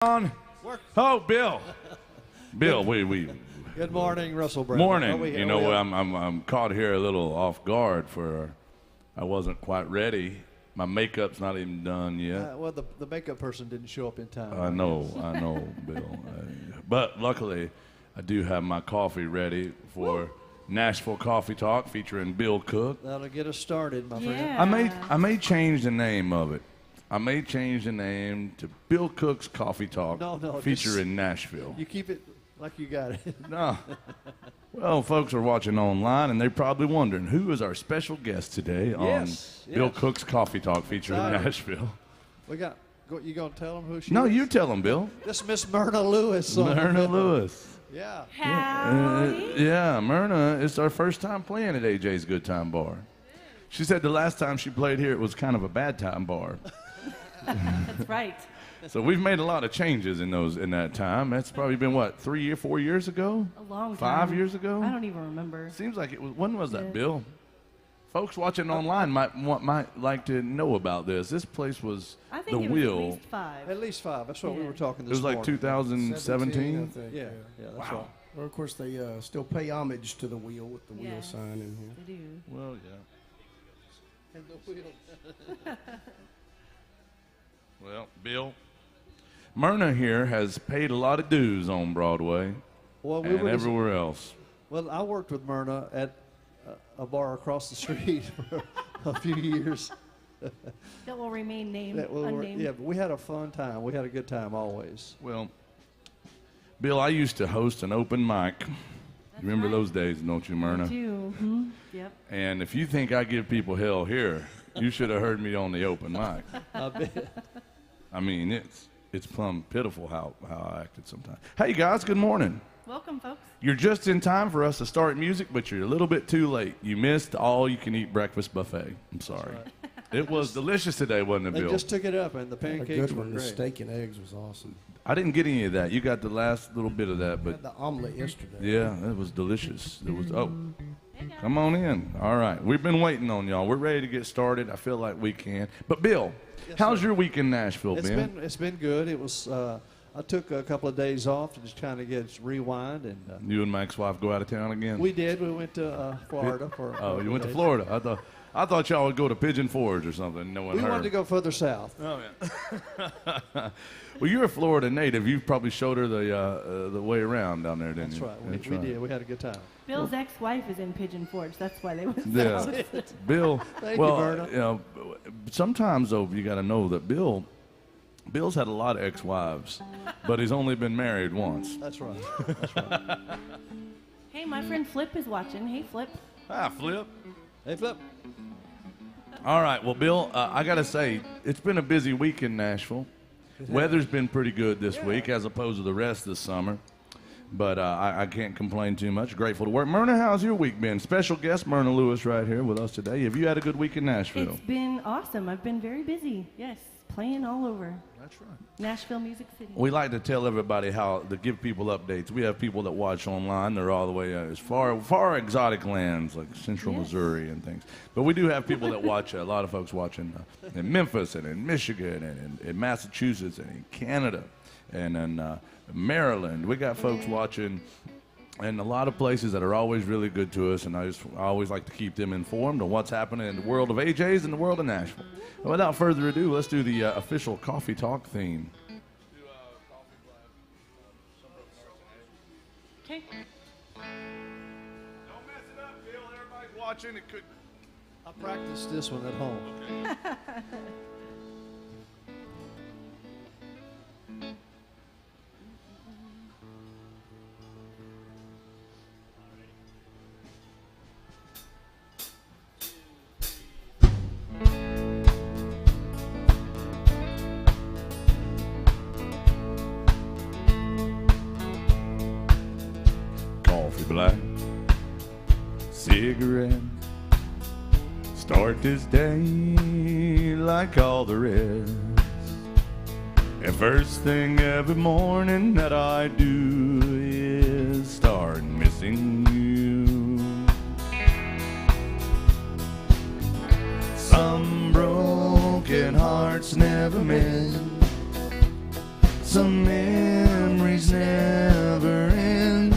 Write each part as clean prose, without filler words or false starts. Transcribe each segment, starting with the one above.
On. Oh, Bill. Bill, we. Good morning, Russell Brown. Morning. You know, I'm caught here a little off guard for. I wasn't quite ready. My makeup's not even done yet. Well, the makeup person didn't show up in time. I know, Bill. But luckily, I do have my coffee ready for Nashville Coffee Talk featuring Bill Cook. That'll get us started, my friend. I may change the name of it. I may change the name to Bill Cook's Coffee Talk featuring Nashville. You keep it like you got it. No. Well, folks are watching online, and they're probably wondering, who is our special guest today on Bill Cook's Coffee Talk featuring Nashville? You going to tell them who she is? No, you tell them, Bill. This is Miss Myrna Lewis. Myrna Lewis. Yeah. Yeah, Myrna, it's our first time playing at AJ's Good Time Bar. She said the last time she played here, it was kind of a bad time bar. That's right. So we've made a lot of changes in that time. That's probably been, what, 4 years ago? A long time. 5 years ago? I don't even remember. Seems like it was. When was that, Bill? Folks watching online might like to know about this. This place was I think the it was Wheel. At least 5. At least 5. That's what we were talking It this was like morning. 2017? I think, Yeah, that's right. Well, of course, they still pay homage to the Wheel with the Wheel Yes, sign in here. They do. Well, yeah. And the Wheel. Well, Bill, Myrna here has paid a lot of dues on Broadway and everywhere else. Well, I worked with Myrna at a bar across the street for a few years. That will remain named, unnamed. Yeah, but we had a fun time. We had a good time always. Well, Bill, I used to host an open mic. Remember those days, don't you, Myrna? I do. Mm-hmm. Yep. And if you think I give people hell here, you should have heard me on the open mic. I bet. I mean, it's plumb pitiful how I acted sometimes. Hey, guys, good morning. Welcome, folks. You're just in time for us to start music, but you're a little bit too late. You missed all-you-can-eat breakfast buffet. I'm sorry. Right. It was delicious today, wasn't it, They Bill? just took it up, and the A pancakes good were one. The great. steak and eggs was awesome. I didn't get any of that. You got the last little bit of that, I but had the omelet yesterday. yeah, it was delicious. It was. Come on in. All right, we've been waiting on y'all. We're ready to get started. I feel like we can. But Bill, how's your week in Nashville, Ben? It's been good. It was. I took a couple of days off to just kind of get rewind, and You and my ex-wife go out of town again? we did. We went to Florida for. Oh, you went to Florida. I thought y'all would go to Pigeon Forge or something. No one We heard. wanted to go further south. Oh yeah. Well, you're a Florida native. You probably showed her the way around down there, didn't That's you? right. We did. We had a good time. Bill's ex-wife is in Pigeon Forge. That's why they went. Yeah. Bill. Thank well, you, Myrna. you know, sometimes though you got to know that Bill's had a lot of ex-wives, but he's only been married once. That's right. That's right. Hey, my friend Flip is watching. Hey, Flip. Ah, Flip. Hey, Flip. All right. Well, Bill, I got to say, it's been a busy week in Nashville. Weather's been pretty good this week as opposed to the rest of the summer. But I can't complain too much. Grateful to work. Myrna, how's your week been? Special guest Myrna Lewis right here with us today. Have you had a good week in Nashville? It's been awesome. I've been very busy. Yes, playing all over. That's right. Nashville Music City. We like to tell everybody how to give people updates. We have people that watch online. They're all the way as far exotic lands like Central Missouri and things. But we do have people that watch. A lot of folks watching in Memphis and in Michigan and in Massachusetts and in Canada and in Maryland. We got folks watching in a lot of places that are always really good to us, and I always like to keep them informed on what's happening in the world of AJ's and the world of Nashville. And without further ado, let's do the official Coffee Talk theme. Okay. Don't mess it up, Bill. Everybody's watching. It could. I practiced this one at home. Okay. Coffee black, cigarette. Start this day like all the rest. And first thing every morning that I do is start missing you. Some broken hearts never mend. Some memories never end.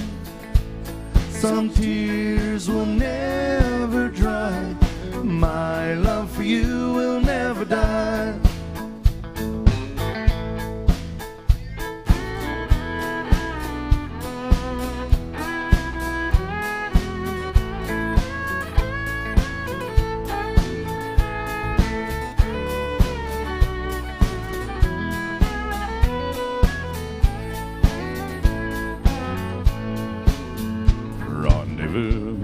Some tears will never dry. My love for you will never die. Rendezvous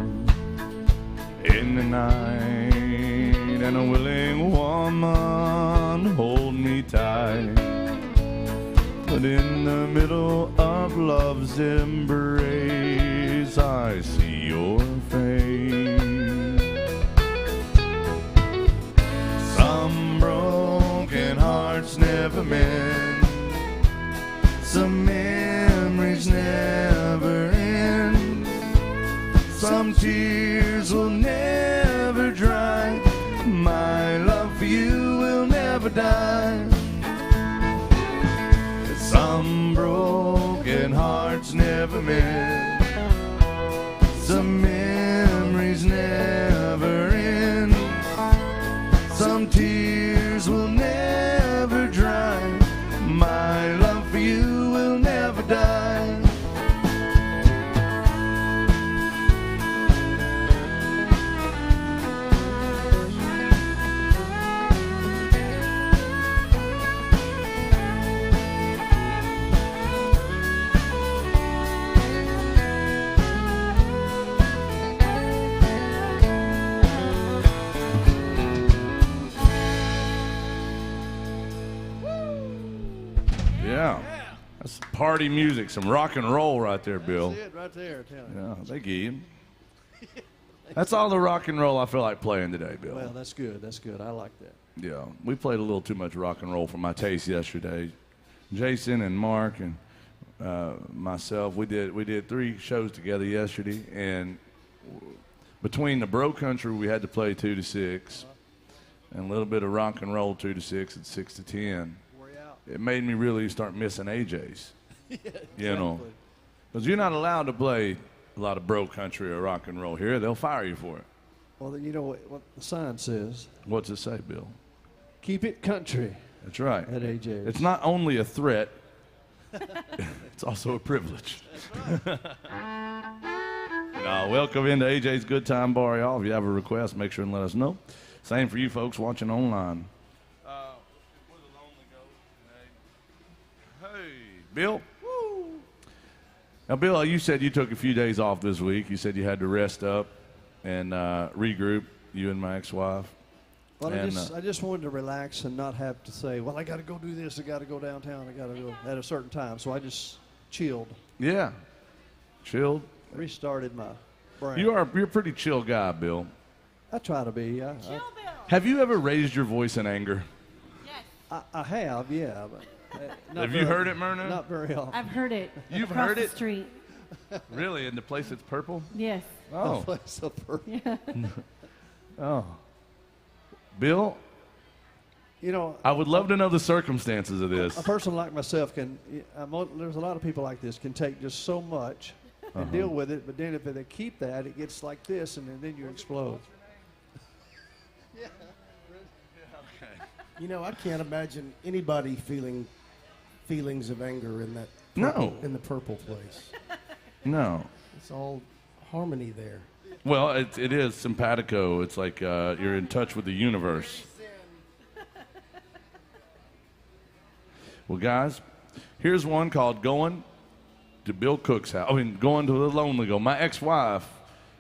in the night, and a willing woman hold me tight. But in the middle of love's embrace, I see your face. Some broken hearts never mend. Some memories never end. Some tears will never dry. My love for you will never die. Some broken hearts never mend. Some memories never end. Some tears will never dry. My love for you will never die. Yeah. That's party music, some rock and roll right there, Bill. That's it right there. Tell you. Yeah, thank you. That's all the rock and roll I feel like playing today, Bill. Well, that's good. That's good. I like that. Yeah, we played a little too much rock and roll for my taste yesterday. Jason and Mark and myself, we did 3 shows together yesterday, and between the bro country we had to play 2 to 6, and a little bit of rock and roll 2 to 6 and 6 to 10. It made me really start missing AJ's. Yeah, exactly. You know, because you're not allowed to play a lot of bro country or rock and roll here. They'll fire you for it. Well, then you know what the sign says. What's it say, Bill? Keep it country. That's right. At AJ's. It's not only a threat, it's also a privilege. Now, welcome into AJ's Good Time Bar, y'all. If you have a request, make sure and let us know. Same for you folks watching online. Bill? Woo. Now, Bill, you said you took a few days off this week. You said you had to rest up and regroup, you and my ex-wife. Well, and, I just wanted to relax and not have to say, well, I got to go do this, I got to go downtown, I got to go at a certain time. So I just chilled. Yeah, chilled. Restarted my brain. You're a pretty chill guy, Bill. I try to be. Chill, Bill. Have you ever raised your voice in anger? Yes. I have, yeah. But have you heard it, Myrna? Not very often. I've heard it. You've across heard the it? Street. Really? In the place that's purple? Yes. Oh. Yeah. Oh. Bill, You know, I would love to know the circumstances of this. a person like myself can. There's a lot of people like this can take just so much and deal with it, but then if they keep that, it gets like this, and then you explode. You know, I can't imagine anybody feeling feelings of anger in that in the purple place. No. It's all harmony there. Well, it is simpatico. It's like you're in touch with the universe. Well, guys, here's one called Going to Bill Cook's House. I mean, Going to the Lonely Go. My ex-wife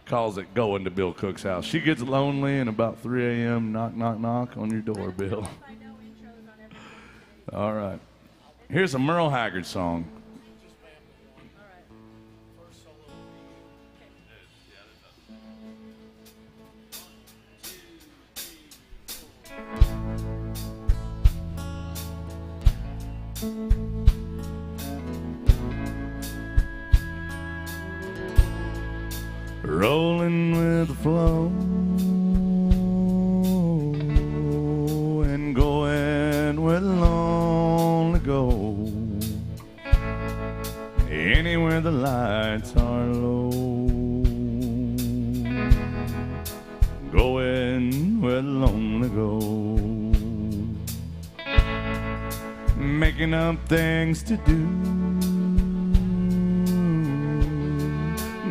calls it Going to Bill Cook's House. She gets lonely, and about 3 a.m., knock, knock, knock on your door, Bill. All right. Here's a Merle Haggard song. Rolling with the flow and going where the lonely go. anywhere the lights are low, going where the lonely go, making up things to do,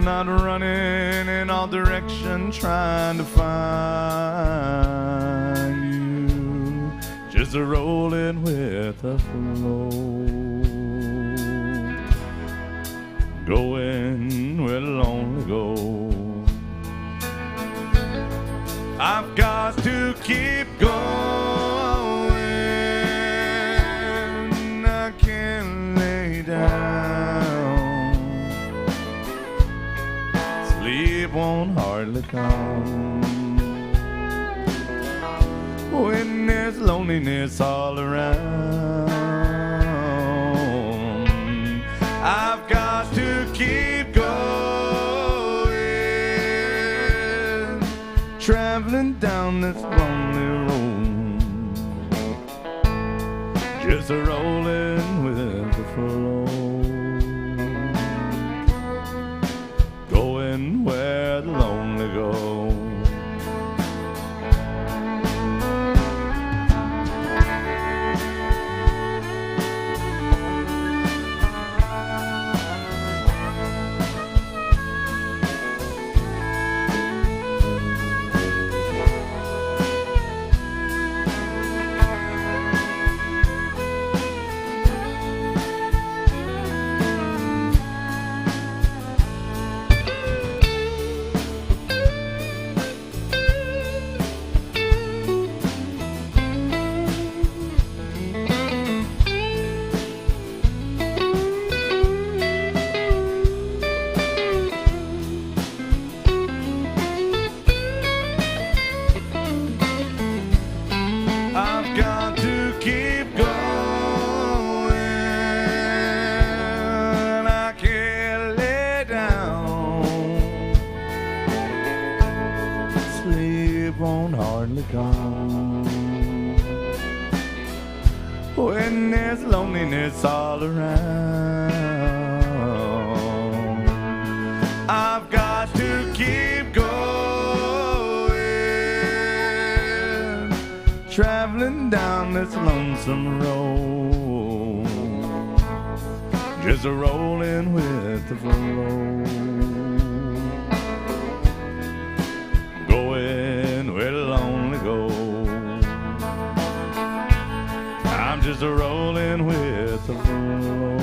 not running in all directions trying to find you, just a rolling with the flow, going where the lonely go. I've got to keep going, I can't lay down, sleep won't hardly come when there's loneliness all around. I've got to keep going, traveling down this lonely road, just a rolling with the flow, going where the lonely go. When there's loneliness all around, I've got to keep going, traveling down this lonesome road, just a rolling with the flow, going where the lonely go. I'm just a rolling with the flow,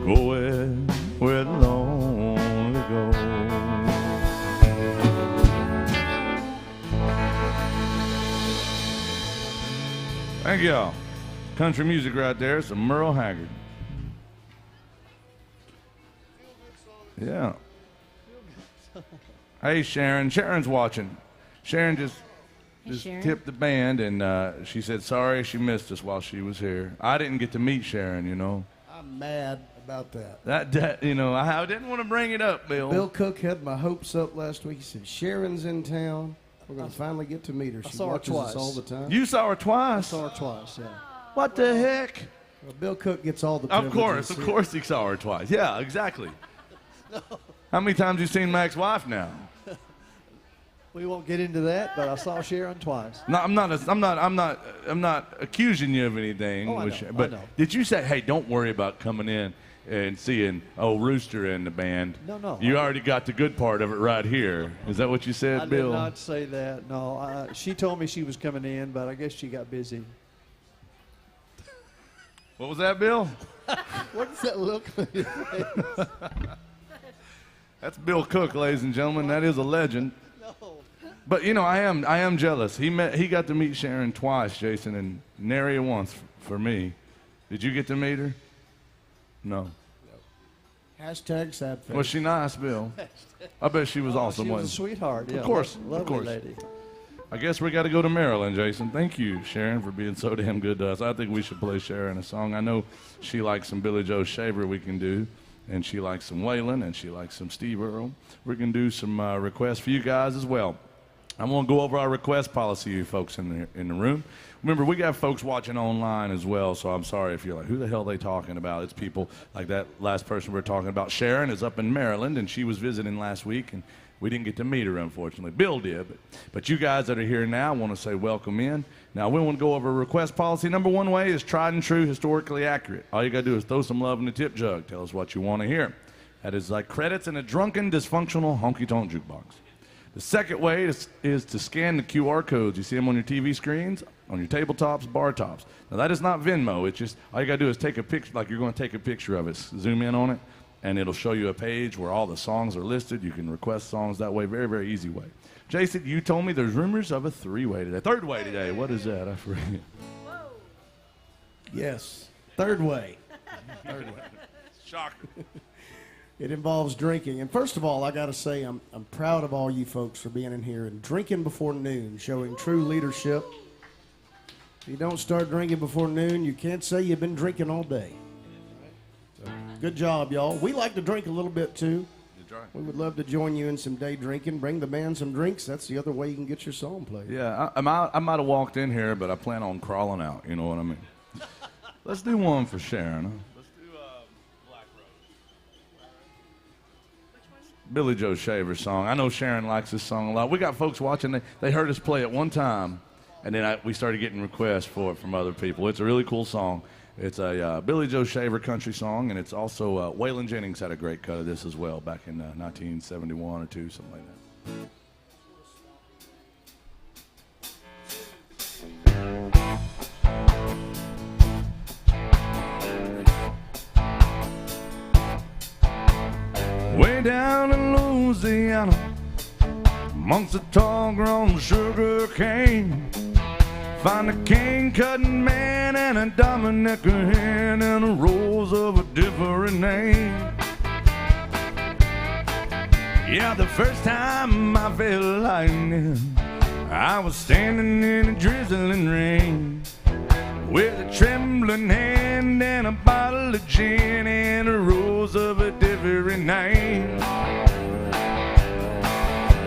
going where the lonely go. Thank y'all. Country music right there. Some Merle Haggard. Yeah. Hey, Sharon. Sharon's watching. Sharon just Sharon? tipped the band, and she said sorry she missed us while she was here. I didn't get to meet Sharon, you know. I'm mad about that. That you know, I didn't want to bring it up, Bill. Bill Cook had my hopes up last week. He said, Sharon's in town. We're going to finally get to meet her. She saw her watches us twice. all the time. You saw her twice? I saw her twice, yeah. What the heck? Well, Bill Cook gets all the Of privileges course, here. he saw her twice. Yeah, exactly. How many times you seen Mac's wife now? We won't get into that, but I saw Sharon twice. No, I'm not accusing you of anything. Oh, I know, but I know. did you say, hey, don't worry about coming in and seeing Rooster in the band? No. You already got the good part of it right here. Is that what you said, I Bill? did not say that, no. She told me she was coming in, but I guess she got busy. What was that, Bill? What does that look like? That's Bill Cook, ladies and gentlemen. That is a legend. No. But you know, I am jealous. He got to meet Sharon twice, Jason, and nary once for me. Did you get to meet her? No. Hashtag sad face. Was she nice, Bill? I bet she was awesome. She was a wasn't she? sweetheart, yeah. Of course, Lovely of course. lady. I guess we got to go to Maryland, Jason. Thank you, Sharon, for being so damn good to us. I think we should play Sharon a song. I know she likes some Billy Joe Shaver we can do, and she likes some Waylon, and she likes some Steve Earle. We can do some requests for you guys as well. I'm going to go over our request policy, you folks in the room. Remember, we got folks watching online as well, so I'm sorry if you're like, who the hell are they talking about? It's people like that last person we were talking about. Sharon is up in Maryland, and she was visiting last week, and we didn't get to meet her, unfortunately. Bill did, but you guys that are here now, I want to say welcome in. Now, we want to go over request policy. Number one way is tried and true, historically accurate. All you got to do is throw some love in the tip jug. Tell us what you want to hear. That is like credits in a drunken, dysfunctional, honky-tonk jukebox. The second way is to scan the QR codes. You see them on your TV screens, on your tabletops, bar tops. Now, that is not Venmo. It's just, all you got to do is take a picture, like you're going to take a picture of it. Zoom in on it, and it'll show you a page where all the songs are listed. You can request songs that way. Very, very easy way. Jason, you told me there's rumors of a third way today. What is that? I forget. Whoa. Yes, third way. Third way. Shocker. It involves drinking. And first of all, I got to say, I'm proud of all you folks for being in here and drinking before noon, showing true leadership. If you don't start drinking before noon, you can't say you've been drinking all day. So, good job, y'all. We like to drink a little bit, too. We would love to join you in some day drinking. Bring the band some drinks. That's the other way you can get your song played. Yeah, I might have walked in here, but I plan on crawling out. You know what I mean? Let's do one for Sharon. Huh? Let's do Black Rose. Billy Joe Shaver's song. I know Sharon likes this song a lot. We got folks watching. They heard us play it one time, and then we started getting requests for it from other people. It's a really cool song. It's a Billy Joe Shaver country song, and it's also Waylon Jennings had a great cut of this as well back in 1971 or 2, something like that. Way down in Louisiana, amongst the tall-grown sugar cane, find a cane-cutting man and a Dominica hen and a rose of a different name. Yeah, the first time I felt lightning, I was standing in a drizzling rain with a trembling hand and a bottle of gin and a rose of a different name.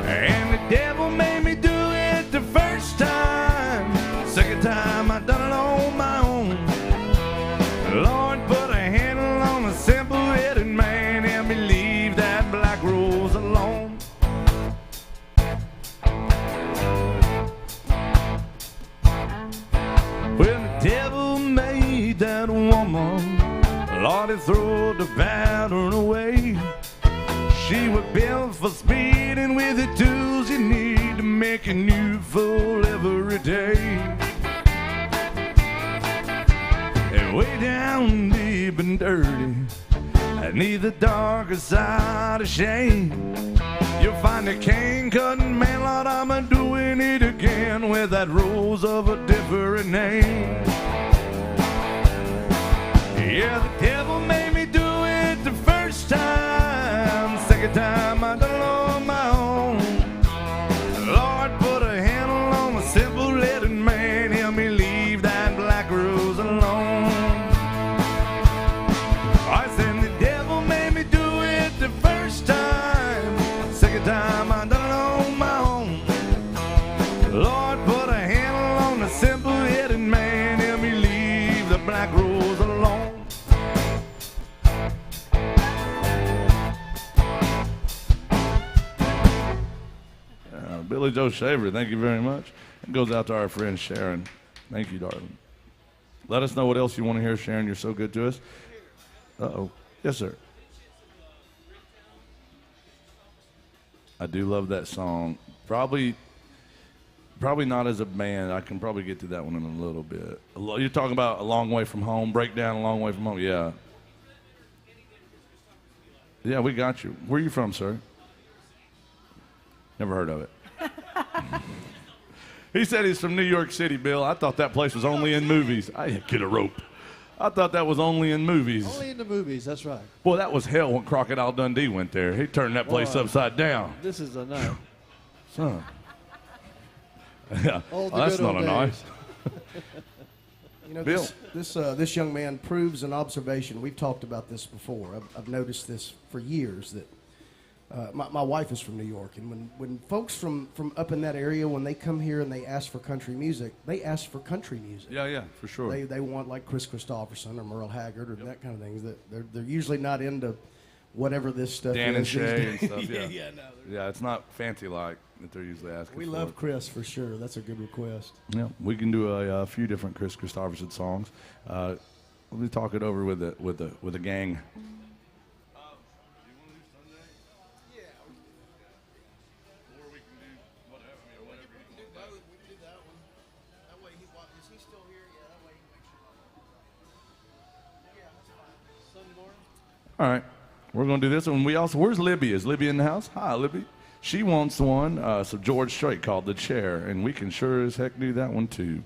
And the devil made me do it the first time. Second time I done it on my own. Lord put a handle on a simple-headed man and me leave that black rose alone. Well, the devil made that woman, Lord, he threw the pattern away. She was built for speeding with the tools you need to make a new fool every day. And way down deep and dirty, beneath the darkest side of shame, you'll find a cane-cutting man, Lord, I'm a-doing it again with that rose of a different name. Yeah, the devil made me do it the first time. Second time I done it on my own. Lord put a handle on a simple-headed man, help me leave that black rose alone. I said the devil made me do it the first time. Second time I done it on my own. Lord put a handle on a simple-headed man, help me leave the black rose alone. Billy Joe Shaver, thank you very much. It goes out to our friend Sharon. Thank you, darling. Let us know what else you want to hear, Sharon. You're so good to us. Uh-oh. Yes, sir. I do love that song. Probably not as a band. I can probably get to that one in a little bit. You're talking about A Long Way From Home, Breakdown, A Long Way From Home. Yeah. Yeah, we got you. Where are you from, sir? Never heard of it. He said he's from New York City, Bill. I thought that place was only in movies. I get a rope. I thought that was only in movies. Only in the movies, that's right. Boy, that was hell when Crocodile Dundee went there. He turned that place upside down. This is a night. Son. Yeah. Oh, that's not a nice. You know, Bill. This young man proves an observation. We've talked about this before. I've noticed this for years, that My wife is from New York, and when folks from up in that area, when they come here and they ask for country music, they ask for country music. Yeah, for sure. They want like Chris Christopherson or Merle Haggard or that kind of things. That they're usually not into whatever this stuff Dan is. and Shay and stuff. Yeah, It's not fancy like that they're usually asking. we for. love Chris for sure. That's a good request. Yeah, we can do a few different Chris Christopherson songs. Let me talk it over with the gang. All right, we're going to do this one. Where's Libby? Is Libby in the house? Hi, Libby. She wants one, so George Strait called The Chair, and we can sure as heck do that one too.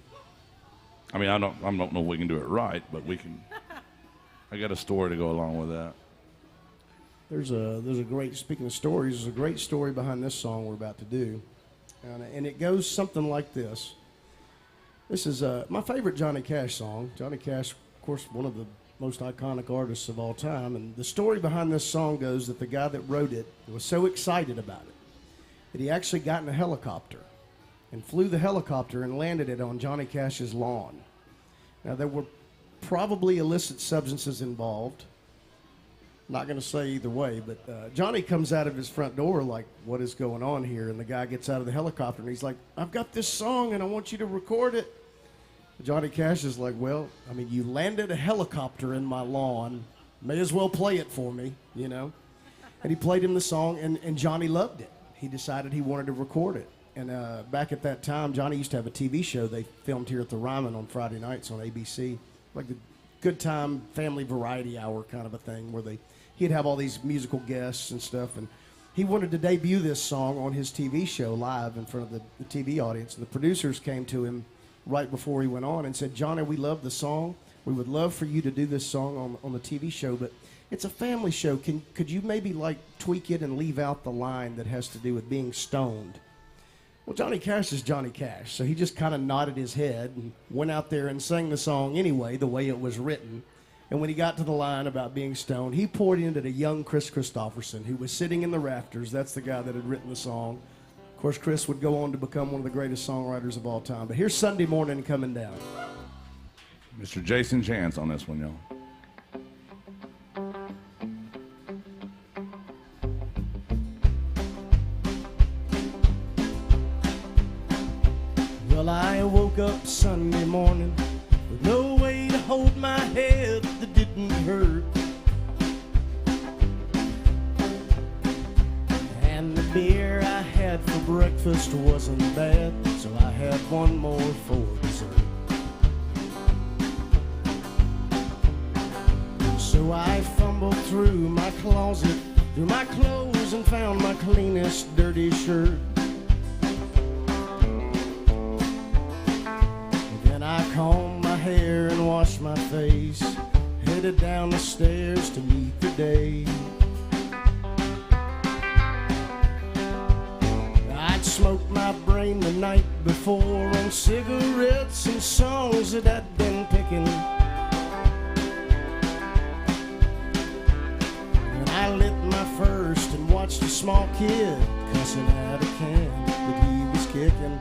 I mean, I don't know if we can do it right, but we can. I got a story to go along with that. There's a great, speaking of stories, there's a great story behind this song we're about to do, and it goes something like this. This is my favorite Johnny Cash song. Johnny Cash, of course, one of the most iconic artists of all time. And the story behind this song goes that the guy that wrote it was so excited about it that he actually got in a helicopter and flew the helicopter and landed it on Johnny Cash's lawn. Now, there were probably illicit substances involved. Not going to say either way, but Johnny comes out of his front door like, what is going on here? And the guy gets out of the helicopter and he's like, I've got this song and I want you to record it. Johnny Cash is like, well, I mean, you landed a helicopter in my lawn. May as well play it for me, you know. And he played him the song, and Johnny loved it. He decided he wanted to record it. And back at that time, Johnny used to have a TV show they filmed here at the Ryman on Friday nights on ABC, like the Good Time Family Variety Hour kind of a thing, where he'd have all these musical guests and stuff. And he wanted to debut this song on his TV show live in front of the TV audience. And the producers came to him right before he went on and said, Johnny, we love the song. We would love for you to do this song on the TV show, but it's a family show. Could you maybe like tweak it and leave out the line that has to do with being stoned? Well, Johnny Cash is Johnny Cash, so he just kind of nodded his head and went out there and sang the song anyway, the way it was written. And when he got to the line about being stoned, he poured into the young Chris Christopherson, who was sitting in the rafters. That's the guy that had written the song. Of course, Chris would go on to become one of the greatest songwriters of all time. But here's Sunday Morning Coming Down. Mr. Jason Chance on this one, y'all. Well, I woke up Sunday morning with no way to hold my head that didn't hurt. And the beer I had for breakfast wasn't bad, so I had one more for dessert. So I fumbled through my closet, through my clothes, and found my cleanest dirty shirt. Then I combed my hair and washed my face, headed down the stairs to meet the day. I'd smoked my brain the night before on cigarettes and songs that I'd been picking. And I lit my first and watched a small kid cussing at a can that he was kicking.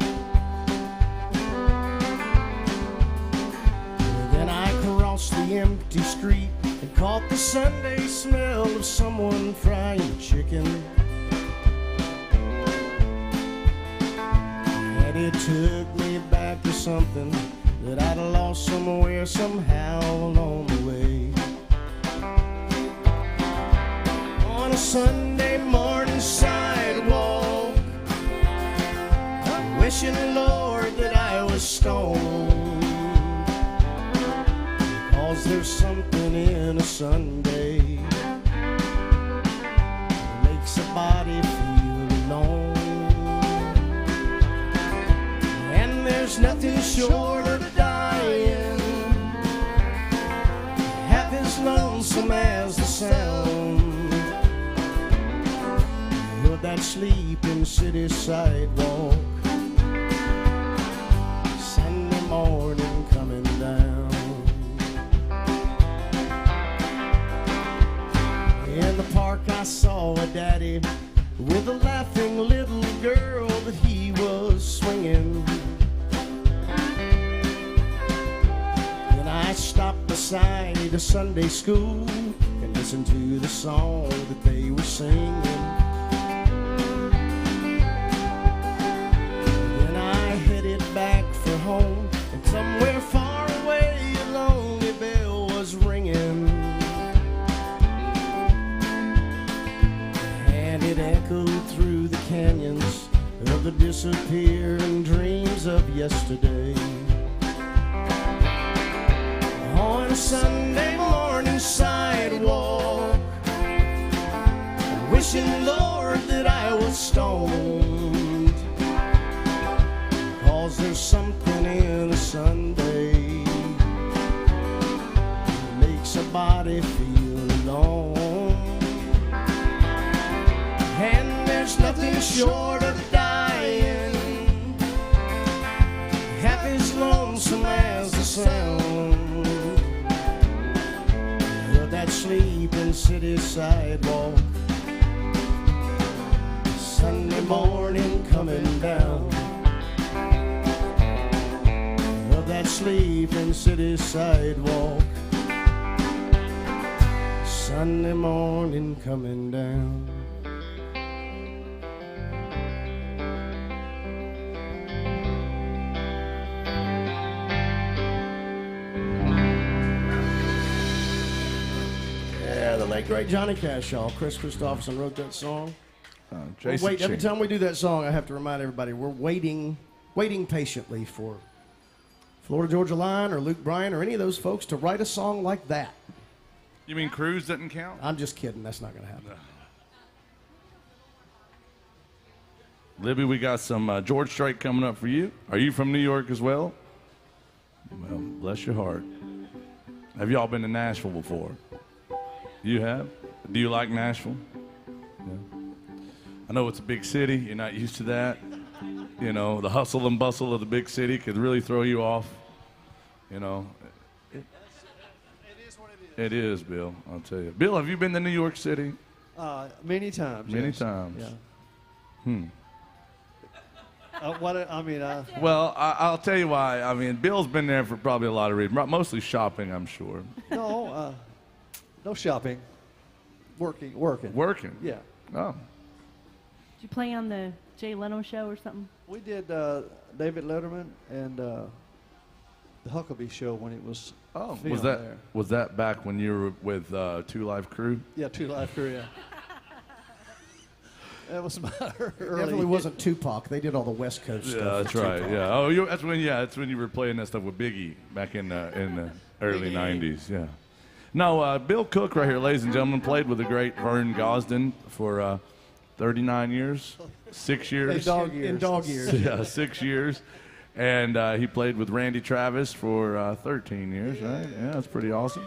And then I crossed the empty street and caught the Sunday smell of someone frying chicken. It took me back to something that I'd lost somewhere, somehow along the way. On a Sunday morning sidewalk, wishing, Lord, that I was stoned. Cause there's something in a Sunday that makes a body feel alone. There's nothing short of dying, half as lonesome as the sound of that sleeping city sidewalk. Sunday morning coming down. In the park I saw saw a daddy with a laughing little girl that he was swinging. Then I stopped beside a Sunday school and listened to the song that they were singing. Then I headed back for home, and somewhere far away a lonely bell was ringing. And it echoed through the canyons of the disappearing dreams of yesterday. On a Sunday morning sidewalk, wishing, Lord, that I was stoned. 'Cause there's something in a Sunday that makes a body feel alone. And there's nothing short of dying, half as lonesome as the sound of that sleeping city sidewalk. Sunday morning coming down, of that sleeping city sidewalk. Sunday morning coming down. Yeah, the late great Johnny Cash, y'all. Chris Christopherson wrote that song. Jason Wait, every Ching. time we do that song, I have to remind everybody we're waiting patiently for Florida Georgia Line or Luke Bryan or any of those folks to write a song like that. You mean Cruise doesn't count? I'm just kidding. That's not going to happen. Libby, we got some George Strait coming up for you. Are you from New York as well? Well, bless your heart. Have y'all been to Nashville before? You have? Do you like Nashville? Yeah. I know it's a big city. You're not used to that. You know, the hustle and bustle of the big city could really throw you off. You know. It is what it is. It is, Bill. I'll tell you. Bill, have you been to New York City? Many times. Many yes. times. Yeah. Well, I'll tell you why. I mean, Bill's been there for probably a lot of reasons. Mostly shopping, I'm sure. No, no shopping. Working. Working? Yeah. Oh. Did you play on the Jay Leno show or something? We did David Letterman and the Huckabee show when it was filmed there. Was that back when you were with Two Live Crew? Yeah, Two Live Crew, yeah. That was my early. Definitely wasn't Tupac. They did all the West Coast stuff. Yeah, that's right. Tupac. Yeah. Oh, that's when you were playing that stuff with Biggie back in the early '90s. Yeah. No, Bill Cook right here, ladies and gentlemen, played with the great Vern Gosdin for 39 years, 6 years. In dog years. Yeah, 6 years. And he played with Randy Travis for 13 years, right? Yeah, that's pretty awesome.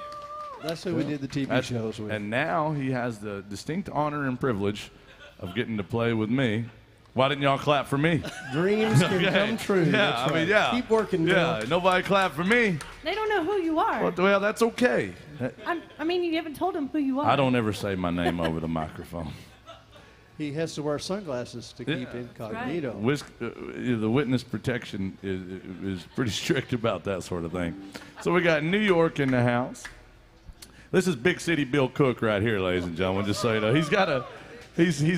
That's who we did the TV shows with. And now he has the distinct honor and privilege of getting to play with me. Why didn't y'all clap for me? Dreams can come true. Yeah, That's I mean, right. yeah. Keep working, Bill. Yeah, nobody clapped for me. They don't know who you are. Well, that's okay. I mean, you haven't told them who you are. I don't ever say my name over the microphone. He has to wear sunglasses to keep incognito. The witness protection is pretty strict about that sort of thing. So we got New York in the house. This is Big City Bill Cook right here, ladies and gentlemen, just so you know. He's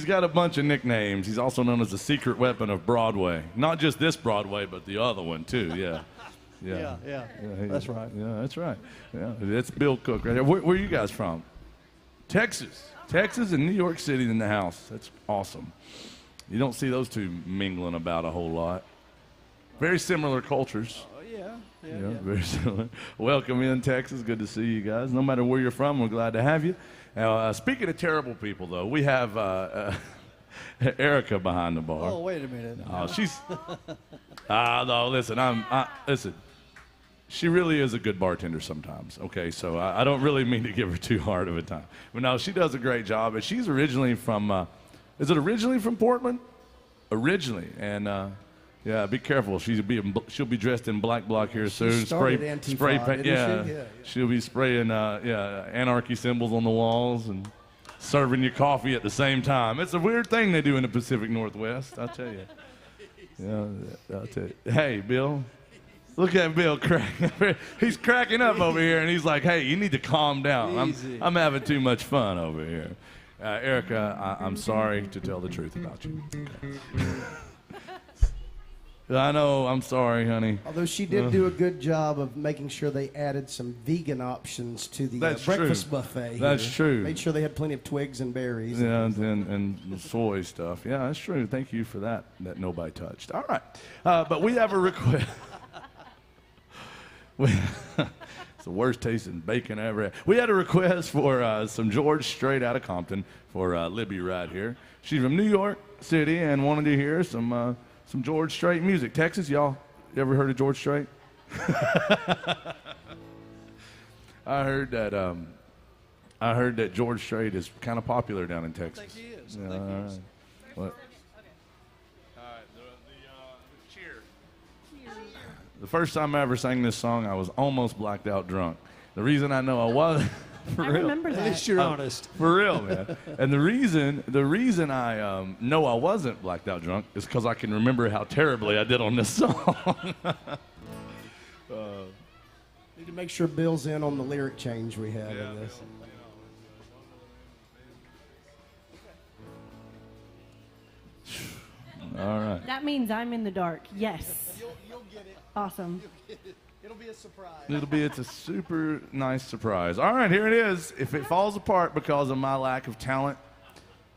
got a bunch of nicknames. He's also known as the secret weapon of Broadway. Not just this Broadway, but the other one, too, yeah. Yeah, that's right. Yeah, that's right. Yeah, that's Bill Cook right here. Where are you guys from? Texas. Texas and New York City in the house. That's awesome. You don't see those two mingling about a whole lot. Very similar cultures. Oh, yeah. Very similar. Welcome in, Texas. Good to see you guys. No matter where you're from, we're glad to have you. Now, speaking of terrible people, though, we have Erica behind the bar. Oh, wait a minute. Oh, she's. No, listen. Listen. She really is a good bartender sometimes. Okay, so I don't really mean to give her too hard of a time, but no, she does a great job. And she's originally from. Is it originally from Portland? Originally, and yeah, be careful. She'll be dressed in black bloc here soon. Spray paint. Yeah, she? Yeah. She'll be spraying anarchy symbols on the walls and serving you coffee at the same time. It's a weird thing they do in the Pacific Northwest, I'll tell you. Yeah, I'll tell you. Hey, Bill. Look at Bill cracking. He's cracking up over here, and he's like, hey, you need to calm down. Easy. I'm having too much fun over here. Erica, I'm sorry to tell the truth about you. I know, I'm sorry, honey. Although she did do a good job of making sure they added some vegan options to the breakfast buffet. That's true. Made sure they had plenty of twigs and berries. Yeah, and the soy stuff. Yeah, that's true. Thank you for that nobody touched. All right. But we have a request. It's the worst tasting bacon I ever had. We had a request for some George Strait out of Compton for Libby right here. She's from New York City and wanted to hear some George Strait music. Texas, y'all ever heard of George Strait? I heard that George Strait is kind of popular down in Texas. I think he is. Yeah, I think he is. What? All right, the cheer. The first time I ever sang this song, I was almost blacked out drunk. The reason I know I was, for I real. remember At that. least you're honest. For real, man. And the reason I know I wasn't blacked out drunk is because I can remember how terribly I did on this song. Need to make sure Bill's in on the lyric change we have in this. All right. That means I'm in the dark. Yes. You'll get it. Awesome. It'll be a surprise. It's a super nice surprise. All right, here it is. If it falls apart because of my lack of talent,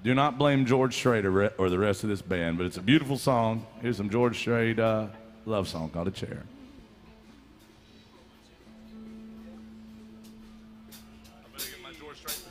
do not blame George Strait or the rest of this band, but it's a beautiful song. Here's some George Strait love song called A Chair. I better get my George Strait position.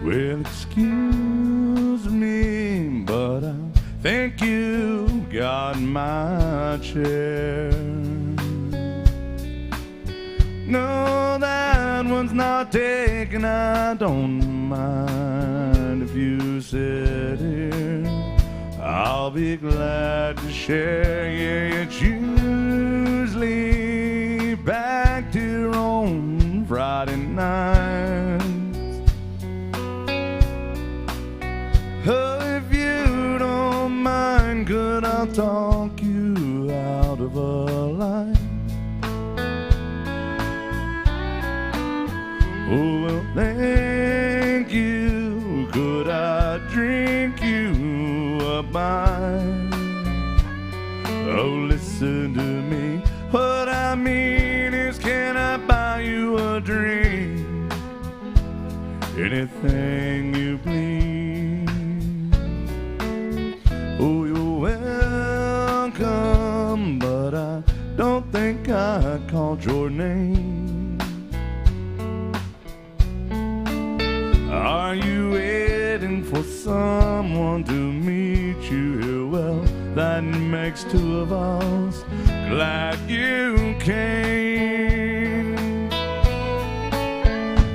Well, excuse me, but I think you got my chair. No, that one's not taken. I don't mind if you sit here. I'll be glad to share. Yeah, it's usually back to on Friday night. Oh, if you don't mind, could I talk you out of a line? Oh, well, thank you. Could I drink you a wine? Oh, listen to me. What I mean is, can I buy you a drink? Anything you please. Oh, you're welcome, but I don't think I called your name. Are you waiting for someone to meet you here? Well, that makes two of us. Glad you came.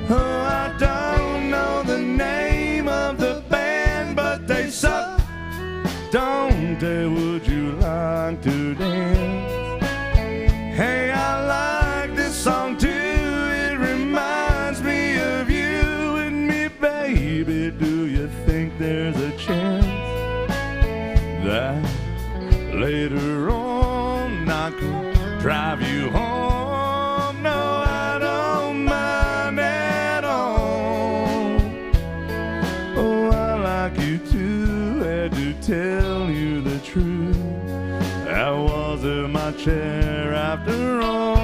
Oh, I don't know the name of the band, but they suck. Don't they? Would you like to dance? Hey, I like this song too. It reminds me of you and me, baby. Do you think there's a chance that later on I could drive you home? No, I don't mind at all. Oh, I like you too. Had to tell you the truth. I was in my chair after all.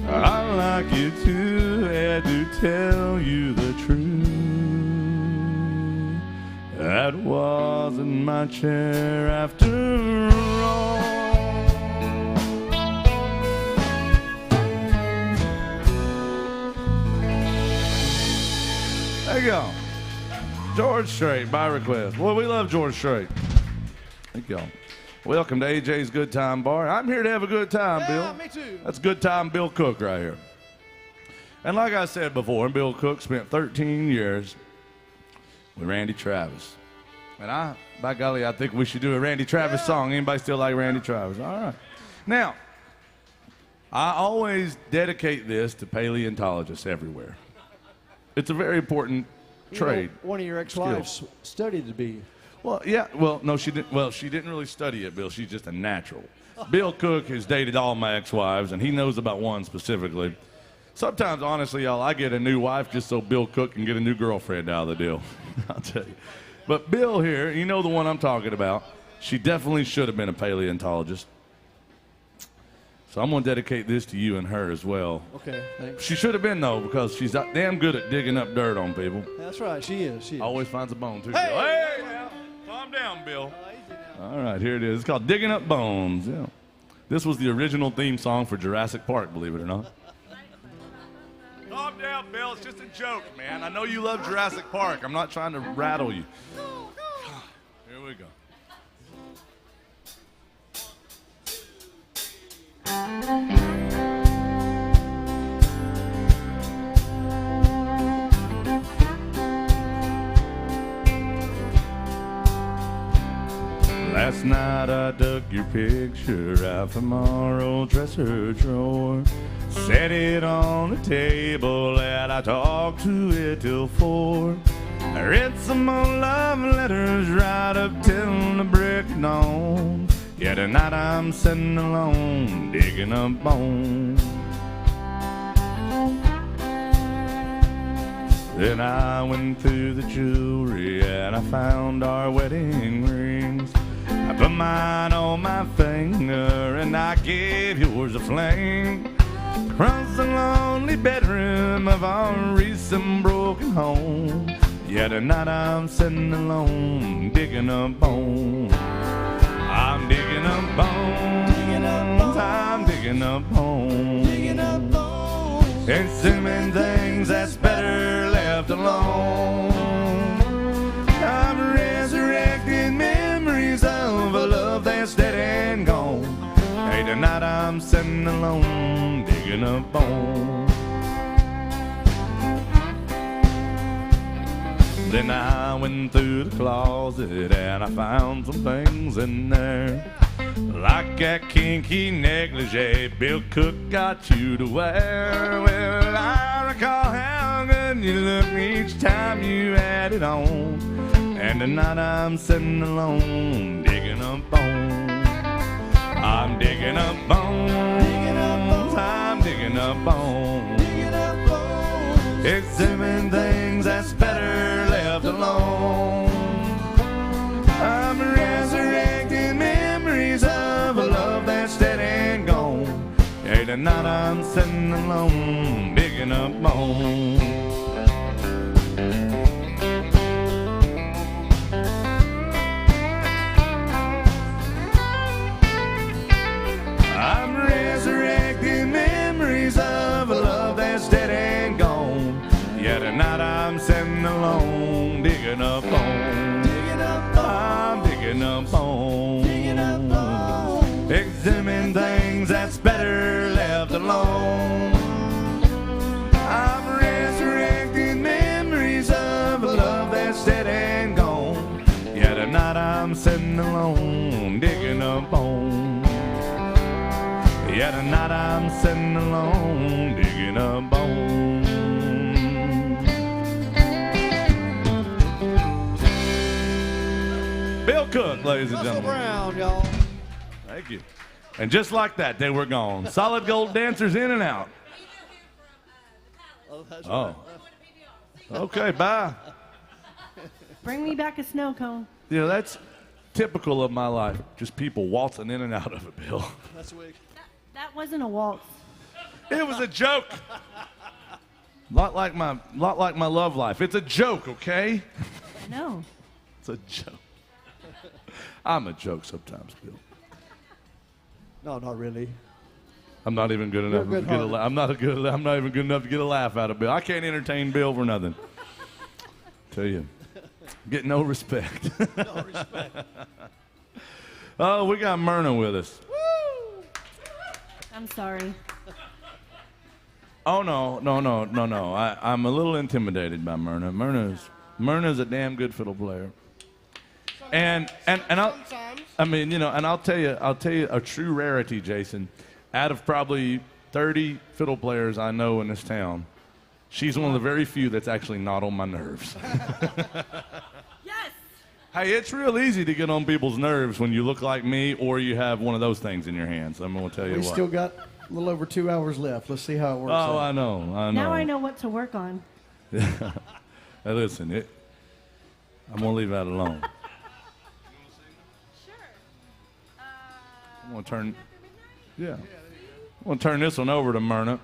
I like you too. Had to tell you the truth. That was in my chair after all. There you go. George Strait, by request. Well, we love George Strait. Thank you all. Welcome to AJ's Good Time Bar. I'm here to have a good time, Bill. Me too. That's good time Bill Cook right here. And like I said before, Bill Cook spent 13 years with Randy Travis. And by golly, I think we should do a Randy Travis song. Anybody still like Randy Travis? All right. Now, I always dedicate this to paleontologists everywhere. It's a very important trade. One of your ex-wives studied to be. Well, yeah. Well, no, she didn't. Well, she didn't really study it, Bill. She's just a natural. Bill Cook has dated all my ex-wives, and he knows about one specifically. Sometimes, honestly, y'all, I get a new wife just so Bill Cook can get a new girlfriend out of the deal. I'll tell you. But Bill here, you know the one I'm talking about. She definitely should have been a paleontologist. So I'm going to dedicate this to you and her as well. Okay, thanks. She should have been, though, because she's damn good at digging up dirt on people. That's right, she is. She is. Always finds a bone, too. Hey! Hey, now, calm down, Bill. All right, here it is. It's called Digging Up Bones. Yeah. This was the original theme song for Jurassic Park, believe it or not. Calm down, Bill. It's just a joke, man. I know you love Jurassic Park. I'm not trying to rattle you. Here we go. Last night I dug your picture out from our old dresser drawer. Set it on the table and I talked to it till 4. I read some more love letters right up till the break of dawn. Yeah, tonight I'm sitting alone, digging up bones. Then I went through the jewelry and I found our wedding rings. I put mine on my finger and I gave yours a fling. Across the lonely bedroom of our recent broken home. Yeah, tonight I'm sitting alone, digging up bones. I'm digging up bones. I'm digging up bones. Exhuming things that's better left alone. I'm resurrecting memories of a love that's dead and gone. Hey, tonight I'm sitting alone, digging up bones. Then I went through the closet and I found some things in there. Like that kinky negligee Bill Cook got you to wear. Well, I recall how good you looked each time you had it on. And tonight I'm sitting alone, digging up bones. I'm digging up bones. I'm digging up bones. Exhuming things that's better left alone. I'm resurrecting memories of a love that's dead and gone. Hey, tonight I'm sitting alone, digging up bones. I'm resurrecting memories of a love that's dead and gone. Yeah, tonight I'm sitting alone, digging up bones. I'm digging up bones. Exhuming things that's better left alone. I'm resurrecting memories of a love that's dead and gone. Yeah, tonight I'm sitting alone, digging up bones. Yeah, tonight I'm sitting alone, digging up bones. Bill Cook, ladies and Russell gentlemen. Brown, y'all. Thank you. And just like that, they were gone. Solid gold dancers in and out. Oh, that's Oh. Okay, bye. Bring me back a snow cone. You know, that's typical of my life. Just people waltzing in and out of it, Bill. That's the way. That wasn't a waltz. It was a joke. Lot like my love life. It's a joke, okay? No. It's a joke. I'm a joke sometimes, Bill. No, not really. I'm not even good enough You're to get a good-hearted. I'm not even good enough to get a laugh out of Bill. I can't entertain Bill for nothing. Tell you, get no respect. No respect. Oh, we got Myrna with us. Woo! I'm sorry. Oh no. I'm a little intimidated by Myrna. Myrna's a damn good fiddle player. And I'll tell you a true rarity, Jason. Out of probably 30 fiddle players I know in this town, she's one of the very few that's actually not on my nerves. Yes. Hey, it's real easy to get on people's nerves when you look like me or you have one of those things in your hands. I'm going to tell you We what. still got a little over 2 hours left. Let's see how it works Oh, out. I know. Now I know what to work on. Hey, listen, I'm going to leave that alone. I'm going to turn... Yeah. I'm going to turn this one over to Myrna.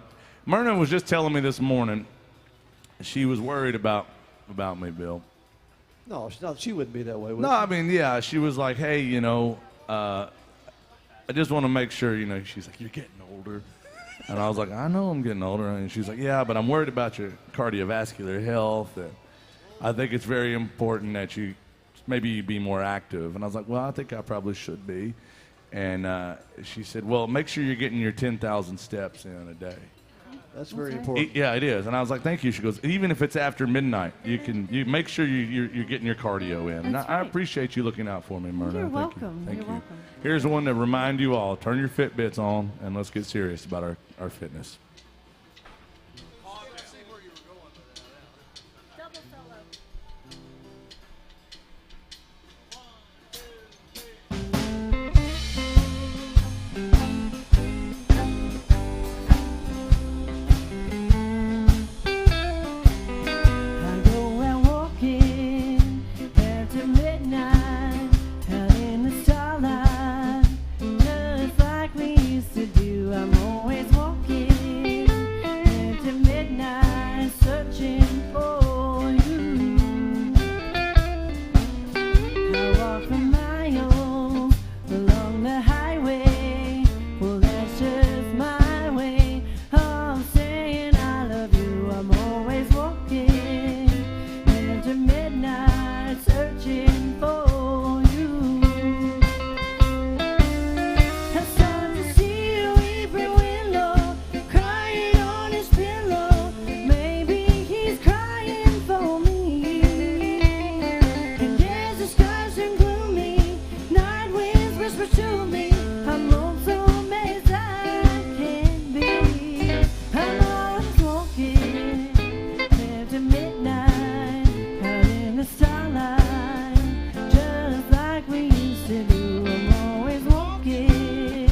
Myrna was just telling me this morning she was worried about me, Bill. No, she wouldn't be that way. Would No, she? I mean, yeah, she was like, hey, I just want to make sure, she's like, you're getting older. And I was like, I know I'm getting older. And she's like, yeah, but I'm worried about your cardiovascular health. And I think it's very important that you maybe be more active. And I was like, well, I think I probably should be. And she said, well, make sure you're getting your 10,000 steps in a day. That's very important. Yeah, it is. And I was like, thank you. She goes, even if it's after midnight, you make sure you're getting your cardio in. And That's I right. appreciate you looking out for me, Myrna. You're Thank welcome. You. Thank You're you. welcome. Here's one to remind you all. Turn your Fitbits on, and let's get serious about our fitness. I go out walking after midnight, out in the starlight, just like we used to do. I'm always walking after midnight, searching for you. I walk for miles along the highway, well that's just my way of saying I love you. I'm always walking into midnight, searching for you. I start to see a weeping willow crying on his pillow. Maybe he's crying for me. And as the skies turn gloomy, night winds whisper to me, I'm lonesome as I can be. I'm always walking after midnight, out in the starlight, just like we used to do. I'm always walking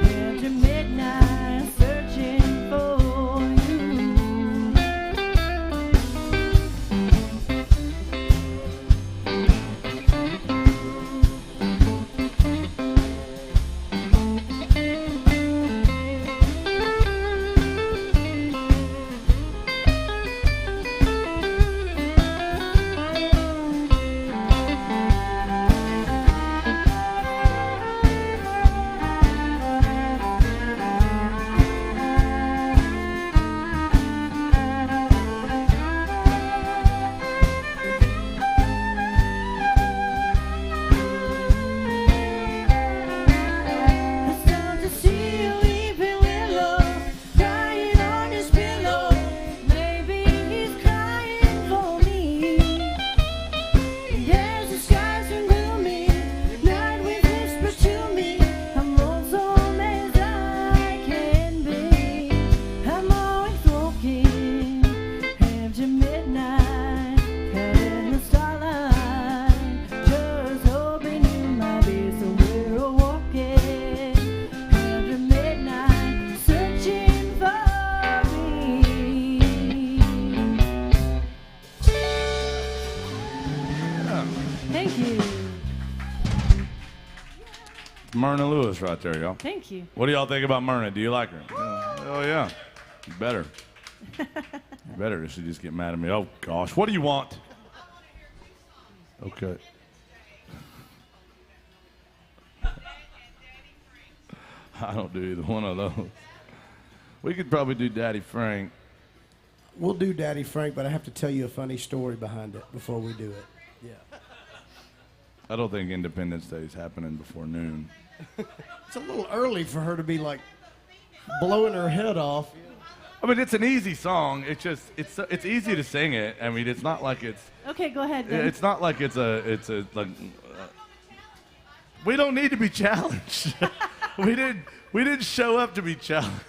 after midnight, searching for you. I start to see a weeping willow crying on his pillow. Maybe he's crying for me. And as the skies turn gloomy, night winds whisper to me, I'm lonesome as I can be. I'm always walking after midnight, out in the starlight, just hoping you might be somewhere walking after midnight, searching for me. Thank you. Marina Lewis right there, y'all. Thank you. What do y'all think about Myrna? Do you like her? Oh, yeah. You better. You better. She just get mad at me. Oh, gosh. What do you want? Okay. I don't do either one of those. We could probably do Daddy Frank. We'll do Daddy Frank, but I have to tell you a funny story behind it before we do it. Yeah. I don't think Independence Day is happening before noon. It's a little early for her to be like blowing her head off. I mean, it's an easy song. It's just it's easy to sing it. I mean, it's not like it's. Okay, go ahead. Then. It's not like it's a like. We don't need to be challenged. we didn't show up to be challenged.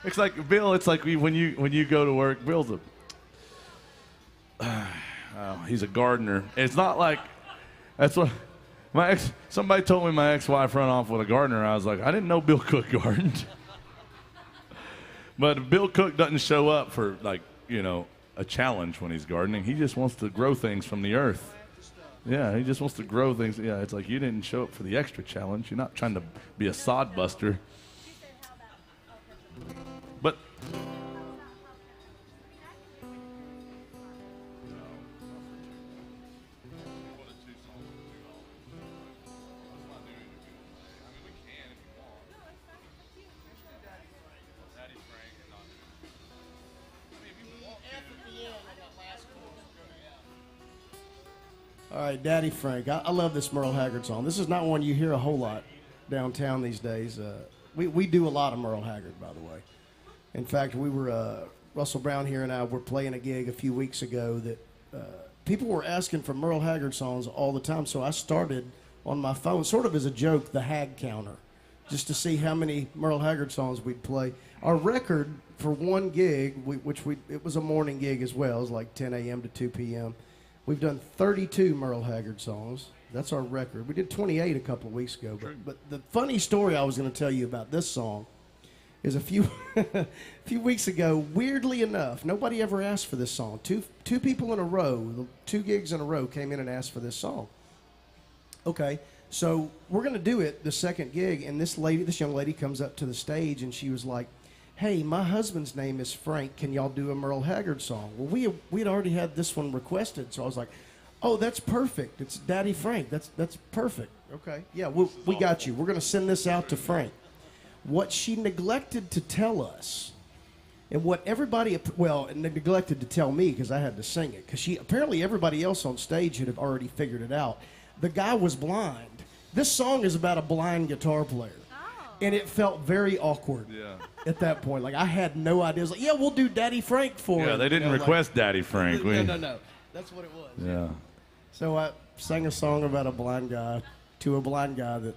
It's like Bill. It's like when you go to work. Bill's he's a gardener. It's not like that's what somebody told me my ex-wife ran off with a gardener. I was like, I didn't know Bill Cook gardened. But Bill Cook doesn't show up for like a challenge when he's gardening. He just wants to grow things from the earth. Yeah, he just wants to grow things. Yeah, it's like you didn't show up for the extra challenge. You're not trying to be a sod buster. But All right, Daddy Frank. I love this Merle Haggard song. This is not one you hear a whole lot downtown these days. We do a lot of Merle Haggard, by the way. In fact, we were Russell Brown here and I were playing a gig a few weeks ago that people were asking for Merle Haggard songs all the time. So I started on my phone, sort of as a joke, the Hag counter, just to see how many Merle Haggard songs we'd play. Our record for one gig, it was a morning gig as well, it was like 10 a.m. to 2 p.m. We've done 32 Merle Haggard songs. That's our record. We did 28 a couple of weeks ago. But the funny story I was going to tell you about this song is a few weeks ago, weirdly enough, nobody ever asked for this song. Two people in a row, 2 gigs in a row came in and asked for this song. Okay, so we're going to do it the second gig, and this young lady comes up to the stage, and she was like, hey, my husband's name is Frank. Can y'all do a Merle Haggard song? Well, we'd already had this one requested, so I was like, oh, that's perfect. It's Daddy Frank. That's perfect. Okay, yeah, we got you. We're going to send this out to Frank. What she neglected to tell us, and what everybody, neglected to tell me because I had to sing it, because apparently everybody else on stage had already figured it out. The guy was blind. This song is about a blind guitar player. And it felt very awkward at that point. Like, I had no idea. I was like, yeah, we'll do Daddy Frank for him. Yeah, they didn't request Daddy Frank. No. That's what it was. Yeah. So I sang a song about a blind guy to a blind guy that,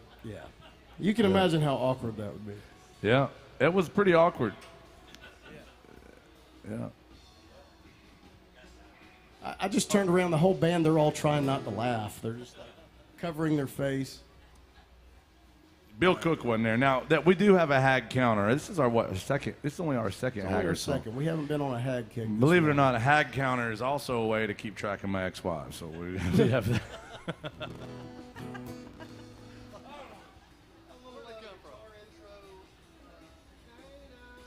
you can imagine how awkward that would be. Yeah, it was pretty awkward. Yeah. I just turned around. The whole band, they're all trying not to laugh. They're just like covering their face. Bill Cook wasn't there. Now that we do have a Hag counter. This is our second. This is only our second Haggard song. We haven't been on a Hag kick. Believe it or not, a Hag counter is also a way to keep track of my ex-wife. So we have that.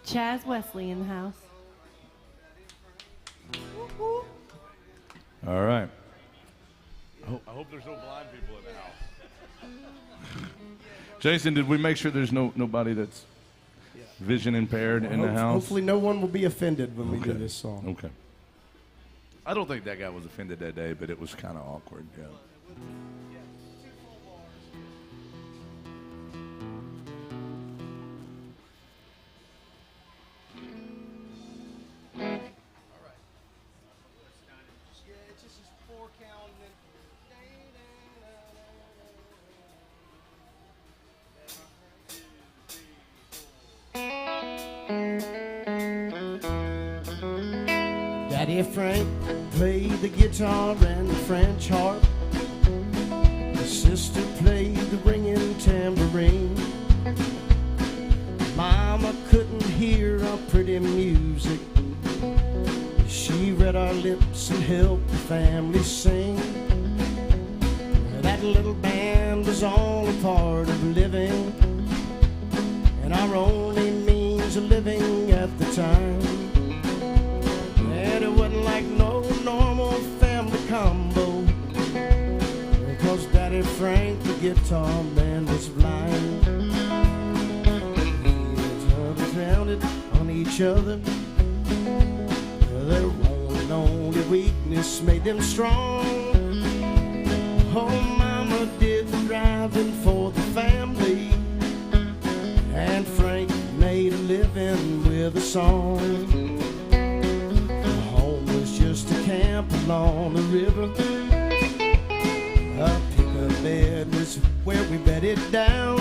Chaz Wesley in the house. All right. I hope there's no blind people in the house. Jason, did we make sure there's nobody that's vision impaired in the house? Hopefully no one will be offended when we do this song. Okay. I don't think that guy was offended that day, but it was kind of awkward. Yeah. Daddy Frank played the guitar and the French harp. His sister played the ringing tambourine. Mama couldn't hear our pretty music. She read our lips and helped the family sing. That little band was all a part of living, and our only means of living at the time. And it wasn't like no normal family combo, because Daddy Frank, the guitar man, was blind. He was grounded on each other. Their only weakness made them strong. Oh, Mama did the driving for the family, and Frank made a living with the song. Home was just a camp along the river. A pickup bed was where we bedded down.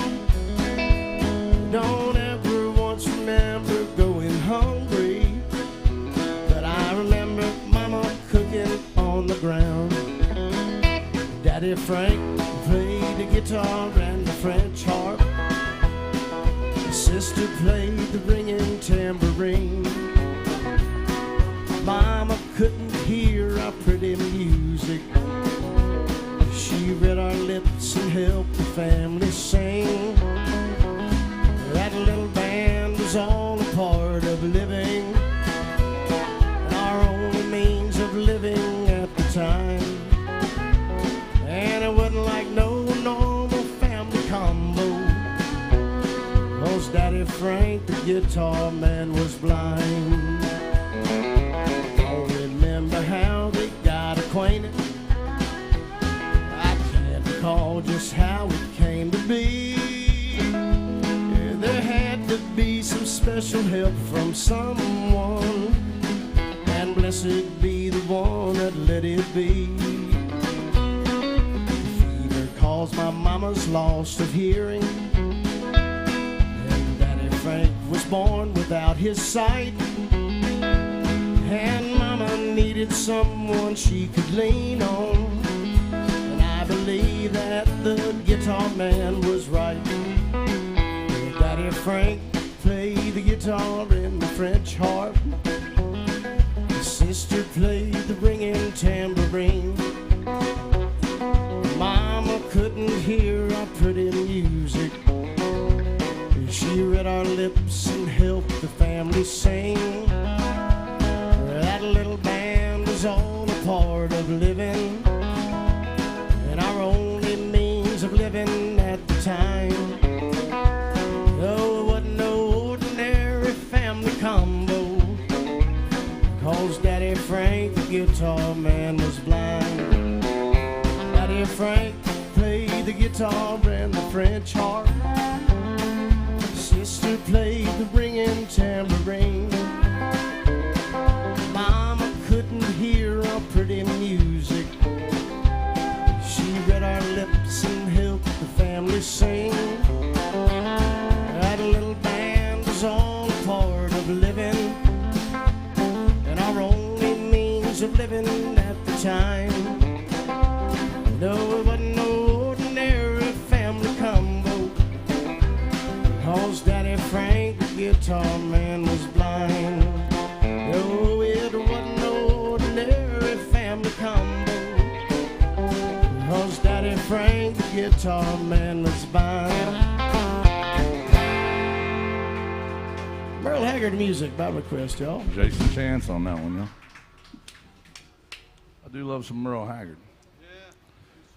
Don't ever once remember going hungry, but I remember Mama cooking on the ground. Daddy Frank played the guitar and the French harp. Sister played the ringing tambourine. Mama couldn't hear our pretty music. She read our lips and helped the family sing. That little band was all a part of living, and our only means of living at the time. And it wasn't like no normal family combo, 'cause Daddy Frank, the guitar man, was blind. Don't remember how they got acquainted. I can't recall just how it came to be. There had to be some special help from someone, and blessed be the one that let it be. Fever caused my mama's loss of hearing, and Daddy Frank was born without his sight. And Mama needed someone she could lean on, and I believe that the guitar man was right. Daddy Frank played the guitar and the French harp. His sister played the ringing tambourine. Mama couldn't hear our pretty music. She read our lips and helped the family sing. That little band was all a part of living, and our only means of living at the time. Oh, it wasn't no ordinary family combo, 'cause Daddy Frank, the guitar man, was blind. Daddy Frank played the guitar and the French harp. Sister played the ringing tambourine. Mama couldn't hear our pretty music. She read our lips and helped the family sing. That little band was all a part of living, and our only means of living at the time. No, it wasn't no ordinary family combo, 'cause Daddy Frank, the guitar man, was blind. No, it wasn't no ordinary family combo, 'cause Daddy Frank, the guitar man, was blind. Merle Haggard music by request, y'all. Jason Chance on that one, yeah. I do love some Merle Haggard.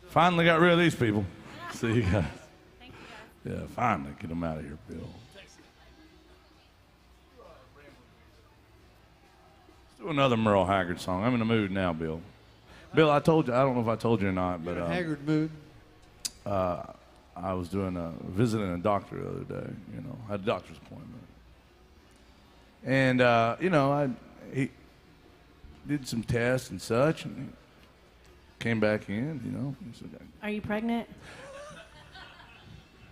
Finally got rid of these people. See you guys. Yeah, finally get them out of here, Bill. Let's do another Merle Haggard song. I'm in the mood now, Bill. Bill, I told you, I don't know if I told you or not, but Haggard mood. I was visiting a doctor the other day. You know, I had a doctor's appointment, and he did some tests and such, and he came back in. You know, he said, Are you pregnant?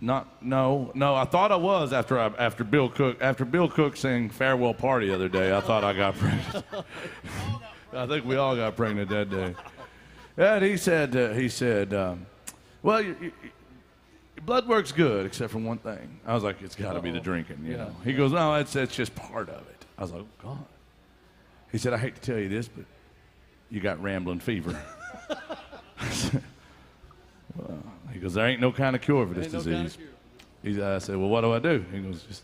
no. I thought I was after Bill Cook sang "Farewell Party" the other day. I thought I got pregnant. I think we all got pregnant that day. And he said, well, your blood work's good except for one thing. I was like, it's got to be the drinking, you know. He goes, no, it's just part of it. I was like, oh, God. He said, I hate to tell you this, but you got rambling fever. Well, he goes, there ain't no kind of cure for this disease. I said, well, what do I do? He goes, just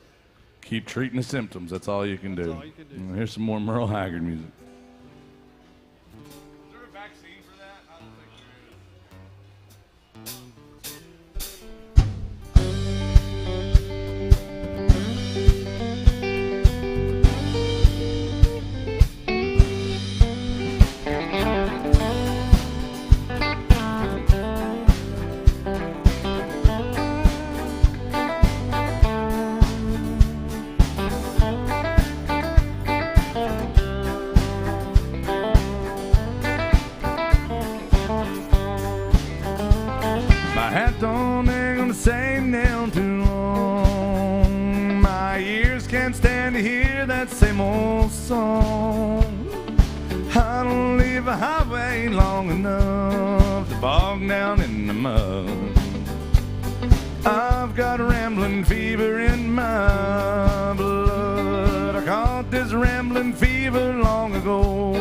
keep treating the symptoms. That's all you can do. Here's some more Merle Haggard music. Is there a vaccine for that? I don't think My hat don't hang on the same nail too long. My ears can't stand to hear that same old song. I don't leave a highway long enough to bog down in the mud. I've got rambling fever in my blood. I caught this rambling fever long ago.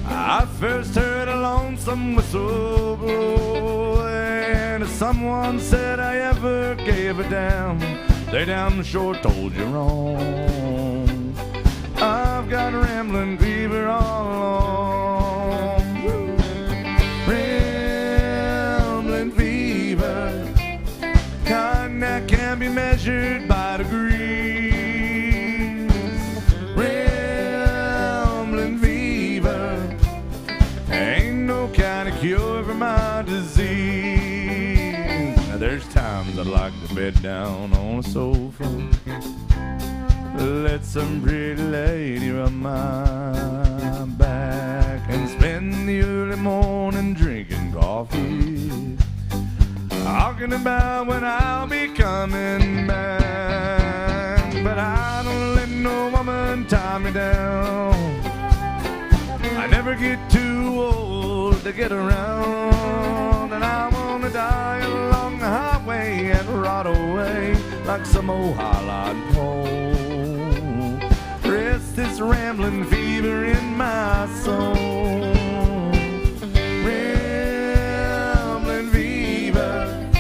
I first heard a lonesome whistle blow, and if someone said I ever gave a damn, they damn sure told you wrong. I've got rambling fever all along. Rambling fever, kind that can be measured by degrees. Rambling fever, ain't no kind of cure for my disease. Now there's times I like to bed down on a sofa, let some pretty lady rub my back, and spend the early morning drinking coffee, talking about when I'll be coming back. But I don't let no woman tie me down. I never get too old to get around, and I wanna die along the highway and rot away like some old highline pole. Rest this rambling fever in my soul. Rambling fever,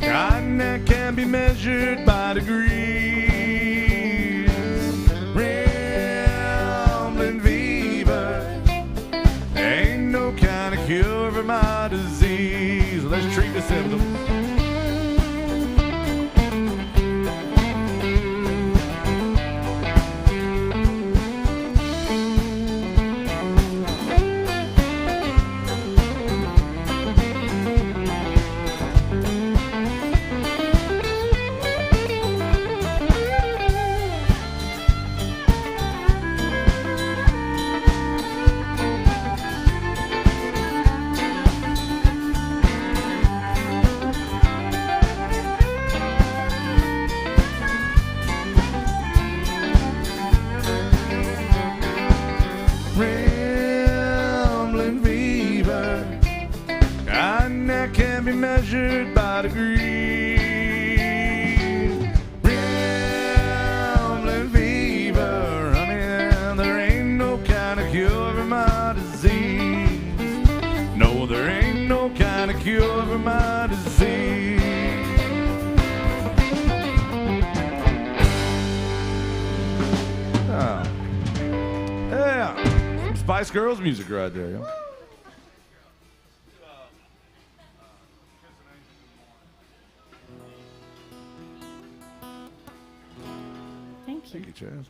kind that can be measured by degrees. Rambling fever, ain't no kind of cure for my disease. Let's treat the symptoms. Rambling fever, kind that can be measured by degrees. Rambling fever, honey, there ain't no kind of cure for my disease. No, there ain't no kind of cure for my disease. Oh. Yeah. Spice Girls music right there, yo. Thank you. Thank you, Chaz.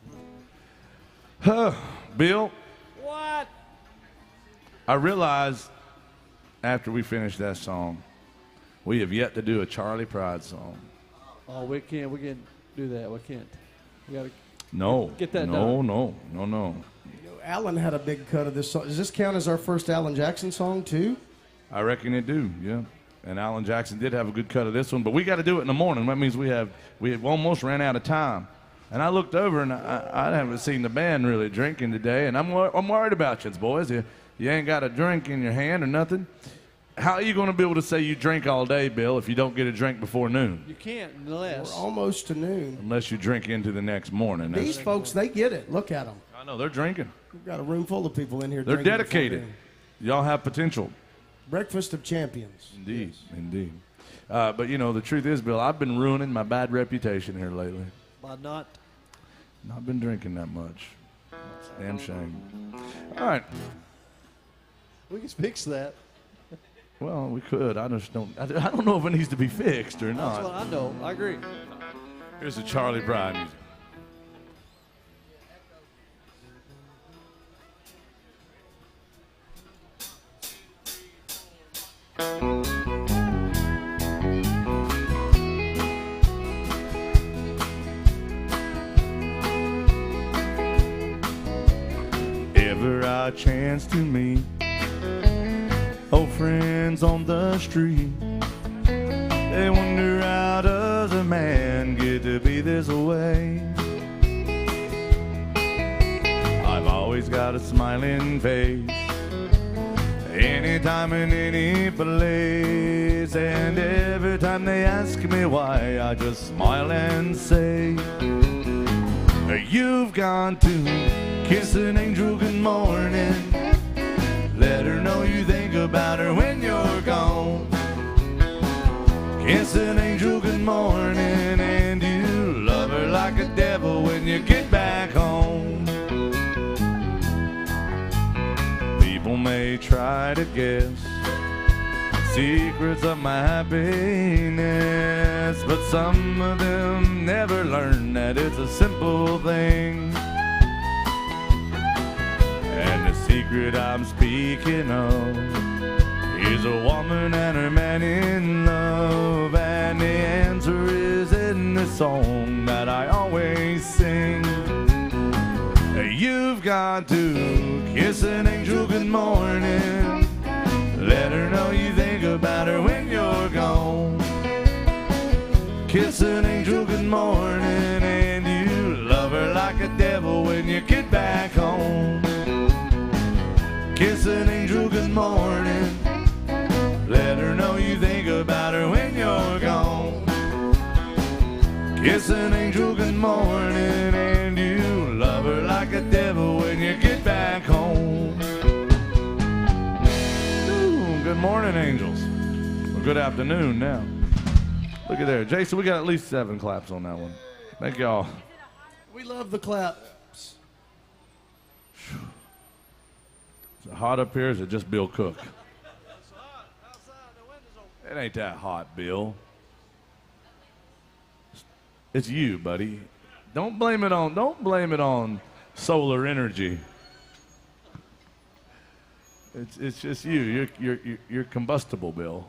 Huh, Bill, What? I realized after we finished that song, we have yet to do a Charlie Pride song. Oh, we can't do that. We can't. We gotta. No. Get that no, done. no. Alan had a big cut of this song. Does this count as our first Alan Jackson song, too? I reckon it do, yeah. And Alan Jackson did have a good cut of this one, but we got to do it in the morning. That means we have almost ran out of time. And I looked over, and I haven't seen the band really drinking today, and I'm worried about you, boys. You ain't got a drink in your hand or nothing. How are you going to be able to say you drink all day, Bill, if you don't get a drink before noon? You can't We're unless. almost to noon. Unless you drink into the next morning. These folks, they get it. Look at them. I know, they're drinking. We've got a room full of people in here They're drinking before dedicated. noon. Y'all have potential. Breakfast of champions. Indeed, indeed. But, you know, the truth is, Bill, I've been ruining my bad reputation here lately. By not. Not been drinking that much. It's a damn shame. All right. We can fix that. Well, we could. I just don't. I don't know if it needs to be fixed or That's what not. I know. I agree. Here's the Charlie Pride music. Ever I chance to meet, oh, friends on the street. They wonder, how does a man get to be this way? I've always got a smiling face, anytime in any place, and every time they ask me why, I just smile and say, you've gone to kiss an angel good morning. Let her know you think about her when you're gone. Kiss an angel good morning, and you love her like a devil when you get back home. People may try to guess secrets of my happiness, but some of them never learn that it's a simple thing. And the secret I'm speaking of is a woman and her man in love, and the answer is in the song that I always sing. You've got to kiss an angel good morning. Let her know you think about her when you're gone. Kiss an angel good morning, and you love her like a devil when you get back home. Kiss an angel good morning. Let her know you think about her when you're gone. Kiss an angel good morning, and you love her like a devil when you get back home. Ooh, good morning, angels. Well, good afternoon now. Look at there. Jason, we got at least 7 claps on that one. Thank y'all. We love the claps. Is it hot up here, or is it just Bill Cook? It ain't that hot, Bill. It's you, buddy. Don't blame it on solar energy. It's just you. You're combustible, Bill.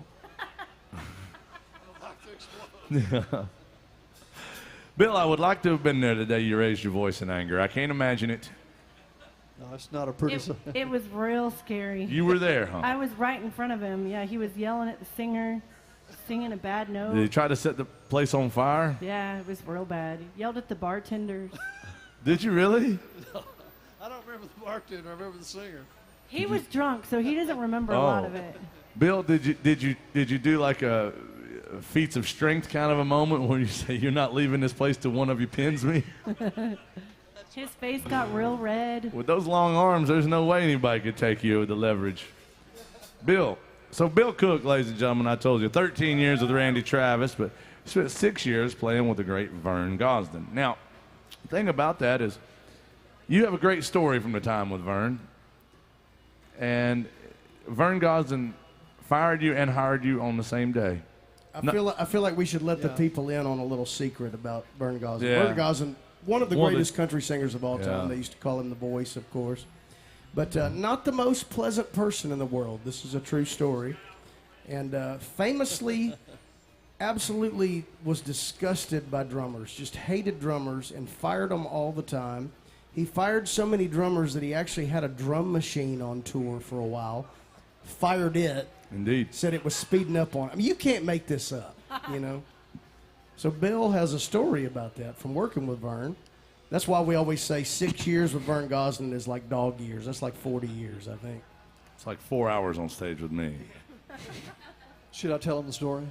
Bill, I would like to have been there the day you raised your voice in anger. I can't imagine it. No, it's not a pretty. It was real scary. You were there, huh? I was right in front of him. Yeah, he was yelling at the singer, singing a bad note. Did he try to set the place on fire? Yeah, it was real bad. He yelled at the bartenders. Did you really? I don't remember the bartender. I remember the singer. He was drunk, so he doesn't remember a lot of it. Bill, did you do like a feats of strength kind of a moment where you say you're not leaving this place till one of you pins me? His face got real red. With those long arms, there's no way anybody could take you with the leverage. Bill Cook, ladies and gentlemen, I told you, 13 years with Randy Travis, but spent 6 years playing with the great Vern Gosdin. Now, the thing about that is you have a great story from the time with Vern. And Vern Gosdin fired you and hired you on the same day. I feel like we should let the people in on a little secret about Vern Gosdin. Yeah. Vern Gosdin, one of the greatest country singers of all time. They used to call him the voice, of course. But not the most pleasant person in the world. This is a true story. And famously, absolutely was disgusted by drummers, just hated drummers and fired them all the time. He fired so many drummers that he actually had a drum machine on tour for a while. Fired it. Indeed. Said it was speeding up on him. I mean, you can't make this up, you know. So Bill has a story about that from working with Vern. That's why we always say 6 years with Vern Gosdin is like dog years. That's like 40 years, I think. It's like 4 hours on stage with me. Should I tell him the story?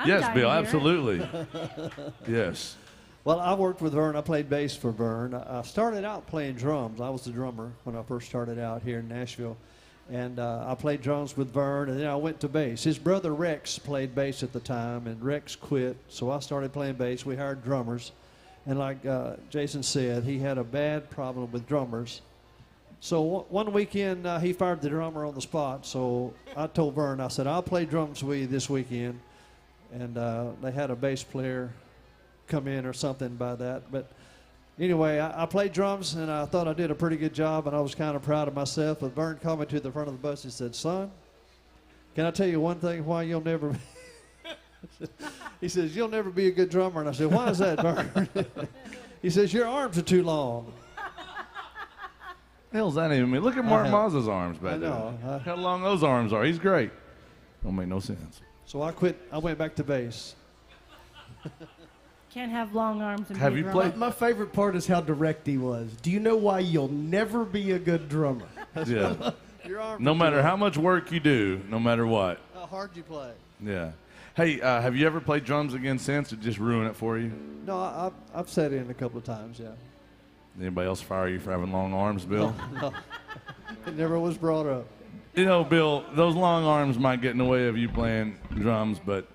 Yes, Bill, absolutely. Yes. Well, I worked with Vern. I played bass for Vern. I started out playing drums. I was the drummer when I first started out here in Nashville. And I played drums with Vern, and then I went to bass. His brother Rex played bass at the time, and Rex quit, so I started playing bass. We hired drummers. And like Jason said, he had a bad problem with drummers. So one weekend, he fired the drummer on the spot. So I told Vern, I said, I'll play drums with you this weekend. And they had a bass player come in or something by that. But anyway, I played drums, and I thought I did a pretty good job, and I was kind of proud of myself. But Vern called me to the front of the bus and said, son, can I tell you one thing why you'll never be? He says, you'll never be a good drummer. And I said, why is that, Vern? He says, your arms are too long. hell's that even mean? Look at Mark Mazza's arms back I know. there. How long those arms are. He's great. Don't make no sense. So I quit. I went back to bass. Can't have long arms and Have be a you drummer. played- My favorite part is how direct he was. Do you know why you'll never be a good drummer? Yeah. Your arm. No matter how much work you do, no matter what. How hard you play. Yeah. Hey, have you ever played drums again since, or just ruin it for you? No, I've sat in a couple of times. Yeah. Anybody else fire you for having long arms, Bill? It never was brought up. You know, Bill, those long arms might get in the way of you playing drums, but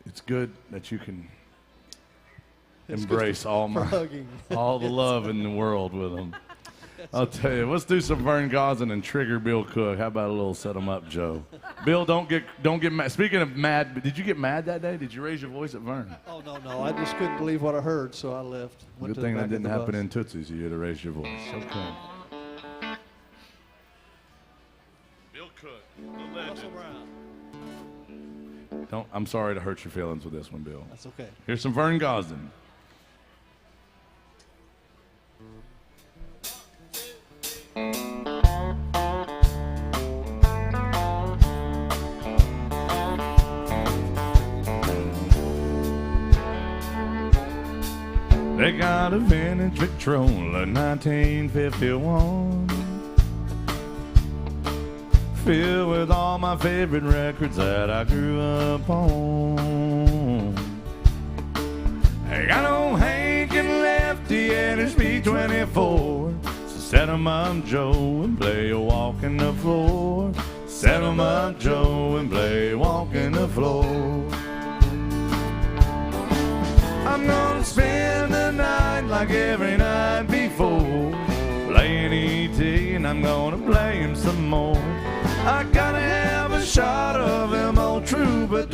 it's good that you can embrace all Hugging. all the love in the world with them. I'll tell you, let's do some Vern Gosling and trigger Bill Cook. How about a little set 'em up, Joe? Bill, don't get mad. Speaking of mad, did you get mad that day? Did you raise your voice at Vern? Oh no! I just couldn't believe what I heard, so I left. Went Good to the thing back that of didn't the happen bus. in Tootsie's. You had to raise your voice. Okay. Bill Cook, the legend. I'm sorry to hurt your feelings with this one, Bill. That's okay. Here's some Vern Gosling. They got a vintage Victrola 1951, filled with all my favorite records that I grew up on. I got old Hank and Lefty and his B-24. So set 'em up, Joe, and play a walk in the floor. Set 'em up, Joe, and play a walk in the floor. I'm gonna spend the night like every night before, playing E.T. and I'm gonna play him some more. I gotta have a shot of them old troubadours.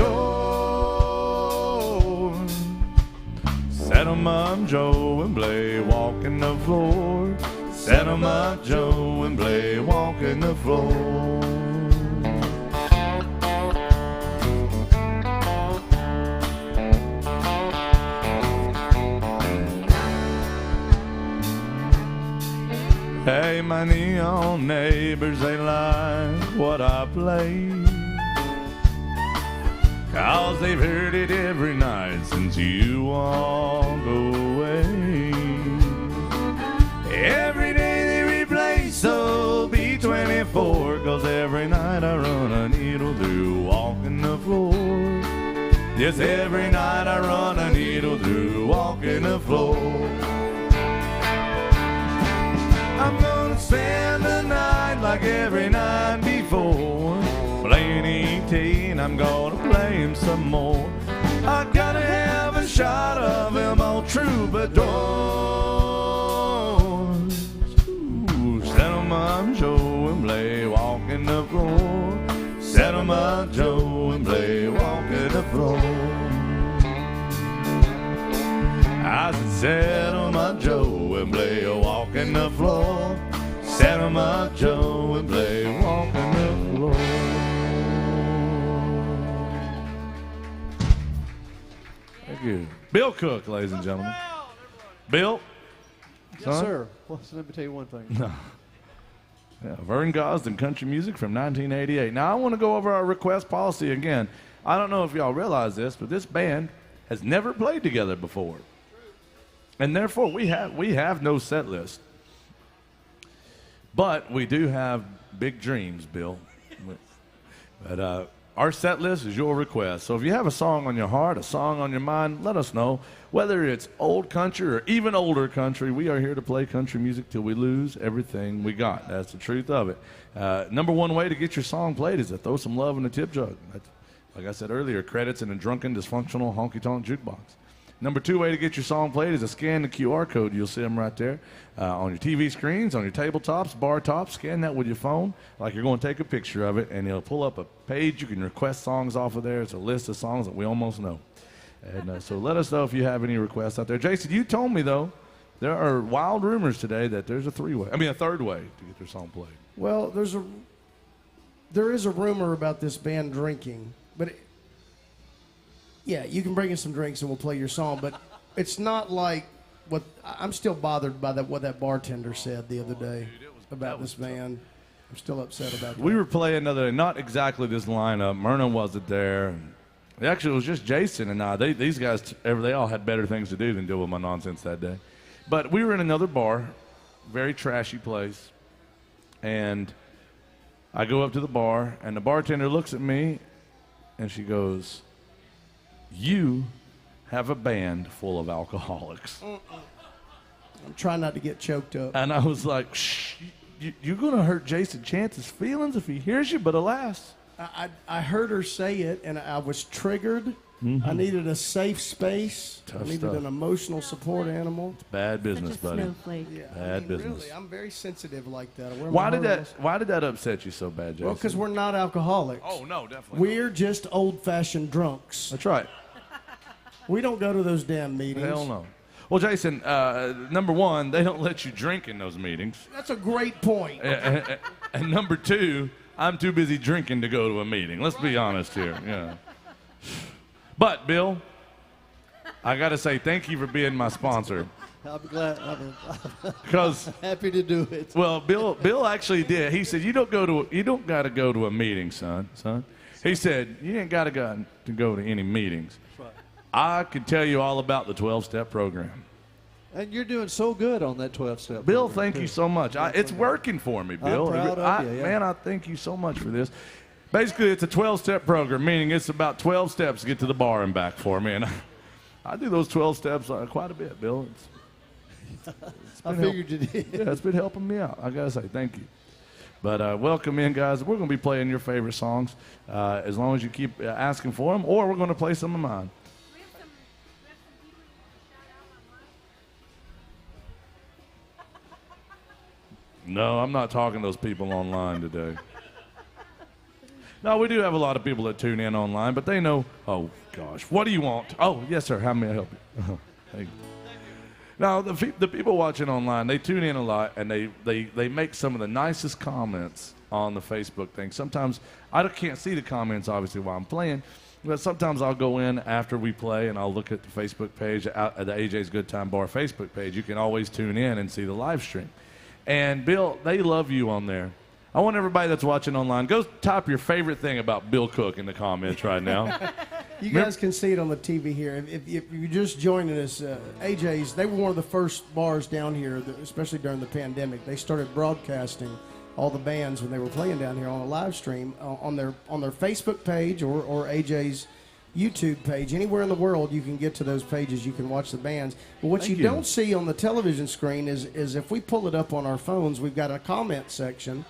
Set 'em up, Joe, and play walking the floor. Set 'em up, Joe, and play walking the floor. Hey, my neon neighbors, they like what I play, 'cause they've heard it every night since you walked away. Every day they replace old B-24, 'cause every night I run a needle through walking the floor. Yes, every night I run a needle through walking the floor. I'm gonna spend the night like every night before, playing E.T. and I'm gonna play him some more. I gotta have a shot of them old troubadours. Ooh, set 'em up, Joe, and play walking the floor. Set 'em up, Joe, and play walking the floor. I said, set 'em up, Joe, and play a walk in the floor. Set 'em up, Joe, and play a walk in the floor. Thank you. Bill Cook, ladies and gentlemen. Bill? Yes, Son? sir. Well, so let me tell you one thing. Yeah, Vern Gosling, country music from 1988. Now, I want to go over our request policy again. I don't know if y'all realize this, but this band has never played together before. And therefore, we have no set list. But we do have big dreams, Bill. But our set list is your request. So if you have a song on your heart, a song on your mind, let us know. Whether it's old country or even older country, we are here to play country music till we lose everything we got. That's the truth of it. Number one way to get your song played is to throw some love in the tip jar. Like I said earlier, credits in a drunken, dysfunctional, honky-tonk jukebox. Number two way to get your song played is to scan the QR code. You'll see them right there on your TV screens, on your tabletops, bar tops. Scan that with your phone like you're going to take a picture of it, and it'll pull up a page. You can request songs off of there. It's a list of songs that we almost know. And so let us know if you have any requests out there. Jason, you told me, though, there are wild rumors today that there's a third way to get their song played. Well, there is a rumor about this band drinking, but yeah, you can bring in some drinks and we'll play your song, but it's not like I'm still bothered by what that bartender said the other day about this band. I'm still upset about that. We were playing another, not exactly this lineup. Myrna wasn't there. Actually, it was just Jason and I. These guys, they all had better things to do than deal with my nonsense that day. But we were in another bar, very trashy place, and I go up to the bar, and the bartender looks at me, and she goes, "You have a band full of alcoholics." I'm trying not to get choked up. And I was like, "Shh, you're going to hurt Jason Chance's feelings if he hears you," but alas. I heard her say it, and I was triggered. Mm-hmm. I needed a safe space. Tough I needed stuff. an emotional support animal. Bad business, Such a buddy. snowflake. Yeah, Bad business. Really, I'm very sensitive like that. I wear my Why did heart that? Why did that upset you so bad, Jason? Well, because we're not alcoholics. Oh no, definitely. We're just old-fashioned drunks. That's right. We don't go to those damn meetings. Hell no. Well, Jason, number one, they don't let you drink in those meetings, That's a great point. and number two, I'm too busy drinking to go to a meeting. Let's be honest here. Yeah. But Bill, I got to say thank you for being my sponsor. I'm glad. Because, I'm happy to do it. well, Bill actually did. He said, you don't got to go to a meeting, son. He said, you ain't got to go to any meetings. Right. I can tell you all about the 12-step program. And you're doing so good on that 12-step. Bill, program, thank too. you so much. It's working for me, Bill. proud of you, yeah. Man, I thank you so much for this. Basically, it's a 12-step program, meaning it's about 12 steps to get to the bar and back for me. And I do those 12 steps quite a bit, Bill. I figured you did. Yeah, it's been helping me out. I got to say thank you. But welcome in, guys. We're going to be playing your favorite songs as long as you keep asking for them, or we're going to play some of mine. No, I'm not talking to those people online today. No, we do have a lot of people that tune in online, but they know, oh, gosh, what do you want? Oh, yes, sir, how may I help you? Thank you. Now, the people watching online, they tune in a lot, and they make some of the nicest comments on the Facebook thing. Sometimes, I can't see the comments, obviously, while I'm playing, but sometimes I'll go in after we play, and I'll look at the Facebook page, at the AJ's Good Time Bar Facebook page. You can always tune in and see the live stream. And, Bill, they love you on there. I want everybody that's watching online, go type your favorite thing about Bill Cook in the comments right now. You guys can see it on the TV here. If you're just joining us, AJ's, they were one of the first bars down here, especially during the pandemic. They started broadcasting all the bands when they were playing down here on a live stream on their Facebook page or AJ's YouTube page. Anywhere in the world you can get to those pages, you can watch the bands. But what you don't see on the television screen is if we pull it up on our phones, we've got a comment section.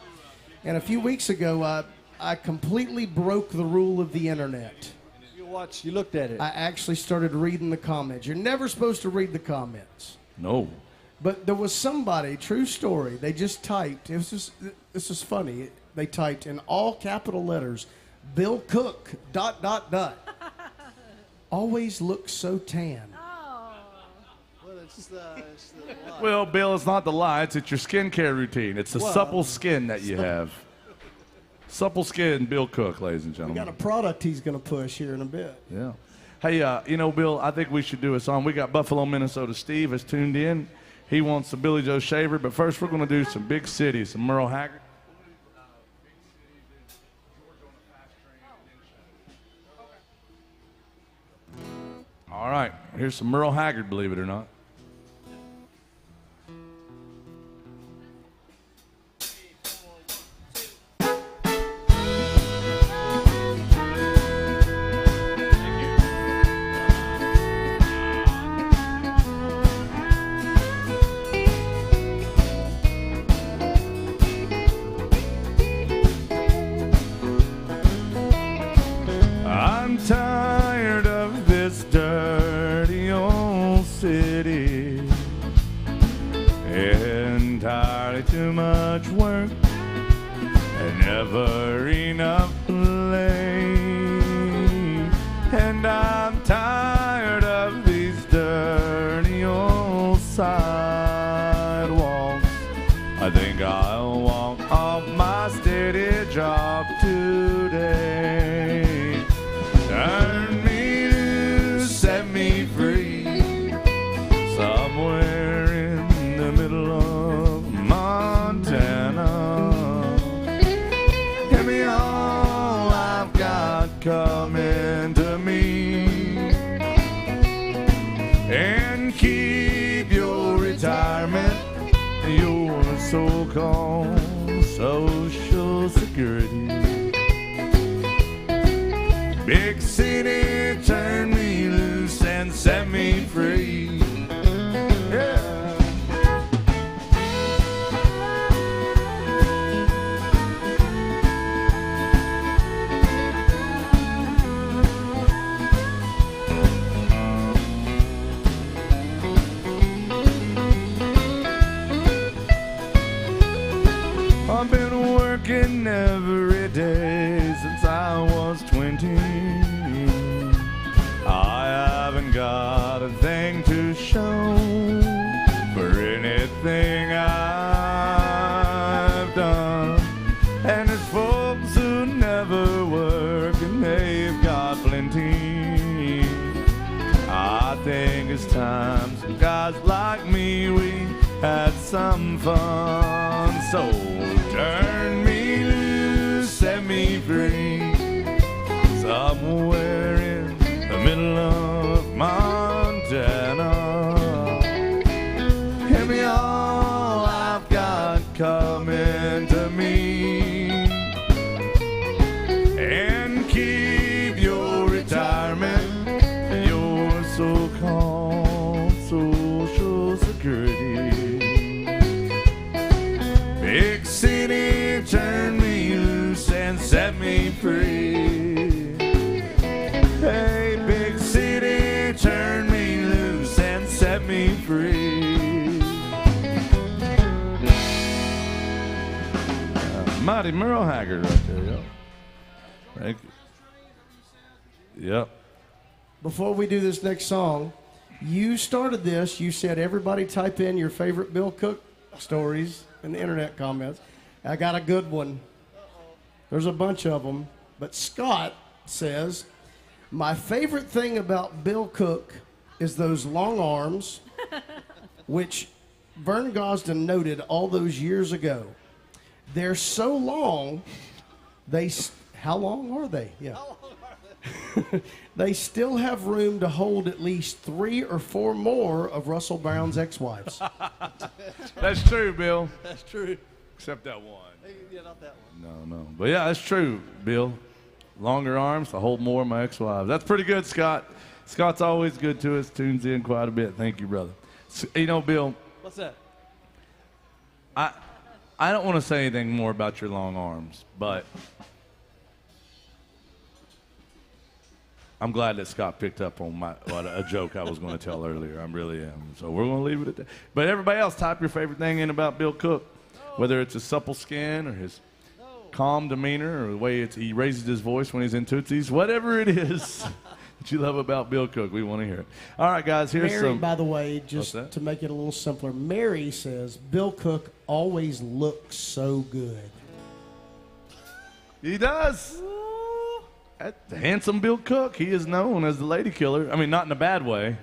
And a few weeks ago, I completely broke the rule of the internet. You looked at it. I actually started reading the comments. You're never supposed to read the comments. No. But there was somebody, true story, they just typed, this is funny, they typed in all capital letters, Bill Cook, ... Always looks so tan. Well, it's the light. Well, Bill, it's not the lights. It's your skincare routine. It's the supple skin that you have. Supple skin, Bill Cook, ladies and We gentlemen. got a product he's going to push here in a bit. Yeah. Hey, Bill, I think we should do a song. We got Buffalo, Minnesota Steve has tuned in. He wants the Billy Joe Shaver. But first, we're going to do some big cities, some Merle Haggard. All right, here's some Merle Haggard, believe it or not. I'm tired of this dirty old city. Entirely too much work and never enough play. And I'm tired of these dirty old sidewalks. I think I'll walk off my steady job today. Turn me loose, set me free somewhere so-called Social Security. Big city turned me loose and set me free. Yeah. I've been working every day since I was 20. I haven't got a thing to show for anything I've done. And there's folks who never work and they've got plenty. I think it's time some guys like me, we had some fun. So turn me loose, set me free, somewhere in the middle of Montana. Give me all I've got coming to me, and keep your retirement and your so-called Social Security. Big city turned me loose and set me free. Hey, big city turned me loose and set me free. Mighty Merle Haggard right there, yep. Thank you. Yep. Before we do this next song, you started this. You said everybody type in your favorite Bill Cook stories in the internet comments. I got a good one. There's a bunch of them. But Scott says, my favorite thing about Bill Cook is those long arms, which Vern Gosden noted all those years ago. They're so long, how long are they? Yeah. They still have room to hold at least 3 or 4 more of Russell Brown's ex-wives. That's true, Bill. That's true. Except that one. Yeah, not that one. No. But yeah, that's true, Bill. Longer arms to hold more of my ex-wives. That's pretty good, Scott. Scott's always good to us, tunes in quite a bit. Thank you, brother. So, you know, Bill. What's that? I don't want to say anything more about your long arms, but I'm glad that Scott picked up on a joke I was going to tell earlier. I really am. So we're going to leave it at that. But everybody else, type your favorite thing in about Bill Cook, whether it's his supple skin or his calm demeanor or the way he raises his voice when he's in Tootsies. Whatever it is that you love about Bill Cook, we want to hear it. All right, guys, here's Mary, some. by the way, just to make it a little simpler, Mary says, Bill Cook always looks so good. He does. That's handsome Bill Cook. He is known as the lady killer. I mean, not in a bad way.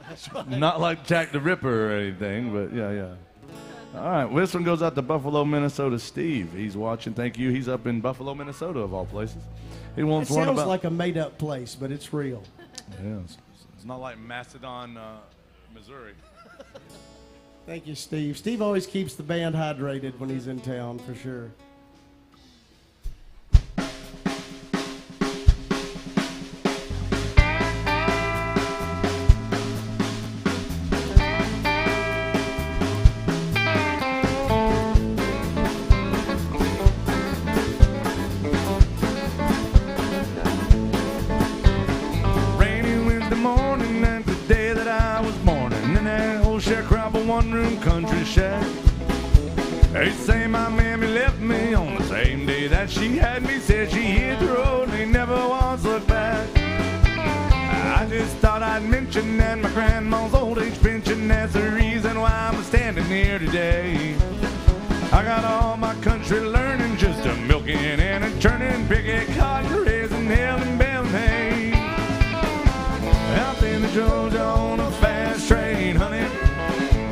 That's right. Not like Jack the Ripper or anything, but yeah. All right, well, this one goes out to Buffalo, Minnesota. Steve, he's watching. Thank you. He's up in Buffalo, Minnesota, of all places. He wants It one sounds about. like a made-up place, but it's real. Yeah, it's not like Macedon, Missouri. Thank you, Steve. Steve always keeps the band hydrated when he's in town, for sure. One-room country shack. They say my mammy left me on the same day that she had me. Said she hit the road and never once looked back. I just thought I'd mention that my grandma's old age pension. That's the reason why I'm standing here today. I got all my country learning, just a milking and a churning, picking cotton, raising hell and baling hay. Out in the Georgia on a fast train, honey.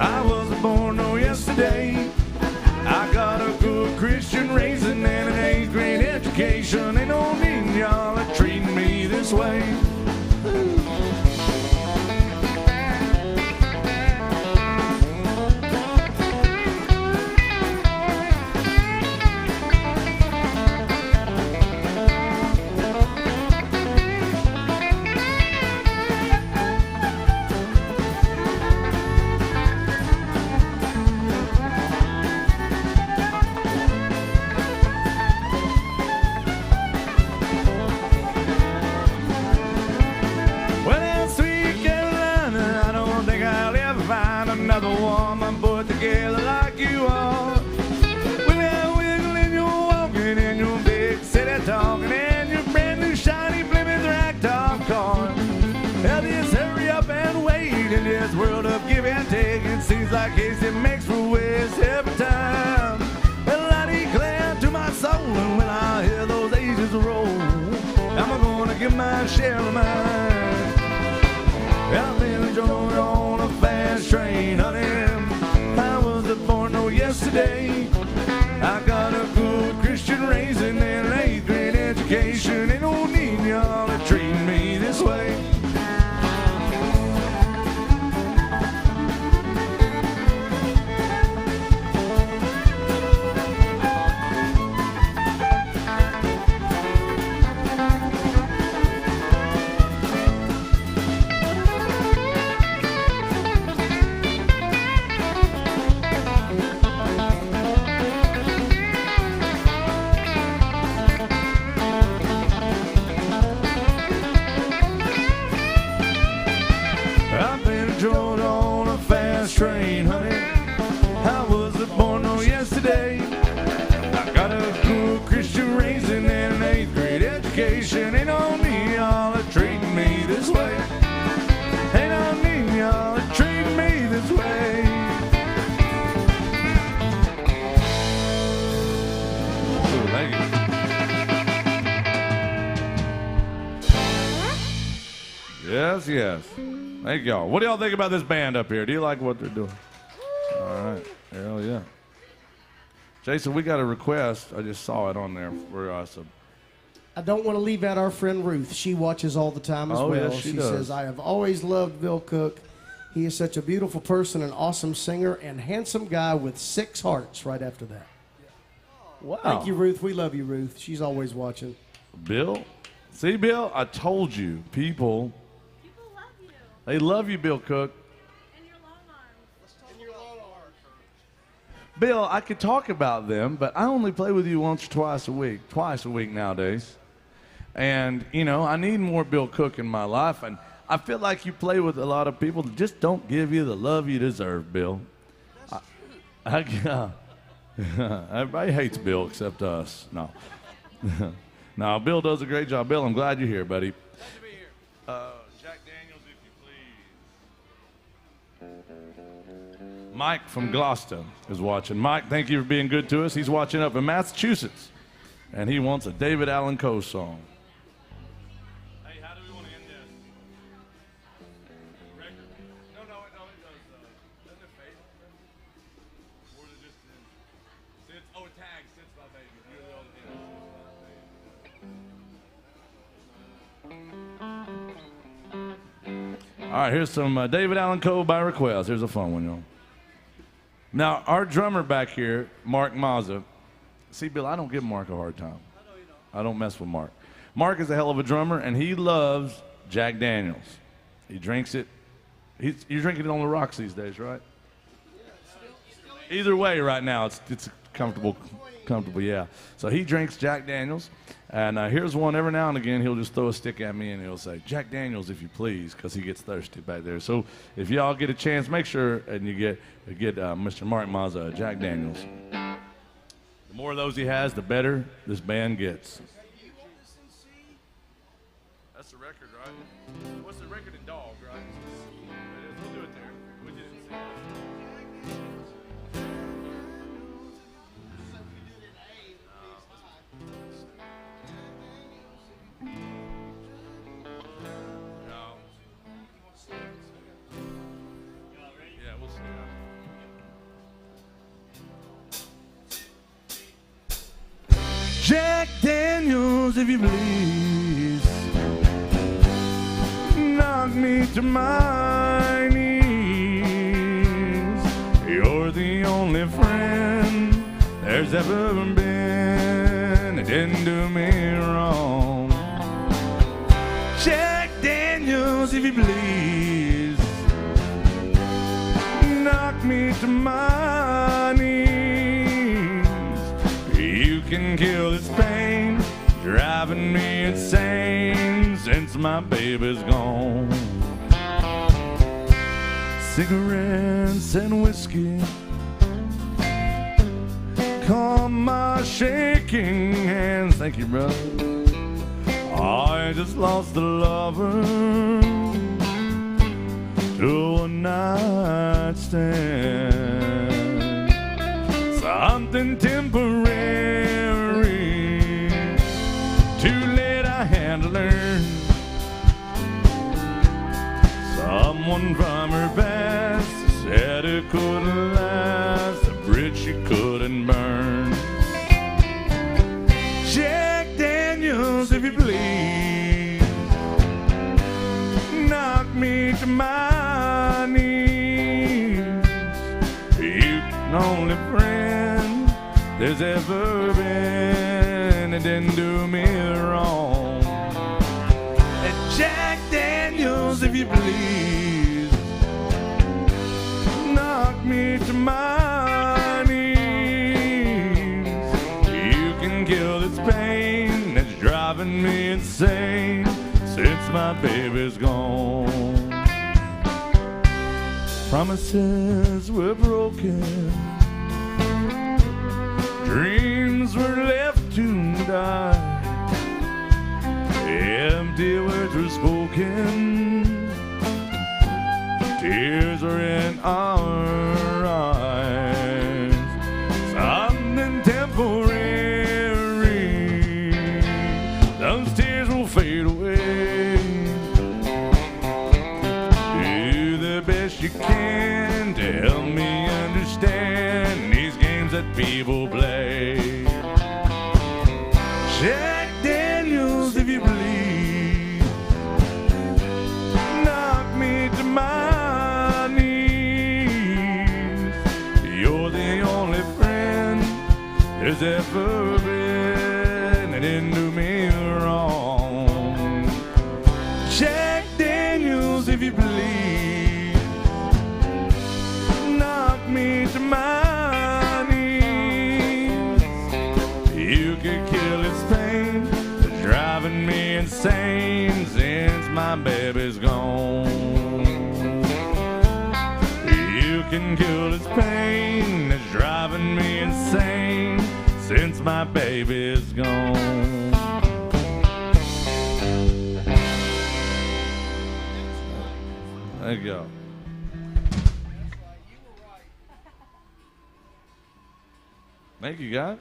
I wasn't born no yesterday. I got a good Christian raising and an 8th grade education. Ain't no need y'all are treating me this way. I got a good Christian raising and an 8th grade education. Ain't no need y'all to treat me this way. I've been drove on a fast train, honey. I wasn't born no yesterday. I got a good Christian raising and an 8th grade education. Ain't no need y'all to treat me this way. Ain't no need y'all to treat me this way. Ooh, thank you. Yes, yes. Thank y'all. What do y'all think about this band up here? Do you like what they're doing? All right. Hell yeah. Jason, we got a request. I just saw it on there for us. I don't want to leave out our friend Ruth. She watches all the time as Oh, well. yes, she she does. says, I have always loved Bill Cook. He is such a beautiful person, an awesome singer, and handsome guy with 6 hearts right after that. Wow. Thank you, Ruth. We love you, Ruth. She's always watching. Bill? See, Bill, I told you, people, People love you they love you, Bill Cook. and your long arms. Bill, I could talk about them, but I only play with you once or twice a week nowadays. And, you know, I need more Bill Cook in my life, and I feel like you play with a lot of people that just don't give you the love you deserve, Bill. Everybody hates Bill except us. No. No, Bill does a great job. Bill, I'm glad you're here, buddy. Jack Daniels, if you please. Mike from Gloucester is watching. Mike, thank you for being good to us. He's watching up in Massachusetts, and he wants a David Allan Coe song. Hey, how do we want to end this? Record? No, it does. Doesn't it fade? Or is it just since? Oh, it tags since my baby. You're the only thing. All right, here's some David Allan Coe by request. Here's a fun one, y'all. Now, our drummer back here, Mark Mazza. See, Bill, I don't give Mark a hard time. I don't mess with Mark. Mark is a hell of a drummer, and he loves Jack Daniels. He drinks it. You're drinking it on the rocks these days, right? Either way, right now, it's comfortable, yeah. So he drinks Jack Daniels, and here's one every now and again. He'll just throw a stick at me, and he'll say, Jack Daniels, if you please, because he gets thirsty back there. So if y'all get a chance, make sure and you get Mr. Mark Mazza Jack Daniels. The more of those he has, the better this band gets. That's the record, right? What's the record in Dog, right? We'll do it there. We did it in C. Yeah, we'll see. Jack Daniels, if you please, knock me to my knees. You're the only friend there's ever been. It didn't do me wrong. Jack Daniels, if you please, knock me to my knees. You can kill this pain, driving me insane since my baby's gone. Cigarettes and whiskey calm my shaking hands. Thank you, brother. I just lost a lover to a night stand. Something temporary, too late I had to learn. Someone from her past said it couldn't last, a bridge she couldn't and burn. Jack Daniels, if you please, knock me to my knees. You the only friend there's ever been. It didn't do me wrong. And Jack Daniels, if you please, knock me to my knees. You can kill this pain that's driving me insane since my baby's gone. Promises were broken, dreams were left to die, empty words were spoken, tears were in our eyes. Something temporary, those tears will fade away. Do the best you can to help me understand these games that people play. Jack Daniels, if you please, knock me to my knees. You're the only friend there's ever been. It didn't do me wrong. Jack Daniels, if you please, knock me to my knees. You can kill this pain that's driving me insane since my baby's gone. You can kill this pain that's driving me insane since my baby's gone. There you go. Thank you, guys.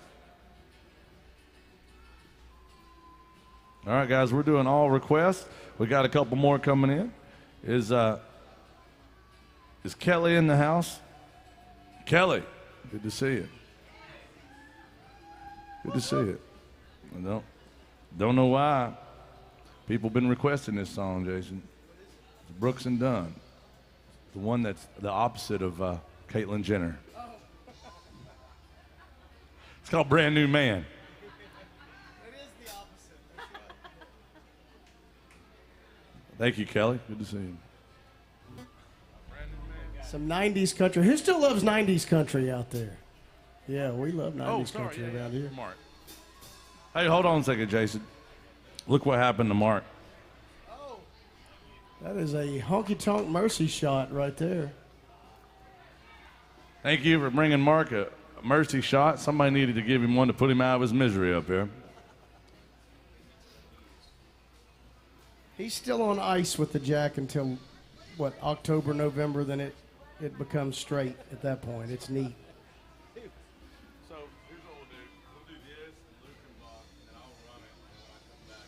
All right, guys, we're doing all requests. We got a couple more coming in. Is Kelly in the house? Kelly, good to see you. Good to see you. I don't know why people been requesting this song, Jason. It's Brooks and Dunn, the one that's the opposite of Caitlyn Jenner. It's called Brand New Man. It is the opposite. Thank you, Kelly. Good to see you. Some 90s country. Who still loves 90s country out there? Yeah, we love 90s country around here. Mark. Hey, hold on a second, Jason. Look what happened to Mark. Oh, that is a honky-tonk mercy shot right there. Thank you for bringing Mark a mercy shot. Somebody needed to give him one to put him out of his misery up here. He's still on ice with the Jack until, what, October, November, then it becomes straight at that point. It's neat. So here's what we'll do. We'll do this, Luke and Bob, and I'll run it. And when I come back,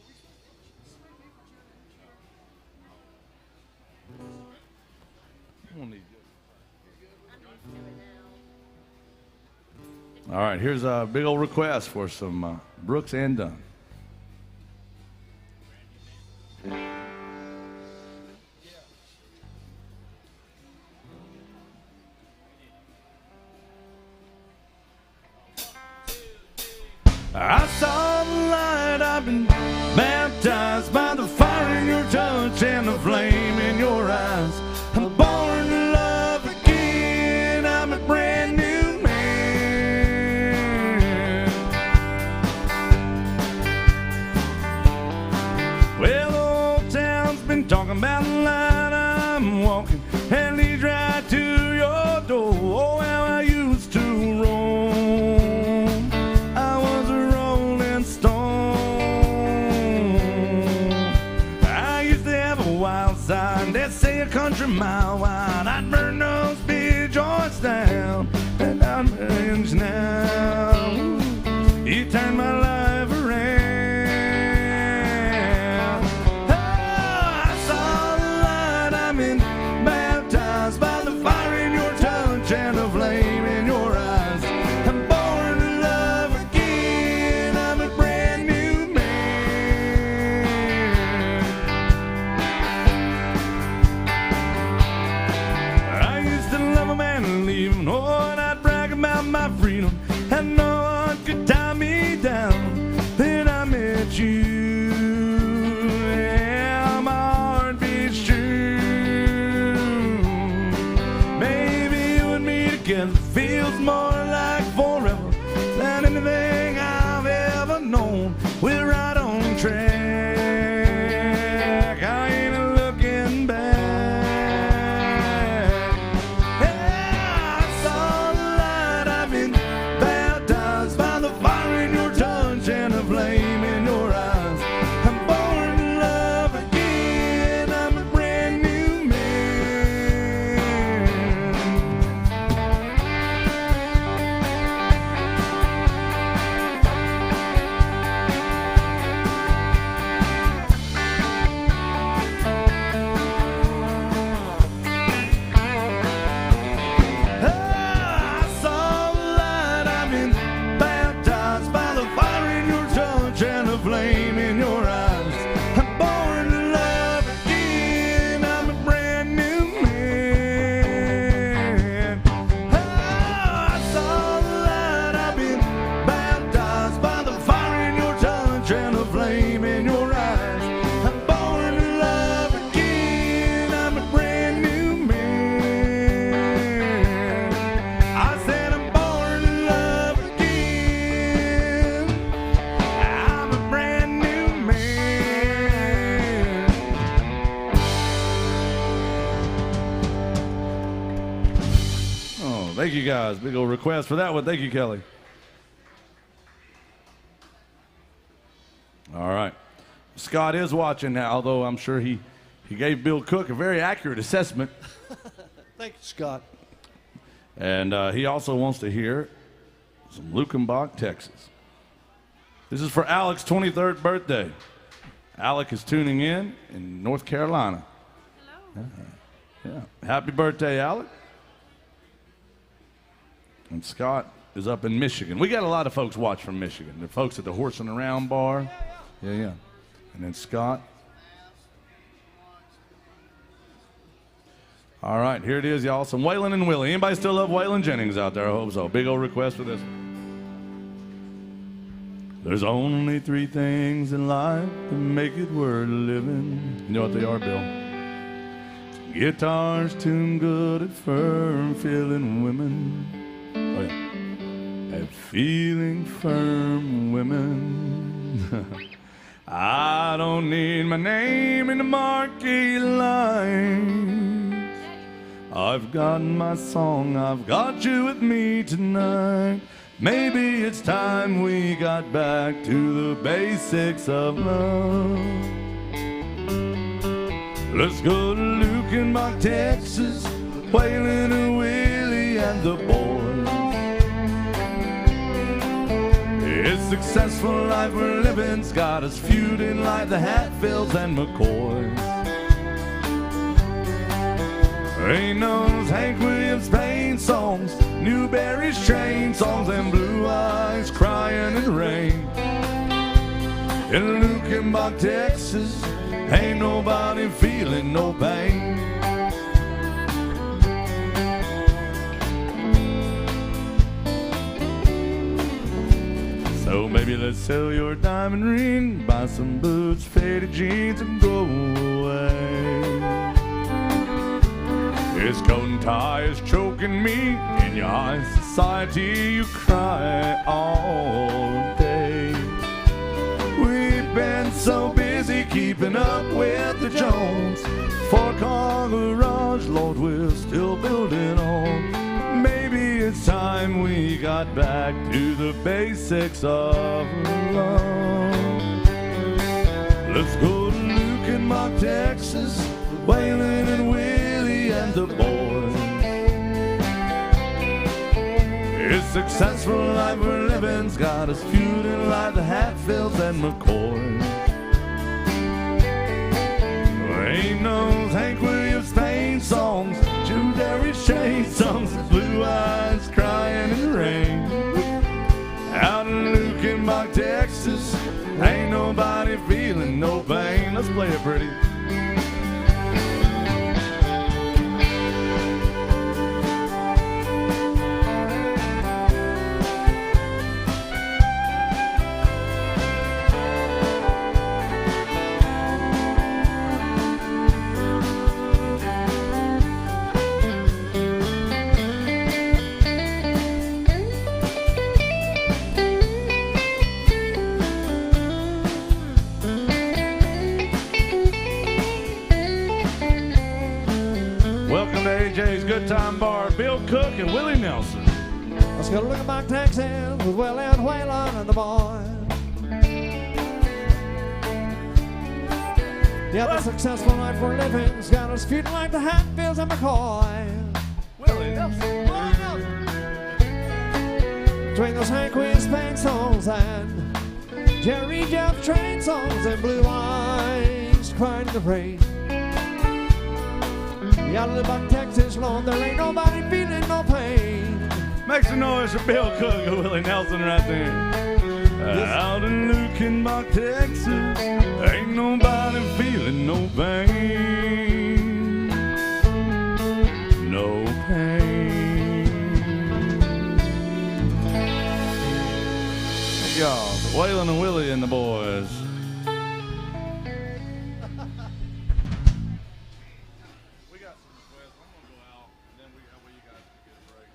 you guys can break. You won't need this. All right, here's a big old request for some Brooks and Dunn. I saw the light, I've been baptized by the fire in your touch and the flame in your eyes. I'm born to love again, I'm a brand new man. Well, the old town's been talking about the line I'm walking, and leads right to your door. Oh, how I used to roam. I was a rolling stone. my freedom, and no one could tie me down. Then I met you. Yeah, my heart beats true. Maybe you and me together feels more like forever than anything I've ever known. We're right on track. I ain't looking back. Yeah, I saw the light. I've been baptized by the fire in your touch and the flame in your eyes. I'm born to love again. I'm a brand new man. I saw the light. I've been baptized by the fire in your touch and the flame in your eyes. I'm born to love again. I'm a brand new man. I saw the light. I've been baptized by the fire in your touch and the flame in your eyes. I'm born to love again. I'm a brand new man. I said I'm born to love again. I'm a brand new man. Oh, thank you guys. Big old request for that one. Thank you, Kelly. All right. Scott is watching now, although I'm sure he gave Bill Cook a very accurate assessment. Thank you, Scott. And he also wants to hear some Lukenbach, Texas. This is for Alec's 23rd birthday. Alec is tuning in North Carolina. Hello. Yeah. Happy birthday, Alec. And Scott is up in Michigan. We got a lot of folks watch from Michigan. The folks at the Horse and Around bar. Yeah. And then Scott. All right, here it is, y'all. Some Waylon and Willie. Anybody still love Waylon Jennings out there? I hope so. Big old request for this one. There's only 3 things in life that make it worth living. You know what they are, Bill? Guitars tuned good at firm feeling women. Oh, yeah. At feeling firm women. I don't need my name in the marquee line. I've got my song, I've got you with me tonight. Maybe it's time we got back to the basics of love. Let's go to Lukenbach, Texas, Waylon and Willie and the boys. It's successful life we're living's got us feuding like the Hatfields and McCoys. Ain't those Hank Williams Payne songs, Newberry's train songs, and Blue Eyes crying in the rain. In Lukenbach, Texas, ain't nobody feeling no pain. So baby, let's sell your diamond ring, buy some boots, faded jeans, and go away. This coat and tie is choking me. In your high society, you cry all day. We've been so busy keeping up with the Jones. 4-car garage, Lord, we're still building on. Maybe it's time we got back to the basics of love. Let's go to Lukenbach, Texas, Waylon and Willie and the boys. It's successful life we're living's got us feuding like the Hatfields and McCoys. Ain't no Hank Williams Payne songs, Newberry's chain songs, Blue Eyes crying in the rain. Out in Lukenbach, Texas, ain't nobody feeling no pain. Let's play it pretty. Time Bar, Bill Cook and Willie Nelson. Let's go look at my Texas with Will and Waylon and the boys. Yeah, the successful life we're living's got us feeling like the Hatfields and McCoy. Willie Nelson, Willie Nelson. Between those Hank Quinn Spank songs and Jerry Jeff Train songs and Blue Eyes crying in the rain. Yeah, I live on Texas lawn, there ain't nobody feeling no pain. Make some noise for Bill Cook and Willie Nelson right there. Out in Lukenbach, Texas, ain't nobody feeling no pain. No pain. Thank y'all. Waylon and Willie and the boys. We got some requests. I'm going to go out, and then that way you guys can get a break.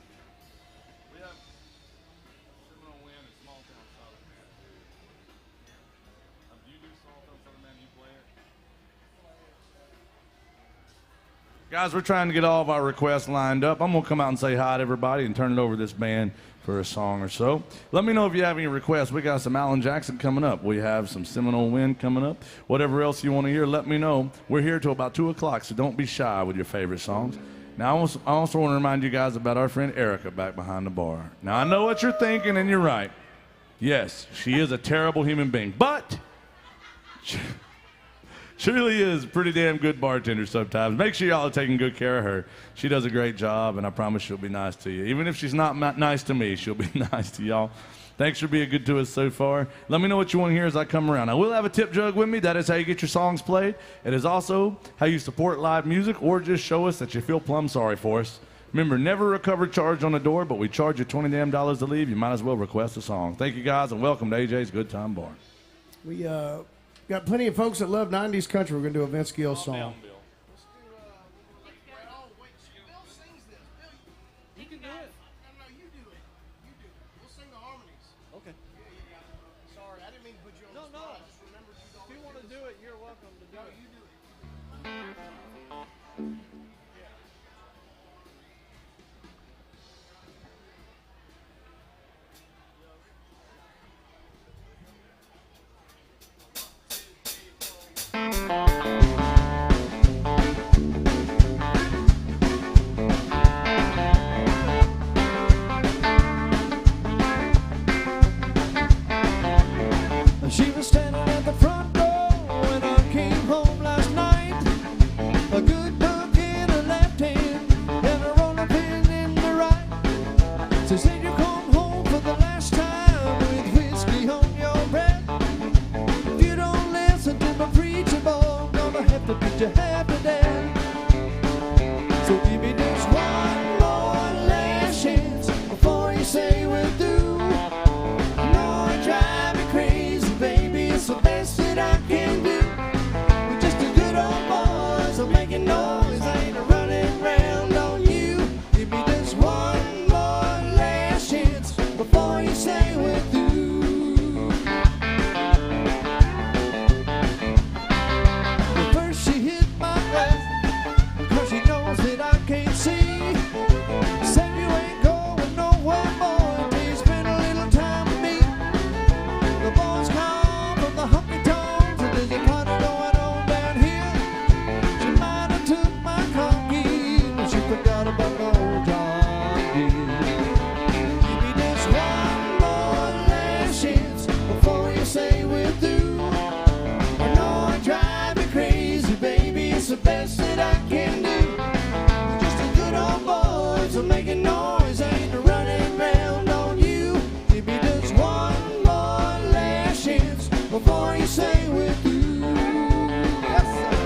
We have Seminole Wind and Small Town Southern Man. Do you do Small Town Southern Man? Do you play it? Guys, we're trying to get all of our requests lined up. I'm going to come out and say hi to everybody and turn it over to this band for a song or so. Let me know if you have any requests. We got some Alan Jackson coming up. We have some Seminole Wind coming up. Whatever else you want to hear, let me know. We're here till about 2 o'clock, so don't be shy with your favorite songs. Now, I also want to remind you guys about our friend Erica back behind the bar. Now, I know what you're thinking, and you're right. Yes, she is a terrible human being, but she really is a pretty damn good bartender sometimes. Make sure y'all are taking good care of her. She does a great job, and I promise she'll be nice to you. Even if she's not nice to me, she'll be nice to y'all. Thanks for being good to us so far. Let me know what you want to hear as I come around. I will have a tip jug with me. That is how you get your songs played. It is also how you support live music or just show us that you feel plumb sorry for us. Remember, never recover charge on the door, but we charge you $20 damn to leave. You might as well request a song. Thank you, guys, and welcome to AJ's Good Time Bar. We got plenty of folks that love 90s country. We're going to do a Vince Gill song. She was standing at the front door when I came home last night. A good book in her left hand and a rolling pin in the right. She said, "You come home for the last time with whiskey on your breath. If you don't listen to my preacher boy, I'm gonna have to beat you half to death. So give me just one more last chance before you say we're through. Lord, drive me crazy, baby, it's the best that I can do. We're just a good old boys, I'm making noise, I ain't running round on you. Give me just one more last chance before you say we're through." Well, first she hit my breath, 'cause she knows that I can't see. Said you ain't going nowhere, boy, till you spend a little time with me. The boys come from the honky-tonks, and there's a party going on down here. She might have took my car keys, but she forgot about my old John Deere. Give me just one more last chance before you say we're through. I know I drive you crazy, baby, it's the best that I can do. We're just a good old boys, so making noise, I ain't running round on you. Give me just one more last chance before you say we're through. Yes, sir.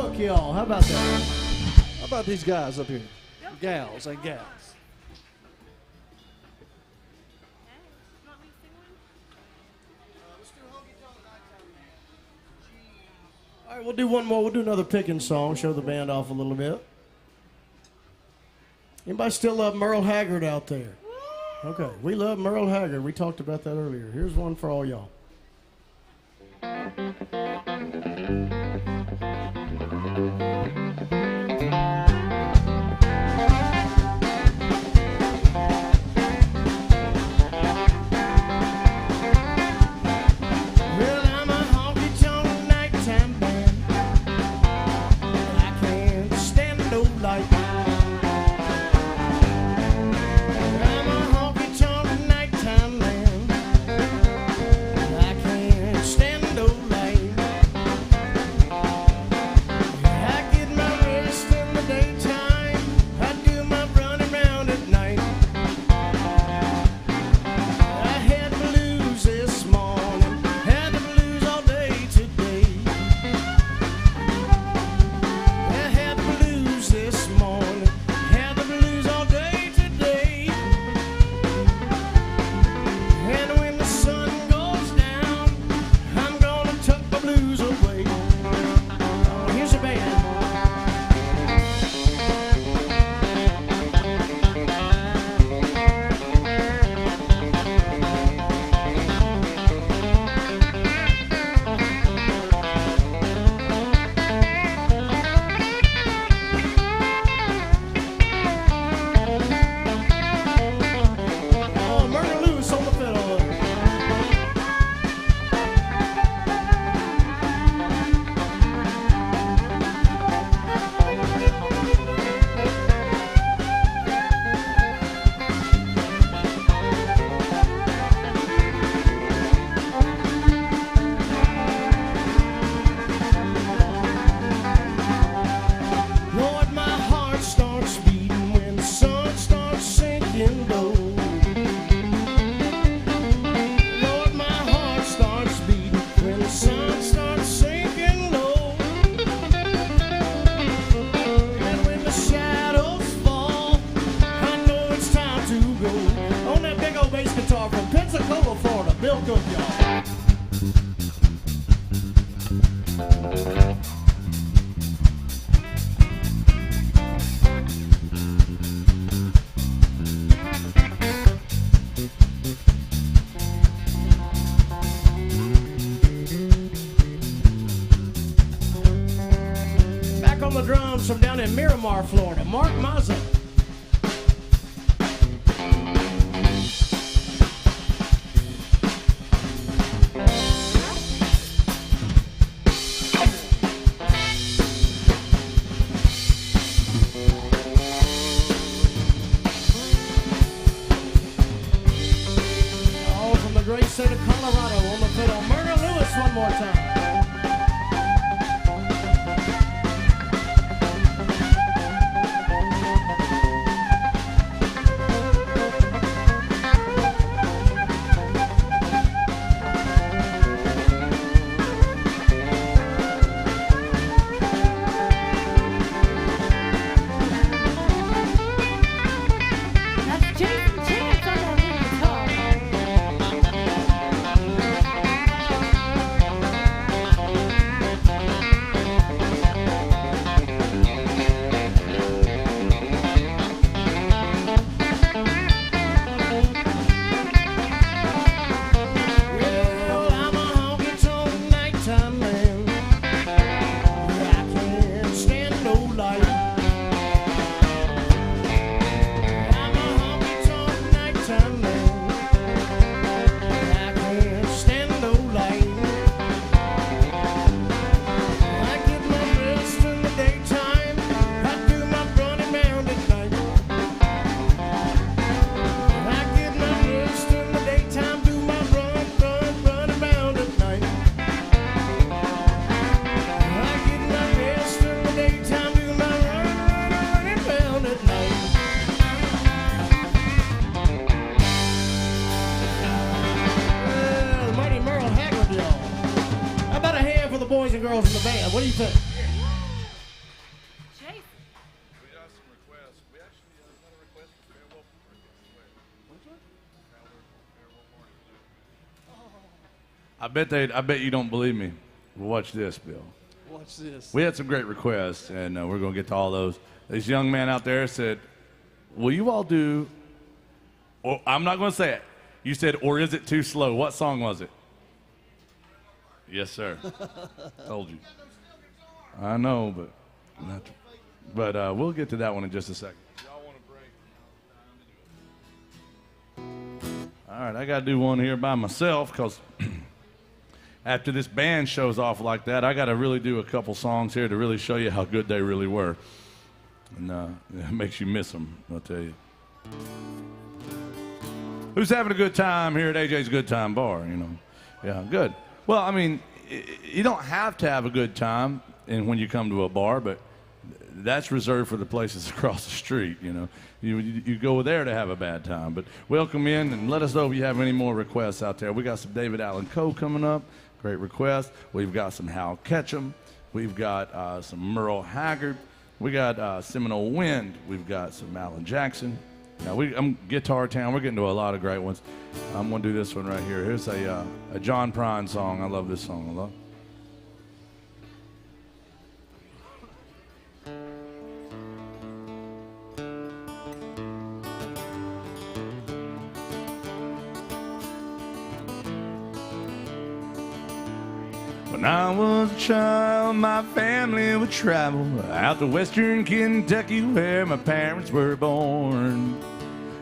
look, y'all. How about that? How about these guys up here? Gals and gals. All right, we'll do one more. We'll do another picking song, show the band off a little bit. Anybody still love Merle Haggard out there? Okay, we love Merle Haggard. We talked about that earlier. Here's one for all y'all. Well, I'm a honky-tonk nighttime band. I can't stand no light. I'm a honky-tonk nighttime band. I can't stand no light. I get my rest in the daytime. I do my running around at night. I had blues this morning. Had the blues all day today. I had the blues this morning. Had the blues all day today. And when the sun goes down, I'm gonna tuck the blues away. Oh, here's a band. Oh, Marina Lewis on the fiddle. Lord, my heart starts beating when the sun starts sinking low. Lord, my heart starts beating when the sun starts sinking low. And when the shadows fall, I know it's time to go. On that big old bass guitar from Pensacola, Florida, Bill Cook, y'all. Back on the drums from down in Miramar, Florida, Mark Mazza. All from the great state of Colorado on the fiddle, Merle Lewis one more time. That's Jason Chance on that lead guitar. Well, I'm a honky-tonk nighttime man. I can't stand no light. I'm a honky-tonk nighttime man. I can't stand no light. I get my rest in the daytime. I do my running round at night. I get my rest in the daytime, do my run around at night. I get my rest in the daytime, do my run around at night. Well, the mighty Merle Haggard, y'all. How about a hand for the boys and girls in the band? What do you think? I bet you don't believe me. Well, watch this, Bill. Watch this. We had some great requests, and we're going to get to all those. This young man out there said, will you all do, or I'm not going to say it. You said, or is it too slow? What song was it? Yes, sir. Told you. I know, but we'll get to that one in just a second. Y'all want a break? All right, I got to do one here by myself because after this band shows off like that, I got to really do a couple songs here to really show you how good they really were. And it makes you miss them, I'll tell you. Who's having a good time here at AJ's Good Time Bar, you know? Yeah, good. Well, I mean, you don't have to have a good time when you come to a bar, but that's reserved for the places across the street, you know. You go there to have a bad time. But welcome in and let us know if you have any more requests out there. We got some David Allan Coe coming up. Great request. We've got some Hal Ketchum. We've got some Merle Haggard. We got Seminole Wind. We've got some Alan Jackson. Now I'm Guitar Town. We're getting to a lot of great ones. I'm going to do this one right here. Here's a John Prine song. I love this song a lot. When I was a child, my family would travel out to western Kentucky where my parents were born.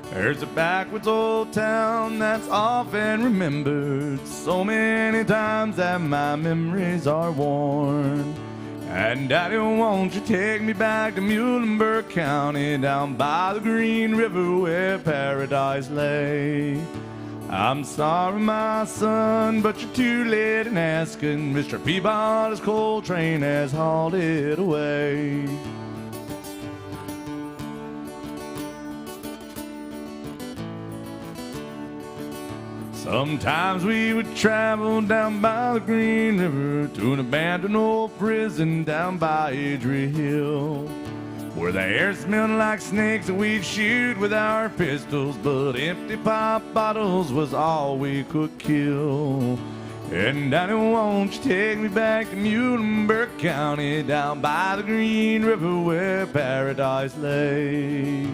There's a backwoods old town that's often remembered so many times that my memories are worn. And Daddy, won't you take me back to Muhlenberg County down by the Green River where paradise lay. I'm sorry, my son, but you're too late in asking. Mr. Peabody's coal train has hauled it away. Sometimes we would travel down by the Green River to an abandoned old prison down by Adrie Hill, where the air smelled like snakes and we'd shoot with our pistols, but empty pop bottles was all we could kill. And Daddy, won't you take me back to Muhlenberg County down by the Green River where paradise lay.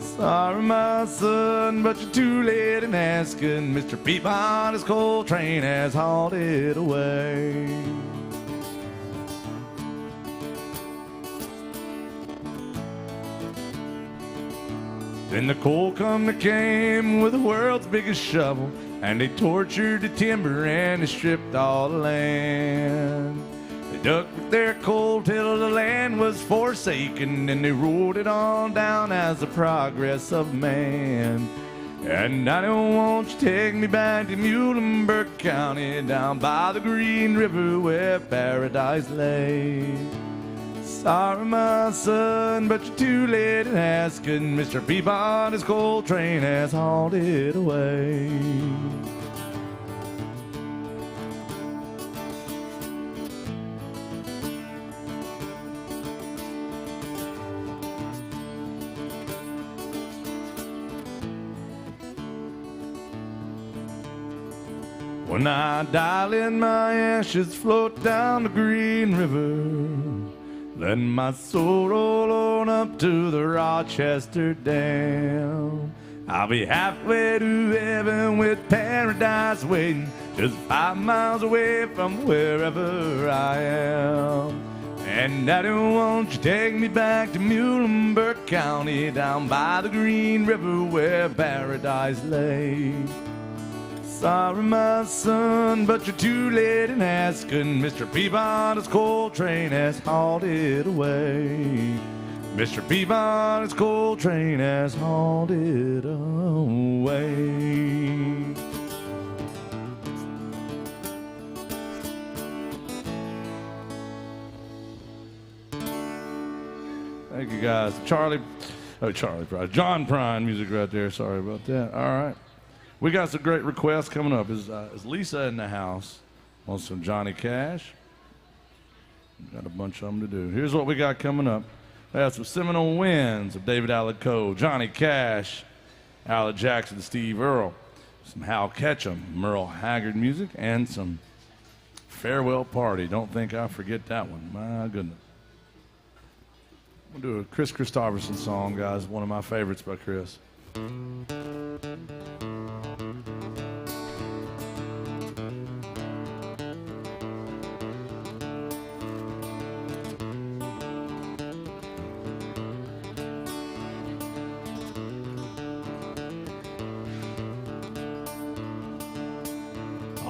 Sorry, my son, but you're too late in asking. Mr. Peabody's coal train has hauled it away. Then the coal company came with the world's biggest shovel, and they tortured the timber and they stripped all the land. They dug with their coal till the land was forsaken, and they rolled it on down as the progress of man. And I don't want you to take me back to Muhlenberg County down by the Green River where paradise lay. Sorry, my son, but you're too late in asking. Mr. Peabody's coal train has hauled it away. When I die, let my ashes float down the Green River. Let my soul roll on up to the Rochester Dam. I'll be halfway to heaven with paradise waiting, just 5 miles away from wherever I am. And Daddy, won't you take me back to Muhlenberg County down by the Green River where paradise lay. Sorry, my son, but you're too late in asking. Mr. Peabody's coal train has hauled it away. Mr. Peabody's coal train has hauled it away. Thank you, guys. John Prine music right there. Sorry about that. All right. We got some great requests coming up. Is Lisa in the house? Want some Johnny Cash? Got a bunch of them to do. Here's what we got coming up. We have some Seminole Winds of David Allan Coe, Johnny Cash, Alan Jackson, Steve Earle. some Hal Ketchum, Merle Haggard music, and some Farewell Party. Don't think I forget that one. My goodness. We'll do a Chris Christopherson song, guys. One of my favorites by Chris.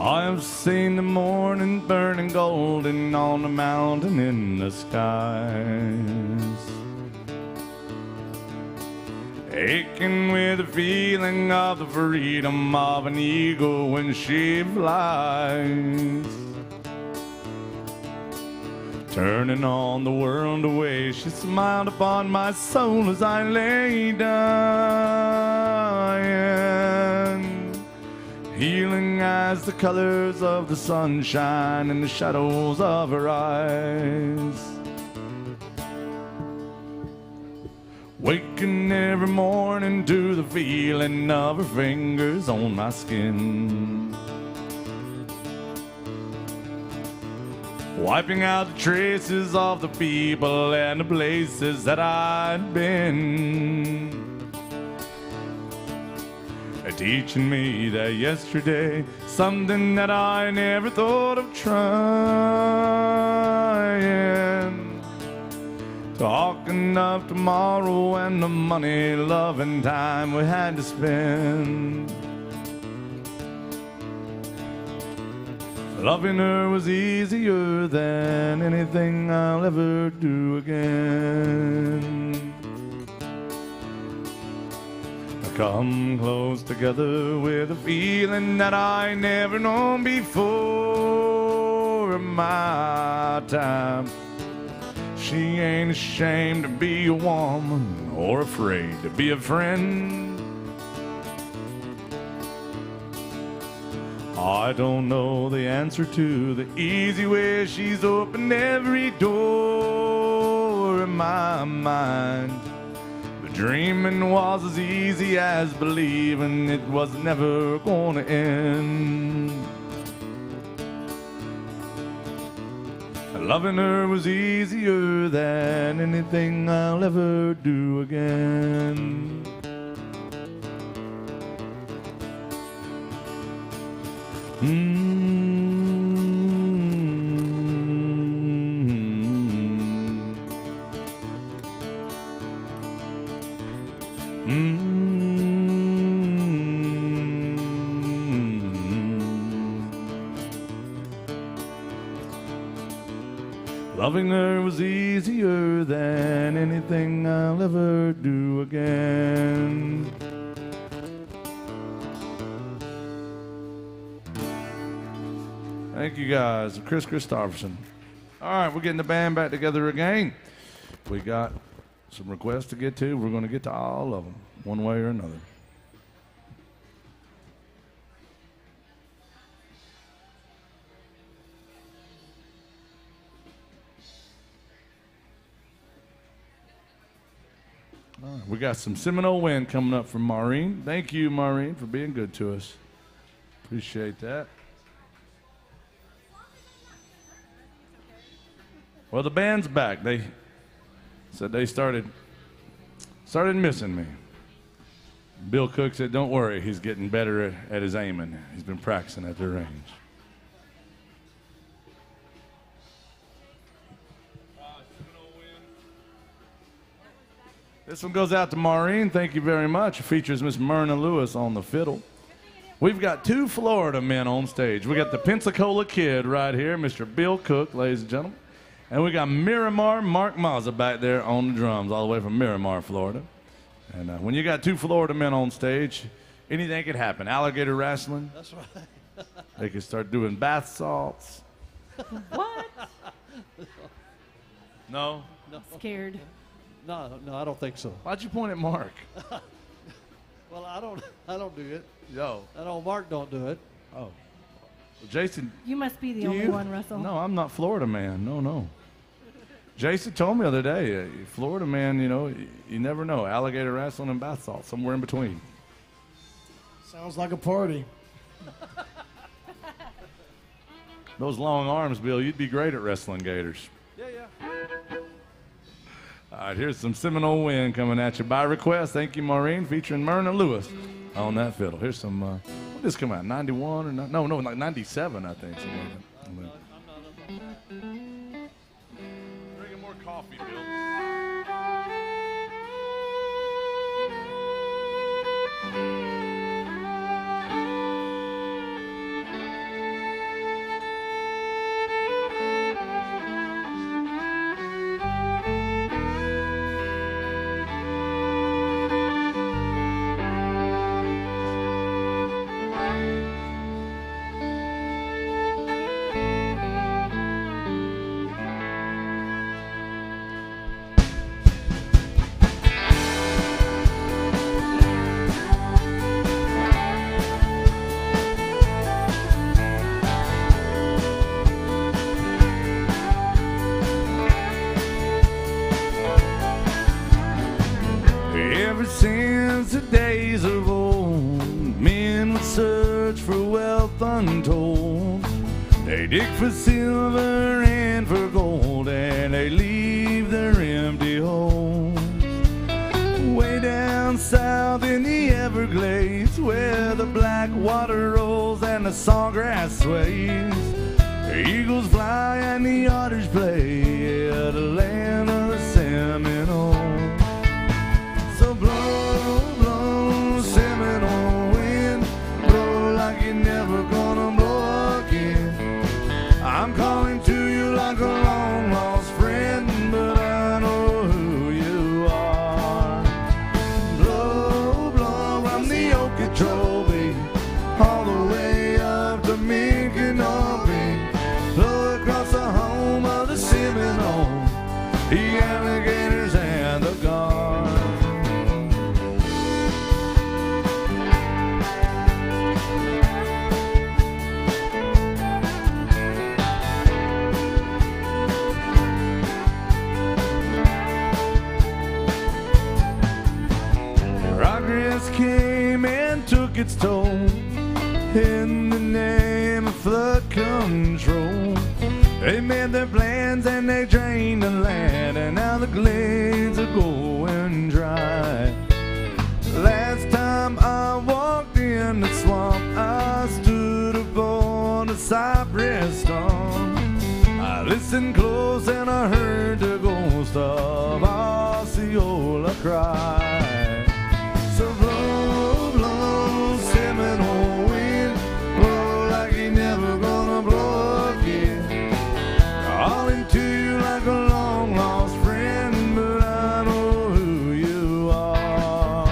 I have seen the morning burning golden on the mountain in the skies, aching with the feeling of the freedom of an eagle when she flies, turning on the world away. She smiled upon my soul as I lay dying, healing as the colors of the sunshine in the shadows of her eyes. Waking every morning to the feeling of her fingers on my skin, wiping out the traces of the people and the places that I'd been, teaching me that yesterday, something that I never thought of trying, talking of tomorrow and the money, love, and time we had to spend. Loving her was easier than anything I'll ever do again. Come close together with a feeling that I never known before in my time. She ain't ashamed to be a woman or afraid to be a friend. I don't know the answer to the easy way she's opened every door in my mind. Dreaming was as easy as believing it was never gonna end. Loving her was easier than anything I'll ever do again. Loving her was easier than anything I'll ever do again. Thank you guys. Chris Christopherson. All right, we're getting the band back together again. We got some requests to get to. We're going to get to all of them, one way or another. All right, we got some Seminole Wind coming up from Maureen. Thank you, Maureen, for being good to us. Appreciate that. Well, the band's back. They said they started missing me. Bill Cook said, don't worry, he's getting better at his aiming. He's been practicing at the range. This one goes out to Maureen. Thank you very much. It features Miss Marina Lewis on the fiddle. We've got two Florida men on stage. We got the Pensacola Kid right here, Mr. Bill Cook, ladies and gentlemen. And we got Miramar Mark Mazza back there on the drums, all the way from Miramar, Florida. And when you got two Florida men on stage, anything could happen. Alligator wrestling. That's right. They could start doing bath salts. What? No? Scared. No, I don't think so. Why'd you point at Mark? Well, I don't do it. Yo. I know Mark don't do it. Oh. Well, Jason. You must be the do only you? one, Russell. No, I'm not Florida man. No. Jason told me the other day, Florida man, you know, you never know. Alligator wrestling and bath salt, somewhere in between. Sounds like a party. Those long arms, Bill, you'd be great at wrestling gators. Yeah, yeah. All right, here's some Seminole Wind coming at you by request. Thank you, Maureen, featuring Marina Lewis on that fiddle. Here's some, when did this come out, 91 or not? No, like 97, I think. Drinking more coffee, Bill. Ever since the days of old, men would search for wealth untold. They dig for silver and for gold, and they leave their empty homes. Way down south in the Everglades, where the black water rolls and the sawgrass sways, the eagles fly and the otters play, yeah, the land of the Seminole. So blow, blow, Seminole wind, blow like you're never gonna blow again. I'm calling to you like a long lost friend, but I know who you are. Blow, blow from the Okeechobee, all the way up to Micanopy. Blow across the home of the Seminole, the alligators and the guard. Progress came and took its toll in the name of flood control. They made their plans and they drained the land, and now the glades are going dry. Last time I walked in the swamp, I stood upon a cypress stump. I listened close and I heard the ghost of Osceola cry. So blow, blow, Seminole wind, blow like you're never gonna blow again. Calling to you like a long lost friend, but I know who you are.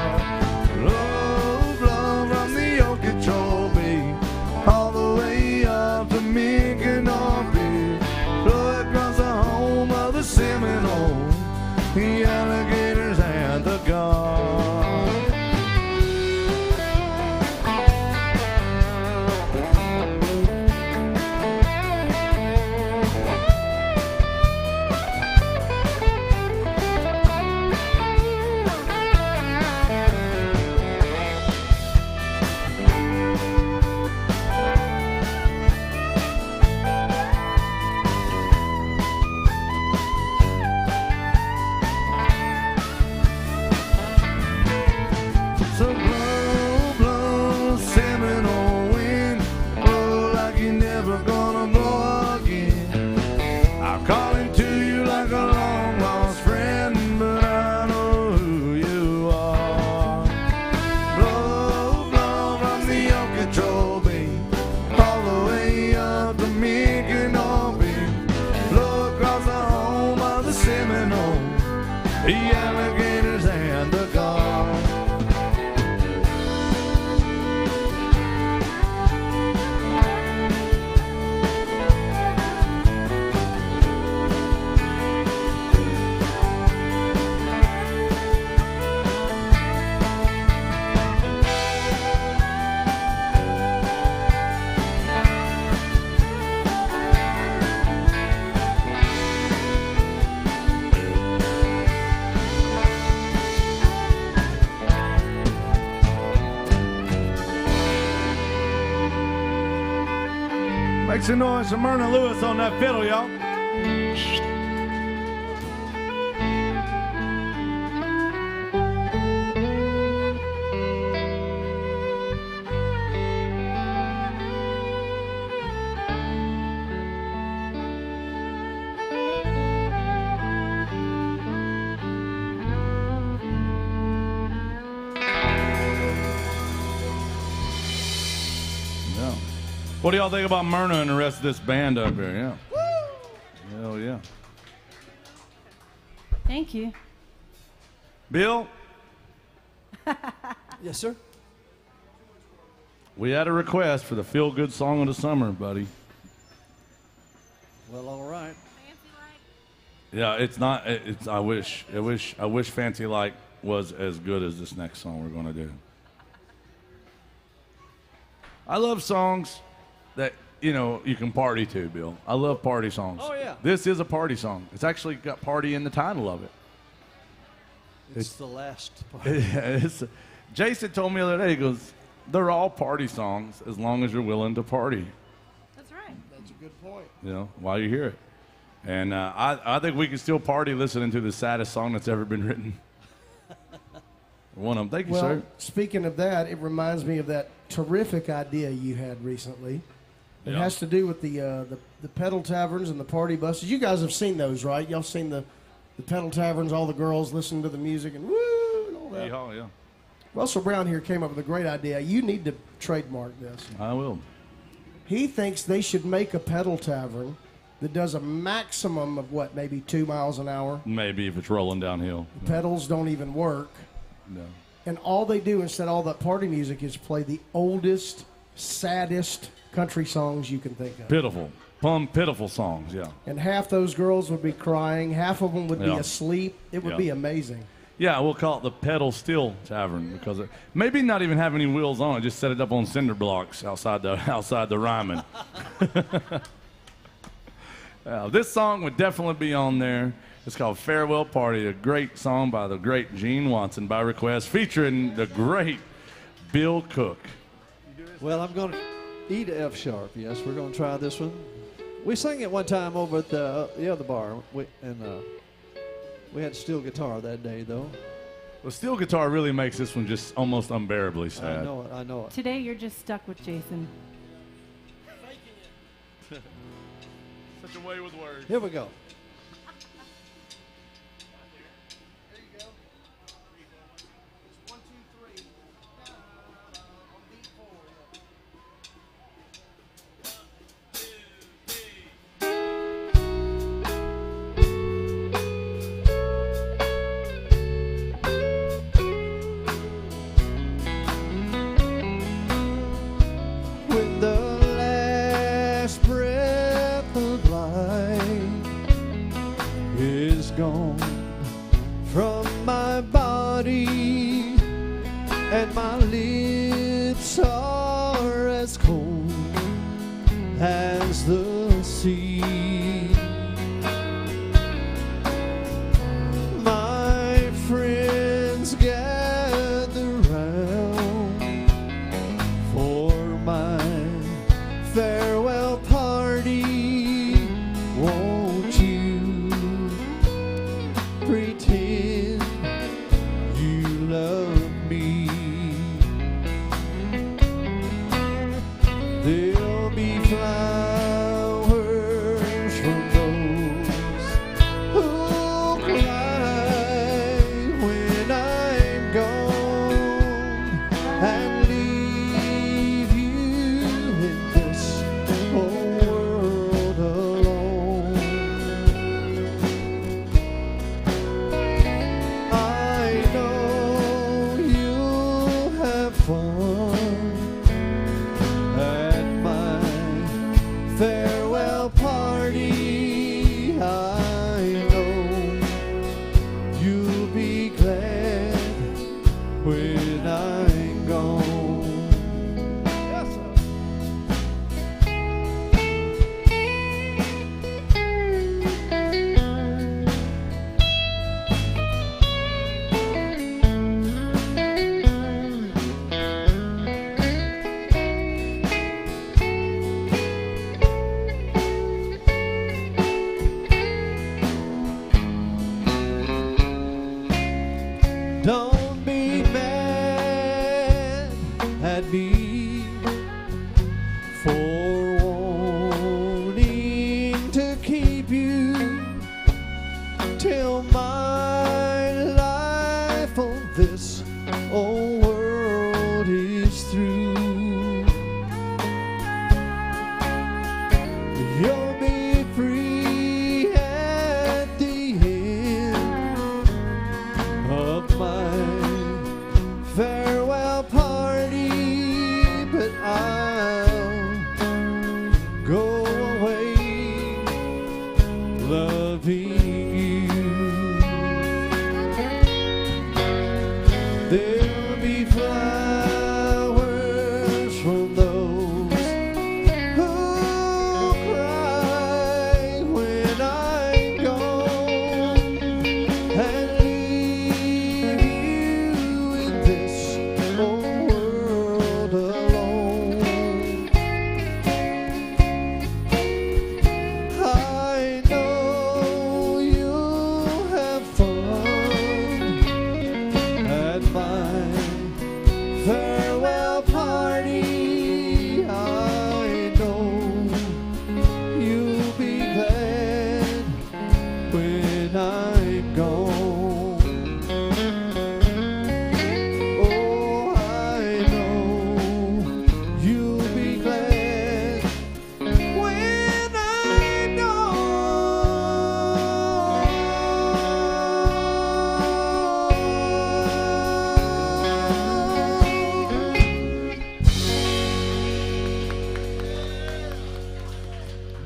Blow, blow from the Okeechobee, all the way up to Micanopy. Blow across the home of the Seminole, the alligators and the guard. So blow, blow, Seminole wind, blow like you're never gonna blow again. I'm calling to you like a long lost friend, but I know who you are. Blow, blow from the Okeechobee, all the way up to Micanopy. Blow across the home of the Seminole, the alligators and the guard. Make some noise for Marina Lewis on that fiddle, y'all. What do y'all think about Myrna and the rest of this band up here? Yeah. Woo! Hell yeah. Thank you. Bill, Yes, sir. we had a request for the feel-good song of the summer, buddy. Well, all right. Yeah, it's not. It's. I wish. Fancy Like was as good as this next song we're gonna do. I love songs that you can party to, Bill. I love party songs. Oh, yeah. This is a party song. It's actually got party in the title of it. It's the last part. Jason told me the other day, he goes, they're all party songs as long as you're willing to party. That's right. That's a good point. While you hear it. And I think we can still party listening to the saddest song that's ever been written. One of them. Thank you, Well, sir. speaking of that, it reminds me of that terrific idea you had recently. It Yeah. has to do with the pedal taverns and the party buses. You guys have seen those, right? Y'all seen the pedal taverns, all the girls listening to the music and woo and all that. Yeah. Russell Brown here came up with a great idea. You need to trademark this. I will. He thinks they should make a pedal tavern that does a maximum of maybe 2 miles an hour. Maybe if it's rolling downhill. The pedals don't even work. No. And all they do instead of all that party music is play the oldest, saddest country songs you can think of. Pitiful. Pitiful songs, yeah. And half those girls would be crying, half of them would be Yeah. asleep. It would Yeah. be amazing. Yeah, we'll call it the Pedal Steel Tavern because maybe not even have any wheels on it. Just set it up on cinder blocks outside the Ryman. This song would definitely be on there. It's called Farewell Party, a great song by the great Gene Watson by request, featuring the great Bill Cook. Well, I'm going to E to F sharp. Yes, we're going to try this one. We sang it one time over at the other bar, we had steel guitar that day, though. The steel guitar really makes this one just almost unbearably sad. I know it. Today you're just stuck with Jason. Such a way with words. Here we go. There you go. It's 1, 2, 3. On beat 4. When the last breath of life is gone from my body and my lips are as cold as the sea, my friends gather round for my farewell party. Won't you pretend you love me? There'll be flowers from those who cry when I'm gone and leave you in this whole world alone. I know you'll have fun at my farewell party. I know you'll be glad when I'm gone. Yes, sir.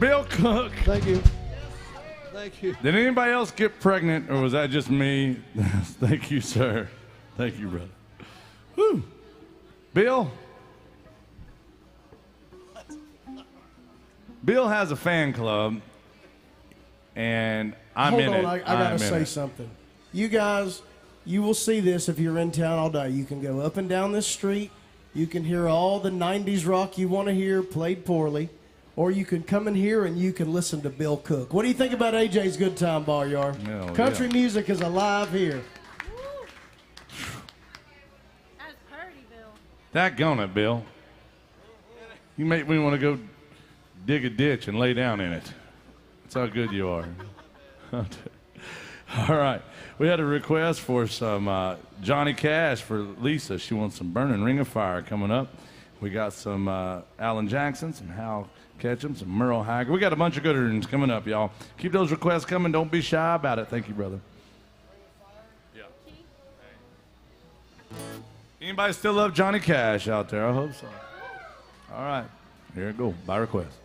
Bill Cook. Thank you. Thank you. Did anybody else get pregnant, or was that just me? Thank you, sir. Thank you, brother. Whew. Bill? Bill has a fan club, and I'm Hold in on, it. I gotta I'm in say it. something. You guys, you will see this if you're in town all day. You can go up and down this street. You can hear all the 90s rock you want to hear played poorly. Or you can come in here and you can listen to Bill Cook. What do you think about AJ's Good Time Bar, Yard? Hell Country yeah. music is alive here. That's pretty, Bill. Daggone it, Bill. You make me want to go dig a ditch and lay down in it. That's how good you are. All right. We had a request for some Johnny Cash for Lisa. She wants some Burning Ring of Fire coming up. We got some Alan Jackson, some Hal Ketchum, some Merle Haggard. We got a bunch of good ones coming up, y'all. Keep those requests coming. Don't be shy about it. Thank you, brother. Yeah. Anybody still love Johnny Cash out there? I hope so. All right. Here it go. By request.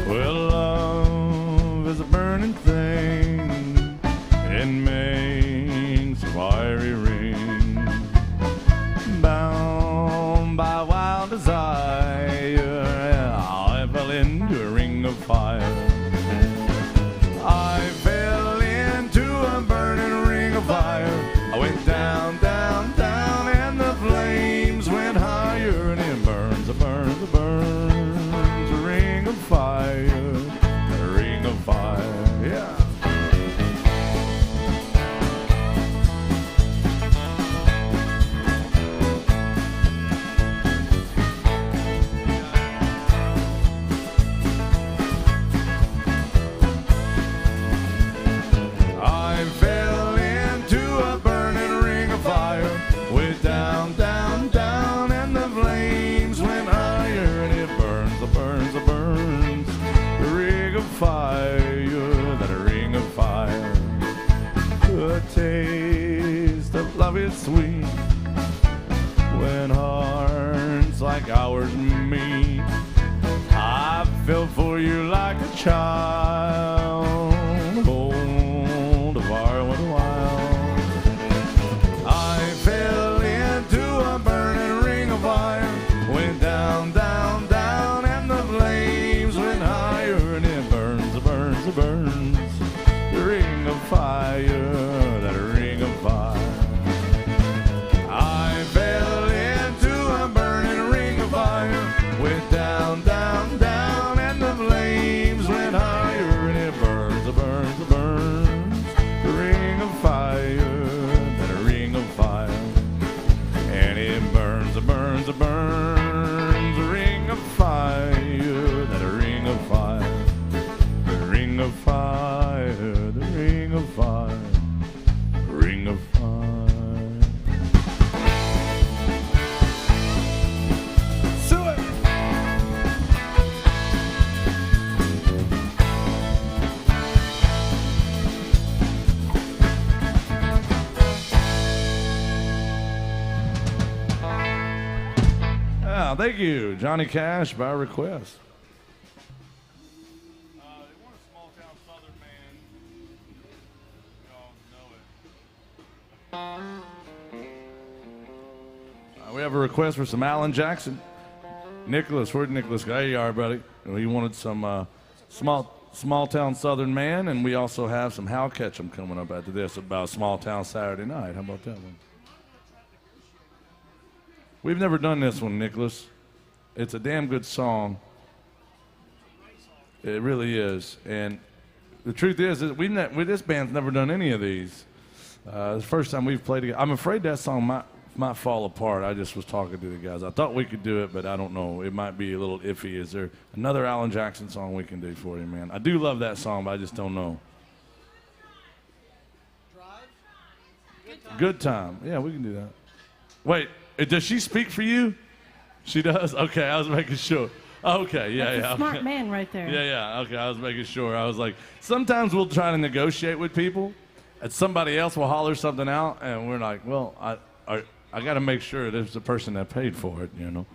Well, love is a burning thing. It makes a fiery ring. Bound by wild desire, I fell into a ring of fire. I fell into a burning ring of fire. I went down, down, down, and the flames went higher, and it burns, it burns, it burns. A ring of fire, a ring of fire, yeah. I fell into a burning ring of fire. Went down, down, down, and the flames went higher, and it burns, it burns, it burns. The ring of fire, that ring of fire. The taste of love is sweet when hearts like ours meet. I fell for you like a child. Hold the fire with a while. I fell into a burning ring of fire. Went down, down, down, and the flames went higher, and it burns, it burns, it burns. The ring of fire, that ring of fire. I fell into a burning ring of fire. Went down, down, down, and the flames went higher, and it burns, it burns, it burns. The ring of fire, that ring of fire. And it burns, it burns, it burns. The ring of fire, that ring of fire. The ring of fire, the ring of fire. The ring of fire. Sue it! Ah, thank you, Johnny Cash, by request. They want a small town southern man. Y'all know it. We have a request for some Alan Jackson. Nicholas, where'd Nicholas go? There you are, buddy. We wanted some small town southern man, and we also have some Hal Ketchum coming up after this about small town Saturday night. How about that one? We've never done this one, Nicholas. It's a damn good song. It really is. And the truth is that this band's never done any of these. The first time we've played together. I'm afraid that song might fall apart. I just was talking to the guys. I thought we could do it, but I don't know. It might be a little iffy. Is there another Alan Jackson song we can do for you, man? I do love that song, but I just don't know. Good time. Yeah, we can do that. Wait, Does she speak for you? She does? Okay, I was making sure. Okay, yeah, That's yeah. a smart okay. man right there. Yeah, yeah. Okay, I was making sure. I was like, sometimes we'll try to negotiate with people, and somebody else will holler something out, and we're like, well, I got to make sure there's the person that paid for it, you know.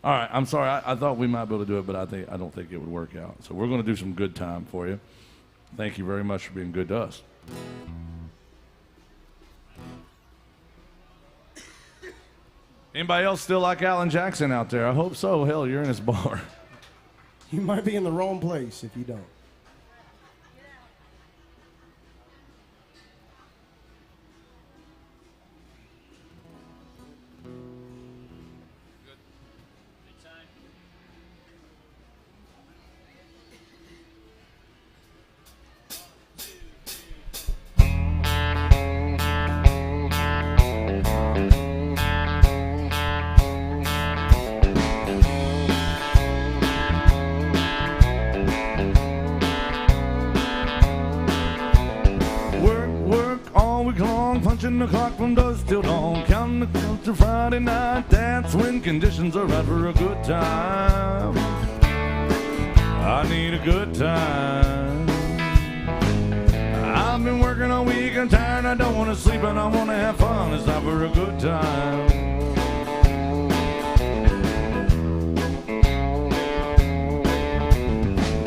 All right, I'm sorry. I thought we might be able to do it, but I don't think it would work out. So we're going to do some good time for you. Thank you very much for being good to us. Anybody else still like Alan Jackson out there? I hope so. Hell, you're in his bar. You might be in the wrong place if you don't. Punching the clock from dusk till dawn, counting the clock to Friday night. That's when conditions are right for a good time. I need a good time. I've been working all week, I'm tired, I don't want to sleep, and I want to have fun. It's time for a good time.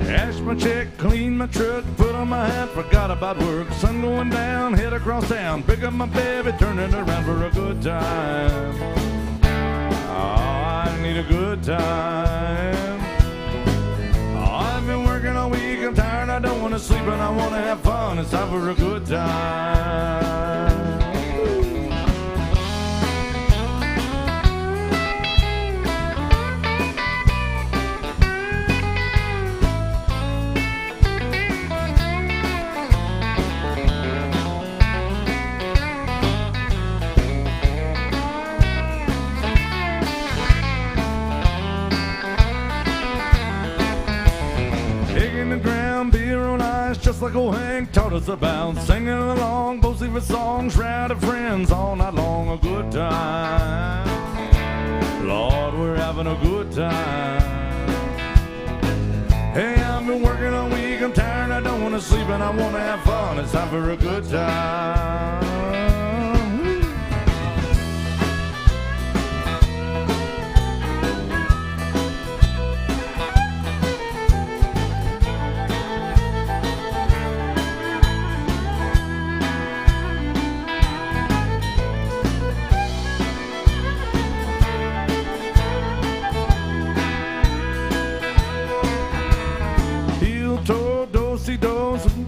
Cash my check, clean my truck, put on my hat, forgot about work. Sun going down, head across town, pick up my baby, turn it around for a good time. Oh, I need a good time. Oh, I've been working all week, I'm tired, I don't want to sleep, and I want to have fun. It's time for a good time. Just like old Hank taught us about, singing along, both favorite songs, rowdy friends all night long. A good time, Lord, we're having a good time. Hey, I've been working all week, I'm tired, I don't want to sleep, and I want to have fun. It's time for a good time.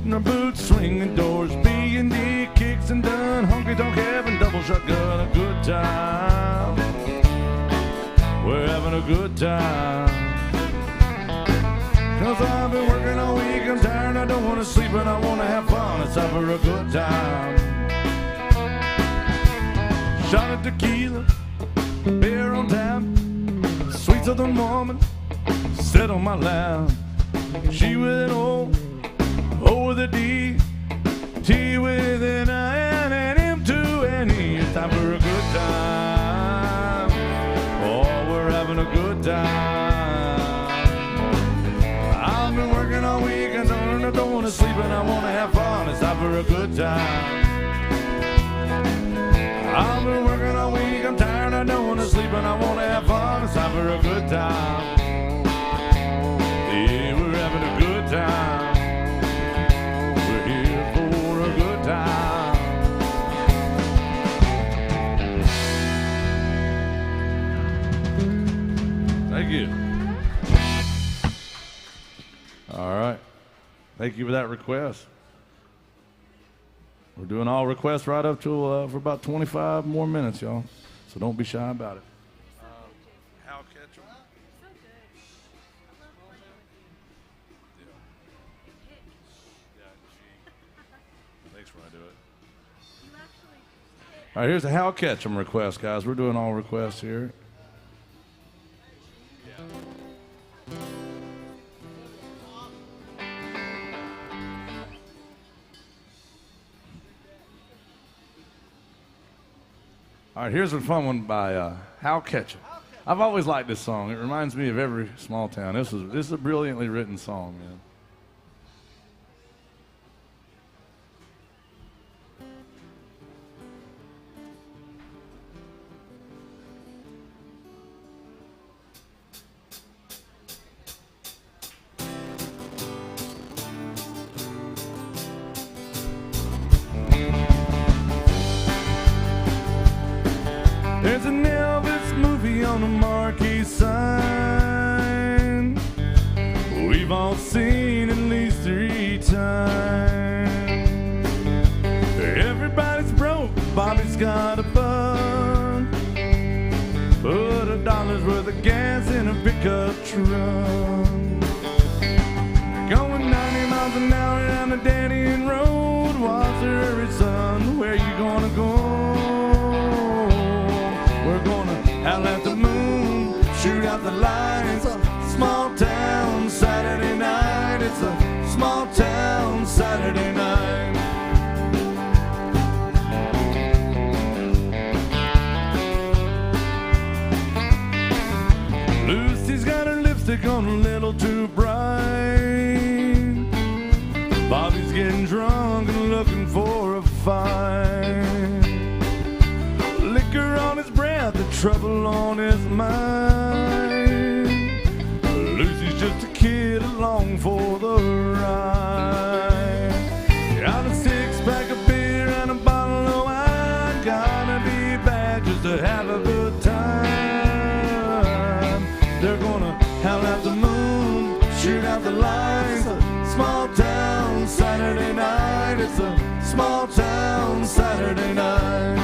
Our boots swinging doors, B&D kicks and done, honky-tonk heaven, double shotgun, a good time. We're having a good time. 'Cause I've been working all week, I'm tired, I don't want to sleep, and I want to have fun. It's time for a good time. Shot of tequila, beer on tap, sweet southern woman, sit on my lap. She with an O with a D, T with an I, and an M to an E. It's time for a good time. Oh, we're having a good time. I've been working all week, and I don't want to sleep, and I want to have fun. It's time for a good time. I've been working all week, I'm tired, I don't want to sleep, and I want to have fun. It's time for a good time. Yeah, we're having a good time. Thank you. All right. Thank you for that request. We're doing all requests right up to for about 25 more minutes, y'all. So don't be shy about it. How catch 'em? So good. I love playing. Thanks when I do it. You actually All right, here's a How Catch 'em request, guys. We're doing all requests here. All right, here's a fun one by Hal Ketchum. I've always liked this song. It reminds me of every small town. This is a brilliantly written song, man. There's an Elvis movie on a marquee sign. We've all seen at least 3 times. Everybody's broke, Bobby's got a bun. Put $1 worth of gas in a pickup truck. Going 90 miles an hour down the dead end road. What's the hurry, son? Where you gonna go? We're gonna howl at the moon, shoot out the lights. Small town Saturday night. It's a small town Saturday night. Lucy's got her lipstick on a little too bright. Bobby's getting drunk and looking for a fight. Liquor on his breath, the trouble on his mind. Lucy's just a kid along for the ride. Got a 6-pack of beer and a bottle of wine. Gotta be back just to have a good time. They're gonna howl at the moon, shoot out the lights. Small town Saturday night. It's a small town Saturday night.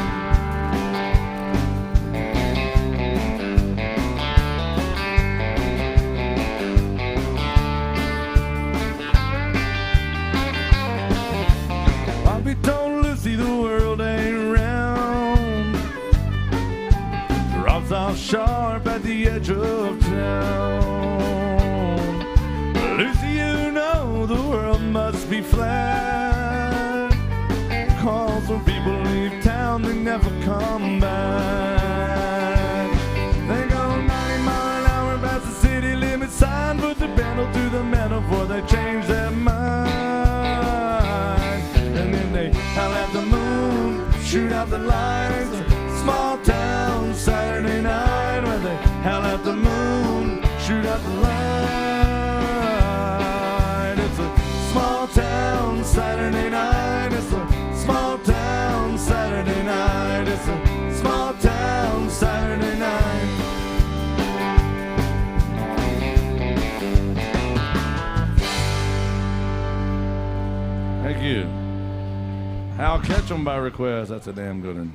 Bobby told Lucy the world ain't round. Drops off sharp at the edge of town. Lucy, you know the world must be flat. 'Cause when people leave town, they never come back. They go 90 miles an hour past the city limit sign. Put the pedal to the metal before they change their mind. And then they howl at the moon, shoot out the lights. Small town Saturday night. Where they howl at the moon, shoot out the light. It's a small town Saturday night. It's a small town Saturday night. It's a small town Saturday night. Thank you. Hal Ketchum by request. That's a damn good one.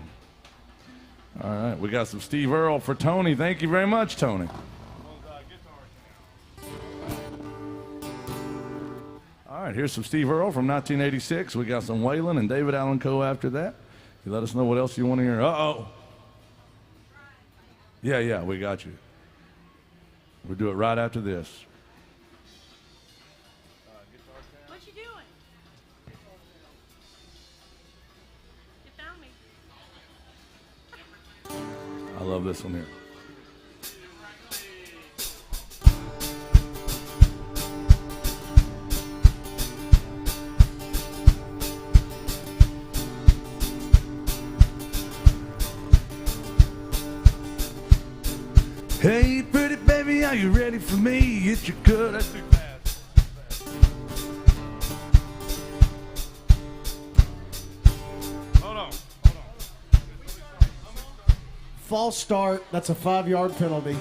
All right, we got some Steve Earle for Tony. Thank you very much, Tony. All right, here's some Steve Earle from 1986. We got some Waylon and David Allan Coe after that. You let us know what else you want to hear. Uh-oh. Yeah, we got you. We'll do it right after this. What you doing? You found me. I love this one here. Hey, pretty baby, are you ready for me? It's your good. That's too fast. Hold on. False start, that's a 5-yard penalty.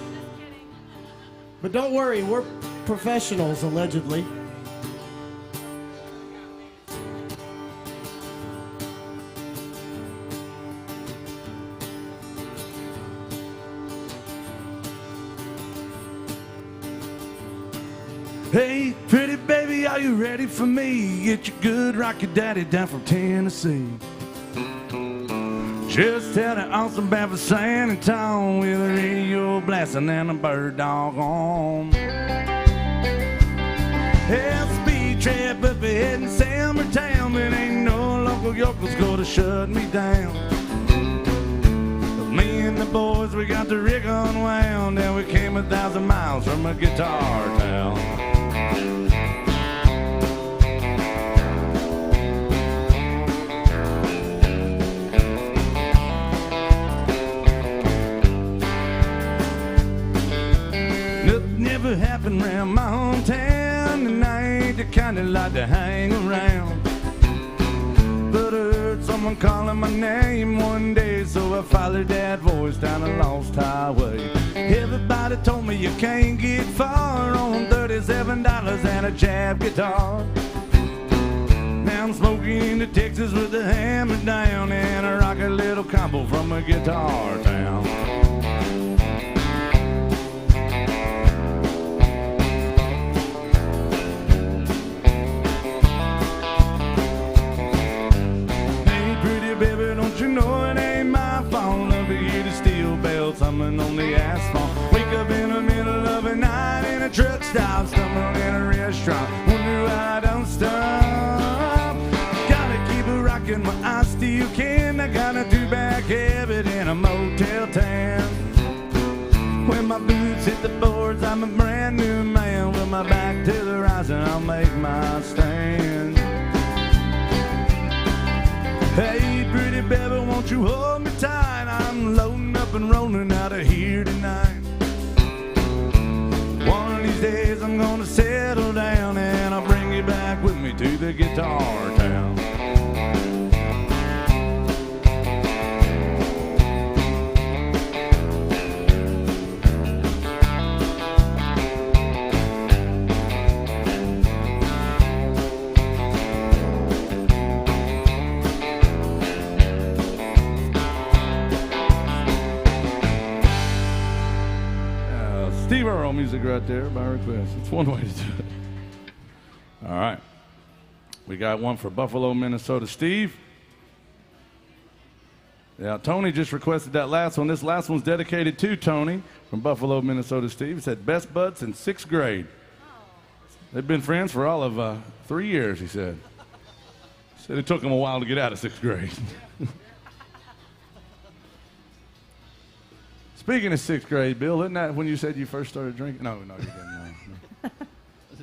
But don't worry, we're professionals, allegedly. Hey, pretty baby, are you ready for me? Get your good rocky daddy down from Tennessee. Just had an awesome bath of sand and town with a radio blasting and a bird dog on. Yeah, speed trap up ahead in Summertown, but ain't no local yokels gonna shut me down. Me and the boys, we got the rig unwound, and we came 1,000 miles from a guitar town. Nothing ever happened around my hometown, and I ain't the kind that like to hang around. But I heard someone calling my name one day, so I followed that voice down a lost highway. Everybody told me you can't get far on $37 and a jab guitar. Now I'm smoking to Texas with the hammer down, and I rock a little combo from a guitar town. Something on the asphalt. Wake up in the middle of a night in a truck stop, stumble in a restaurant, wonder why I don't stop. Gotta keep it rocking my I still can. I got a 2-back habit in a motel tan. When my boots hit the boards, I'm a brand new man. With my back to the horizon, I'll make my stand. Hey, pretty baby, won't you hold me tight? I'm loading up and rolling out of here tonight. One of these days I'm gonna settle down, and I'll bring you back with me to the guitar town. Steve Earle music right there by request. It's one way to do it. All right. We got one for Buffalo, Minnesota. Steve? Yeah, Tony just requested that last one. This last one's dedicated to Tony from Buffalo, Minnesota. Steve said, best buds in 6th grade. They've been friends for all of 3 years, he said. Said it took him a while to get out of 6th grade. Speaking of 6th grade, Bill, isn't that when you said you first started drinking? No, you didn't. No.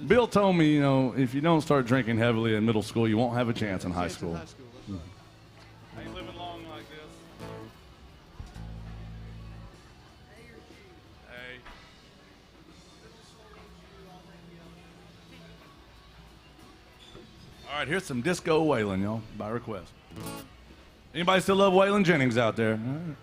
Bill told me, if you don't start drinking heavily in middle school, you won't have a chance in high school. Ain't living long like this. Hey. All right, here's some disco Waylon, y'all, by request. Anybody still love Waylon Jennings out there? All right.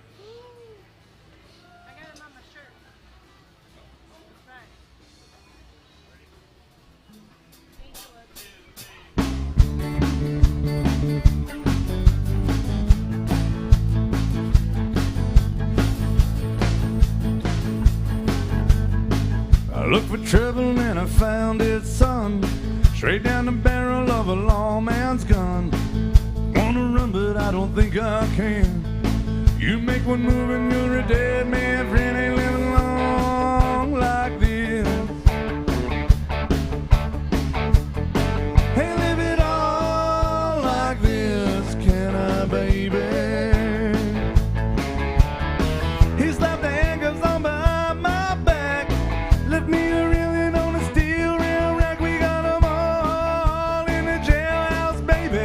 Looked for trouble and I found it, son. Straight down the barrel of a lawman's gun. Wanna run, but I don't think I can. You make one move and you're a dead man. Friend, ain't living long like this. Hey, live it all like this, can I, baby? He slapped the handcuffs on behind my back. Left me a reeling on a steel rail rack. We got 'em all in the jailhouse, baby.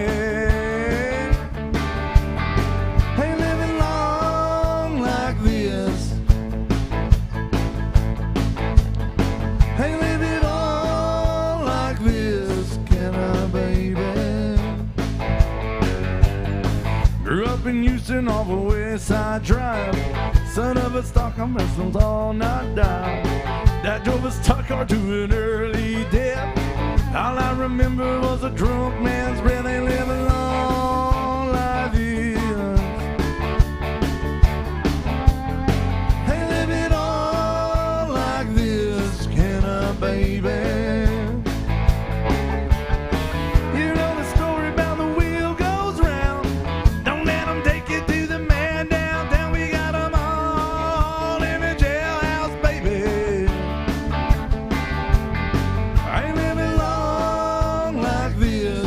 Ain't living long like this. Ain't living all like this, can I, baby? Grew up in Houston off of West Side Drive. Son of a stock, I'm wrestled all night down. That drove us tuck hard to an early death. All I remember was a drunk man's breath. Ain't living long like this. Ain't living all like this, can I, baby? You know the story about the wheel goes round. Don't let 'em take you to the man downtown. We got 'em all in a jailhouse, baby. Ain't living long like this.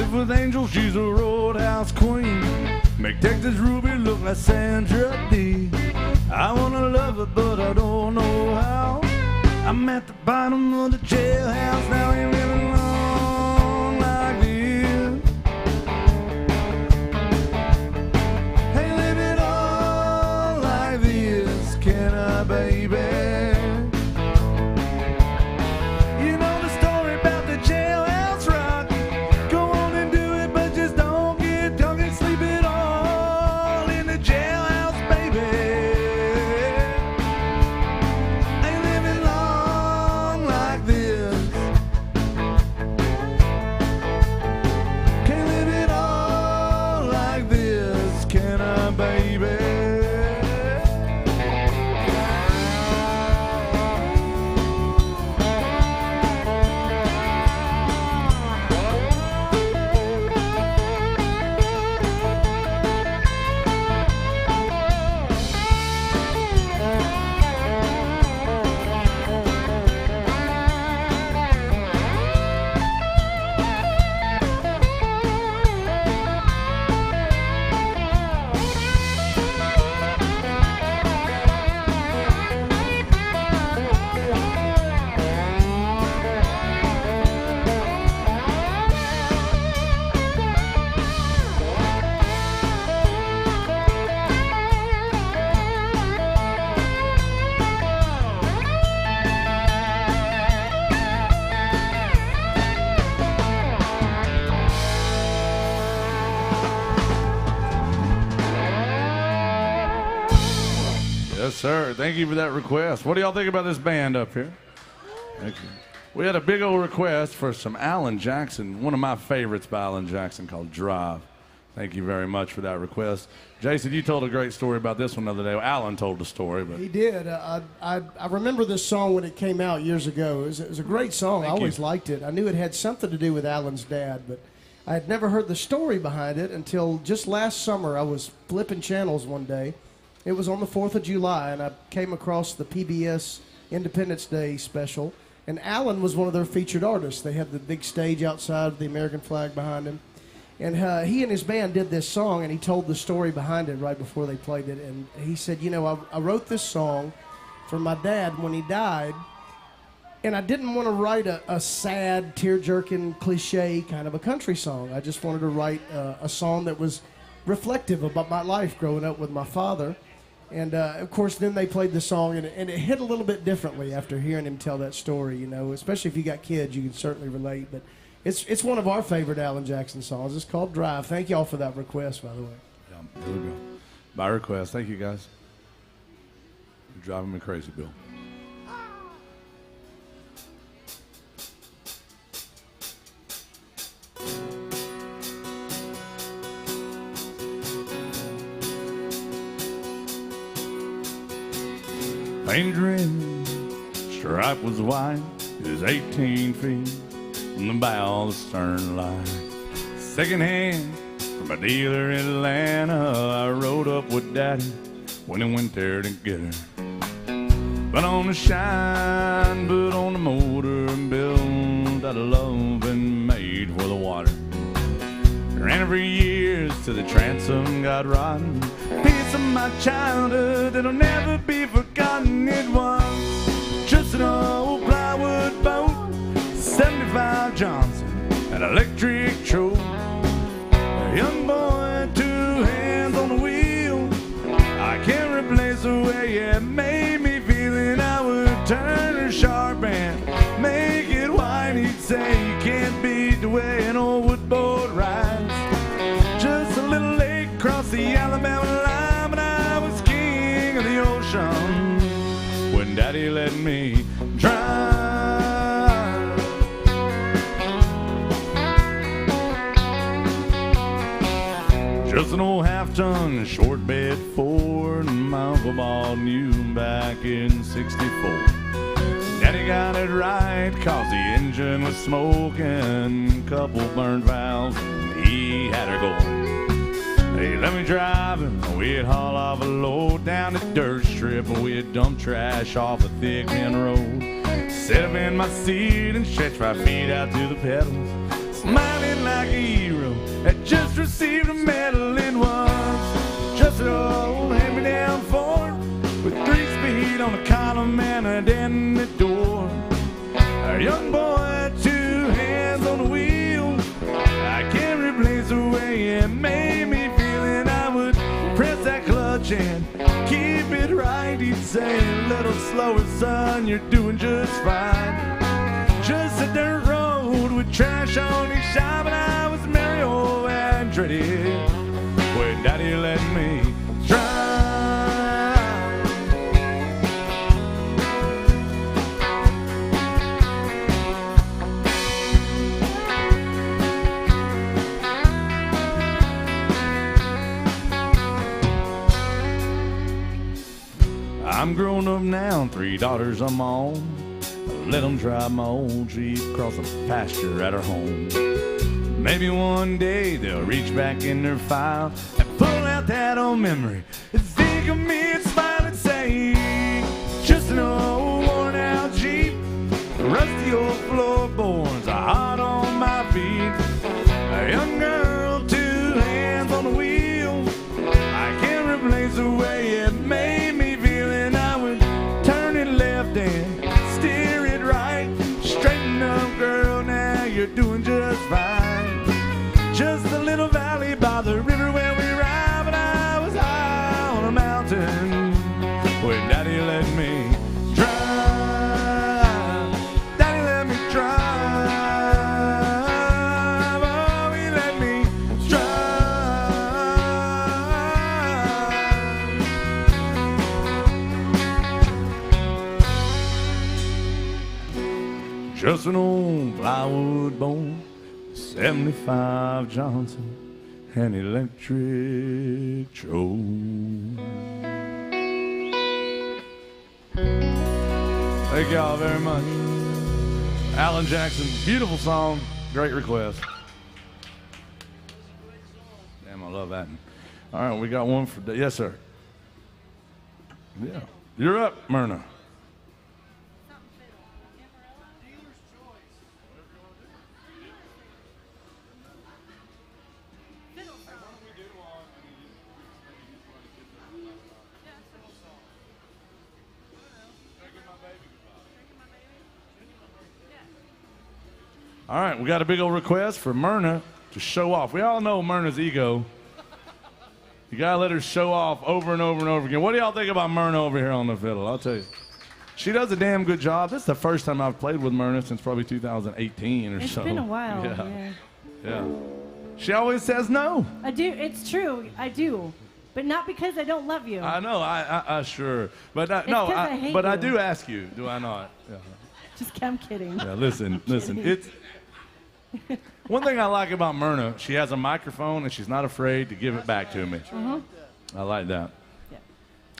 Live with Angel, she's a roadhouse queen. Make Texas Ruby look like Sandra Dee. I wanna love her, but I don't know how. I'm at the bottom of the jailhouse now, ain't living long like this. Ain't living all like this, can I, baby? You know the story about the jailhouse rock. Go on and do it, but just don't get drunk and sleep it all in the jailhouse, baby. Ain't living long like this. Can't live it all like this, can I, baby? Yes, sir. Thank you for that request. What do y'all think about this band up here? Thank you. We had a big old request for some Alan Jackson, one of my favorites by Alan Jackson, called Drive. Thank you very much for that request. Jason, you told a great story about this one the other day. Well, Alan told the story, but He did. I remember this song when it came out years ago. It was a great song. I always liked it. I knew it had something to do with Alan's dad, but I had never heard the story behind it until just last summer. I was flipping channels one day. It was on the 4th of July, and I came across the PBS Independence Day special, and Alan was one of their featured artists. They had the big stage outside with the American flag behind him. And he and his band did this song, and he told the story behind it right before they played it. And he said, you know, I wrote this song for my dad when he died, and I didn't want to write a sad, tear-jerking, cliche kind of a country song. I just wanted to write a song that was reflective about my life growing up with my father. And, of course, then they played the song, and it hit a little bit differently after hearing him tell that story, you know, especially if you got kids, you can certainly relate. But it's one of our favorite Alan Jackson songs. It's called Drive. Thank y'all for that request, by the way. yeah, here we go. By request. Thank you, guys. You're driving me crazy, Bill. Paint red, stripe was white, it was 18 feet from the bow of the stern line. Second hand from a dealer in Atlanta, I rode up with Daddy when he went there to get her. Put on the shine, put on the motor, and built out of love and made for the water. Ran her for years till the transom got rotten. Piece of my childhood that'll never be forgotten. It was just an old plywood boat, 75 Johnson, an electric choke. A young boy, 2 hands on the wheel. I can't replace the way it made me feel, and I would turn her sharp and make it white. He'd say you can't beat the way an old wood boat rides. Just a little lake across the Alabama line, but I was king of the ocean when Daddy let me drive. Just an old half-ton short bed Ford my uncle bought new back in '64. Daddy got it right 'cause the engine was smoking, couple burned valves, and he had her going. Hey, let me drive him. We'd haul off a load down the dirt strip, and we'd dump trash off a thick min road. Sit up in my seat and stretch my feet out to the pedals. smiling like a hero that just received a medal in once. Just an old hand-me-down Ford with 3-speed on the column and a dent in the door. A young boy, 2 hands on the wheel. I can't replace the way it made me feel, and I would press that clutch and keep it right. He'd say, a little slower, son, you're doing just fine. Just a dirt road with trash on each side, but I was merry old and dreaded when Daddy let me drive. I'm grown up now, 3 daughters I'm on. Let them drive my old Jeep across the pasture at our home. Maybe one day they'll reach back in their file and pull out that old memory and think of me and smile and say, just an old worn out Jeep, rusty old floorboards are hot on my feet. A young girl, 2 hands on the wheel. I can't replace the way it made me feel, and I would turn it left and steer it right. Straighten up, girl, now you're doing just fine. Just a little valley by the river where we ride, but I was high on a mountain when Daddy let me drive. Daddy let me drive. Oh, he let me drive. Just an old plywood bone, 75 Johnson, an electric Joe. Thank y'all very much. Alan Jackson, beautiful song, great request. Damn, I love that. All right, we got one for, yes, sir. Yeah, you're up, Myrna. All right, we got a big old request for Myrna to show off. We all know Myrna's ego. You gotta let her show off over and over and over again. What do y'all think about Myrna over here on the fiddle? I'll tell you. She does a damn good job. This is the first time I've played with Myrna since probably 2018 or so. It's been a while. Yeah. She always says no. I do. It's true. I do. But not because I don't love you. I know. I sure. But no. I hate but you. I do ask you. Do I not? Yeah. I'm kidding. Yeah. Listen. It's. One thing I like about Myrna, she has a microphone and she's not afraid to give it back to me. I like that. Yeah.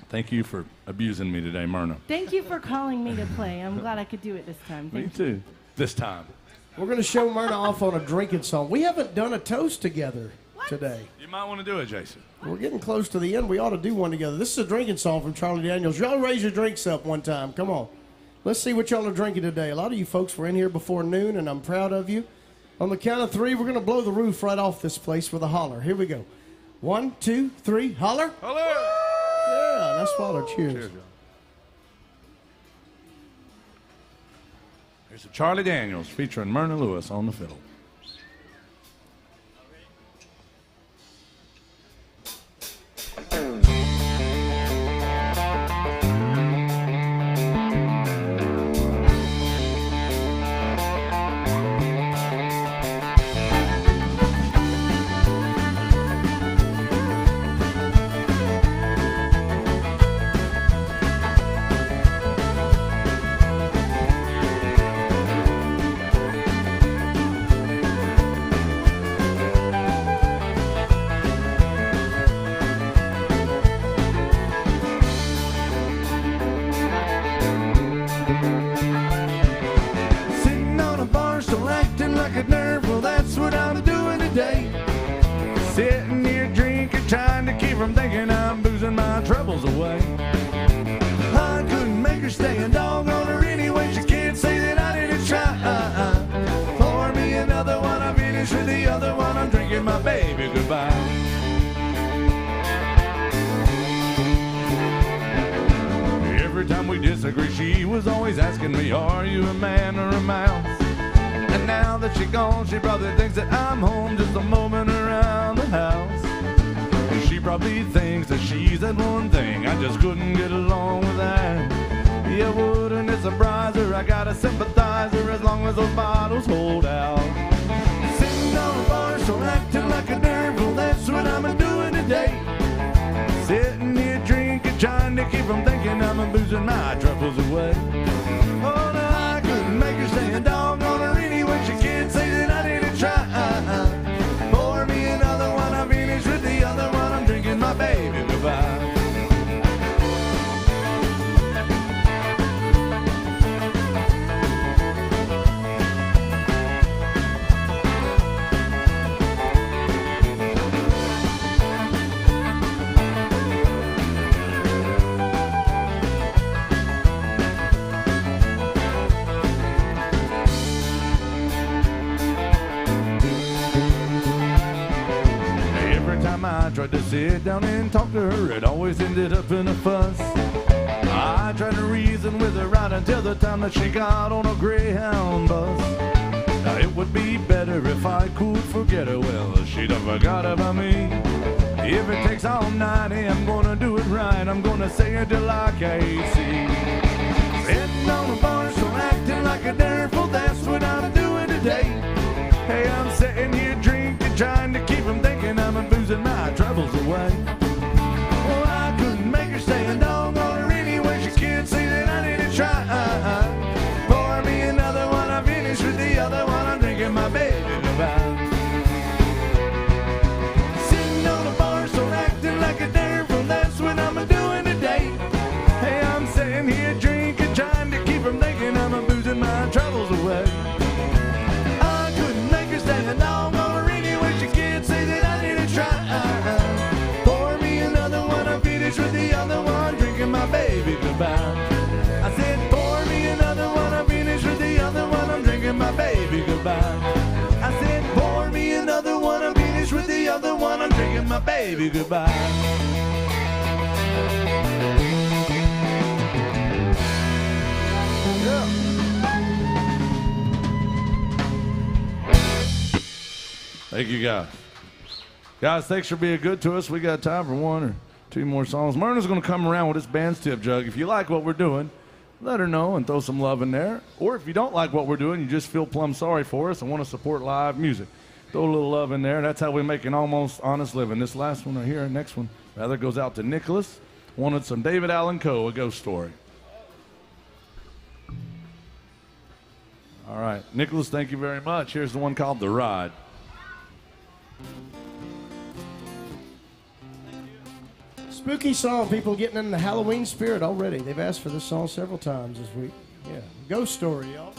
Thank you for abusing me today, Myrna. Thank you for calling me to play. I'm glad I could do it this time. Me too. This time. We're going to show Myrna off on a drinking song. We haven't done a toast together today. You might want to do it, Jason. We're getting close to the end. We ought to do one together. This is a drinking song from Charlie Daniels. Y'all raise your drinks up one time. Come on. Let's see what y'all are drinking today. A lot of you folks were in here before noon, and I'm proud of you. On the count of 3, we're going to blow the roof right off this place with a holler. Here we go. 1, 2, 3, holler. Holler! Yeah, that's holler. Cheers. Cheers, y'all. Here's a Charlie Daniels featuring Marina Lewis on the fiddle. Sitting here drinking, trying to keep from thinking I'm boozing my troubles away. I couldn't make her stay, and doggone her anyway. She can't say that I didn't try. Pour me another one, I'm feeling my baby goodbye. Every time we disagree, she was always asking me, are you a man or a mouse? And now that she's gone, she probably thinks that I'm home just a moment around the house. And she probably thinks that she's that one thing I just couldn't get along with that. Yeah, wouldn't it surprise her? I got a sympathizer as long as those bottles hold out. Sitting on a bar, so acting like a devil, that's what I'm doing today. Sitting here drinking, trying to keep from thinking I'm boozing my troubles away. Oh no, I couldn't make her stay a dog on her anyway. She can't say that I didn't try. Pour me another one, I'm finished with the other one. I'm drinking my baby goodbye. I tried to sit down and talk to her, it always ended up in a fuss. I tried to reason with her right until the time that she got on a Greyhound bus. Now it would be better if I could forget her, well, she'd have forgot about me. If it takes all night, I'm gonna do it right, I'm gonna say it till I can't see. Sitting on a bar, so acting like a devil, that's what I'm doing today. Hey, I'm sitting here drinking, trying to keep from thinking I'm boozing my troubles away. Well, I couldn't make her stay a dog on her anyway. She can't see that I didn't try. Pour me another one, I'm finished with the other one. I'm drinking my baby goodbye. Sitting on a bar, so acting like a devil, that's what I'm doing today. Hey, I'm sitting here drinking, trying to keep from thinking I'm boozing my troubles away. Stay a dog on her anyway, she can't say that I didn't try. Pour me another one, I'm finished with the other one, drinking my baby goodbye. I said, pour me another one, I'm finished with the other one, I'm drinking my baby goodbye. I said, pour me another one, I'm finished with the other one, I'm drinking my baby goodbye. Thank you, guys. Guys, thanks for being good to us. We got time for one or two more songs. Myrna's going to come around with his band's tip jug. If you like what we're doing, let her know and throw some love in there. Or if you don't like what we're doing, you just feel plumb sorry for us and want to support live music, throw a little love in there. That's how we make an almost honest living. This last one right here, next one, rather goes out to Nicholas. Wanted some David Allan Coe, A Ghost Story. All right, Nicholas, thank you very much. Here's the one called The Ride. Spooky song, people getting in the Halloween spirit already. They've asked for this song several times this week. Yeah, Ghost Story, y'all.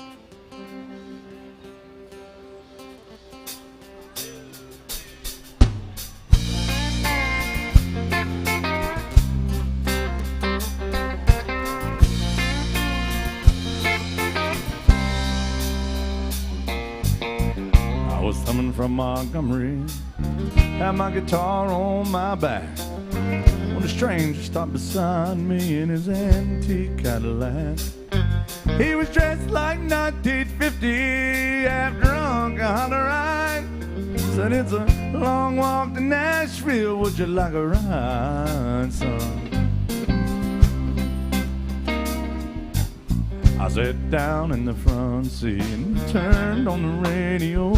I was coming from Montgomery, had my guitar on my back, when a stranger stopped beside me in his antique Cadillac. He was dressed like 1950, half drunk on a ride. Said, it's a long walk to Nashville, would you like a ride, son? I sat down in the front seat and turned on the radio.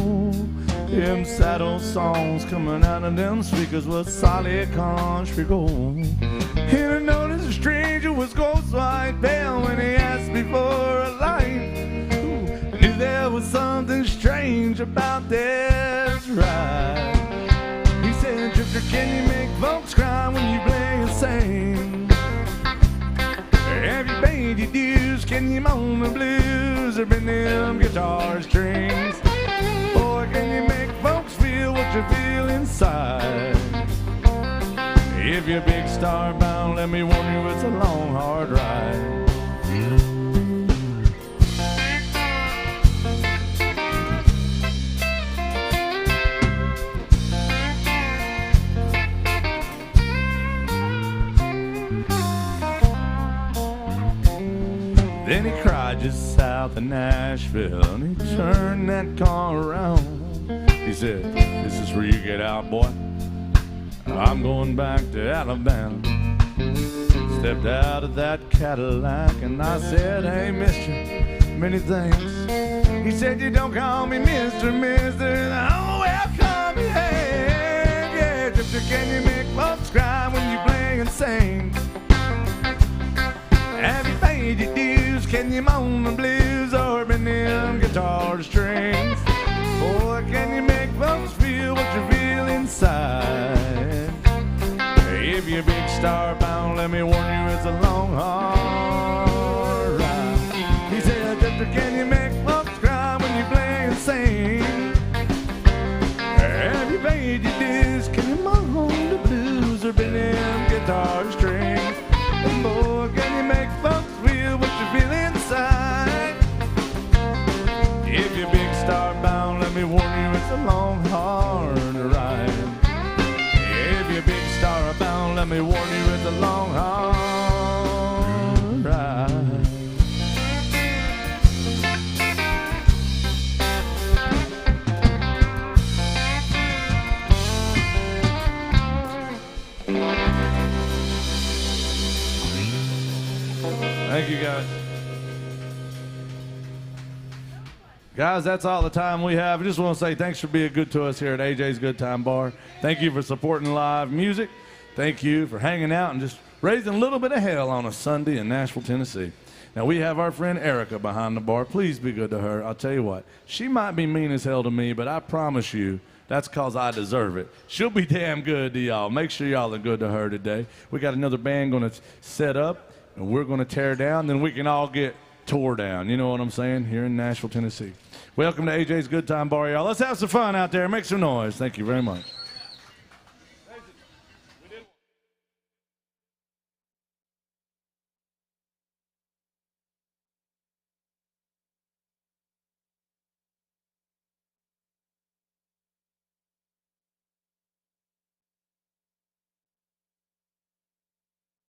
Them sad old songs coming out of them speakers was solid country gold. And I noticed a stranger was ghost white pale when he asked me for a light. I knew there was something strange about this ride. He said, Drifter, can you make folks cry when you play and sing? Have you paid your dues? Can you moan the blues or bend them guitar strings? Or can you make folks feel what you feel inside? If you're big star bound, let me warn you, it's a long, hard ride. just south of Nashville, and he turned that car around. He said, "This is where you get out, boy. I'm going back to Alabama." Stepped out of that Cadillac, and I said, "Hey, mister, many thanks." He said, "You don't call me Mr. Oh, well, call me hey, yeah. Drifter, can you make folks cry when you play and sing? Have you paid your dues? Can you moan the blues or bend them guitar strings? Boy, can you make folks feel what you feel inside? If you're big star bound, let me warn you, it's a long, hard ride." He said, "Drifter, can you make folks cry when you play and sing? Have you paid your dues? Can you moan the blues or bend them guitar strings? And boy, can you make folks feel what you feel inside? If you're big star bound, let me warn you, it's a long, hard ride. If you're big star bound, let me warn you, it's a long, hard ride." Thank you, guys. Guys, that's all the time we have. I just want to say thanks for being good to us here at AJ's Good Time Bar. Thank you for supporting live music. Thank you for hanging out and just raising a little bit of hell on a Sunday in Nashville, Tennessee. Now, we have our friend Erica behind the bar. Please be good to her. I'll tell you what, she might be mean as hell to me, but I promise you, that's because I deserve it. She'll be damn good to y'all. Make sure y'all are good to her today. We got another band going to set up, and we're going to tear down, then we can all get tore down. You know what I'm saying? Here in Nashville, Tennessee. Welcome to AJ's Good Time Bar, y'all. Let's have some fun out there. Make some noise. Thank you very much.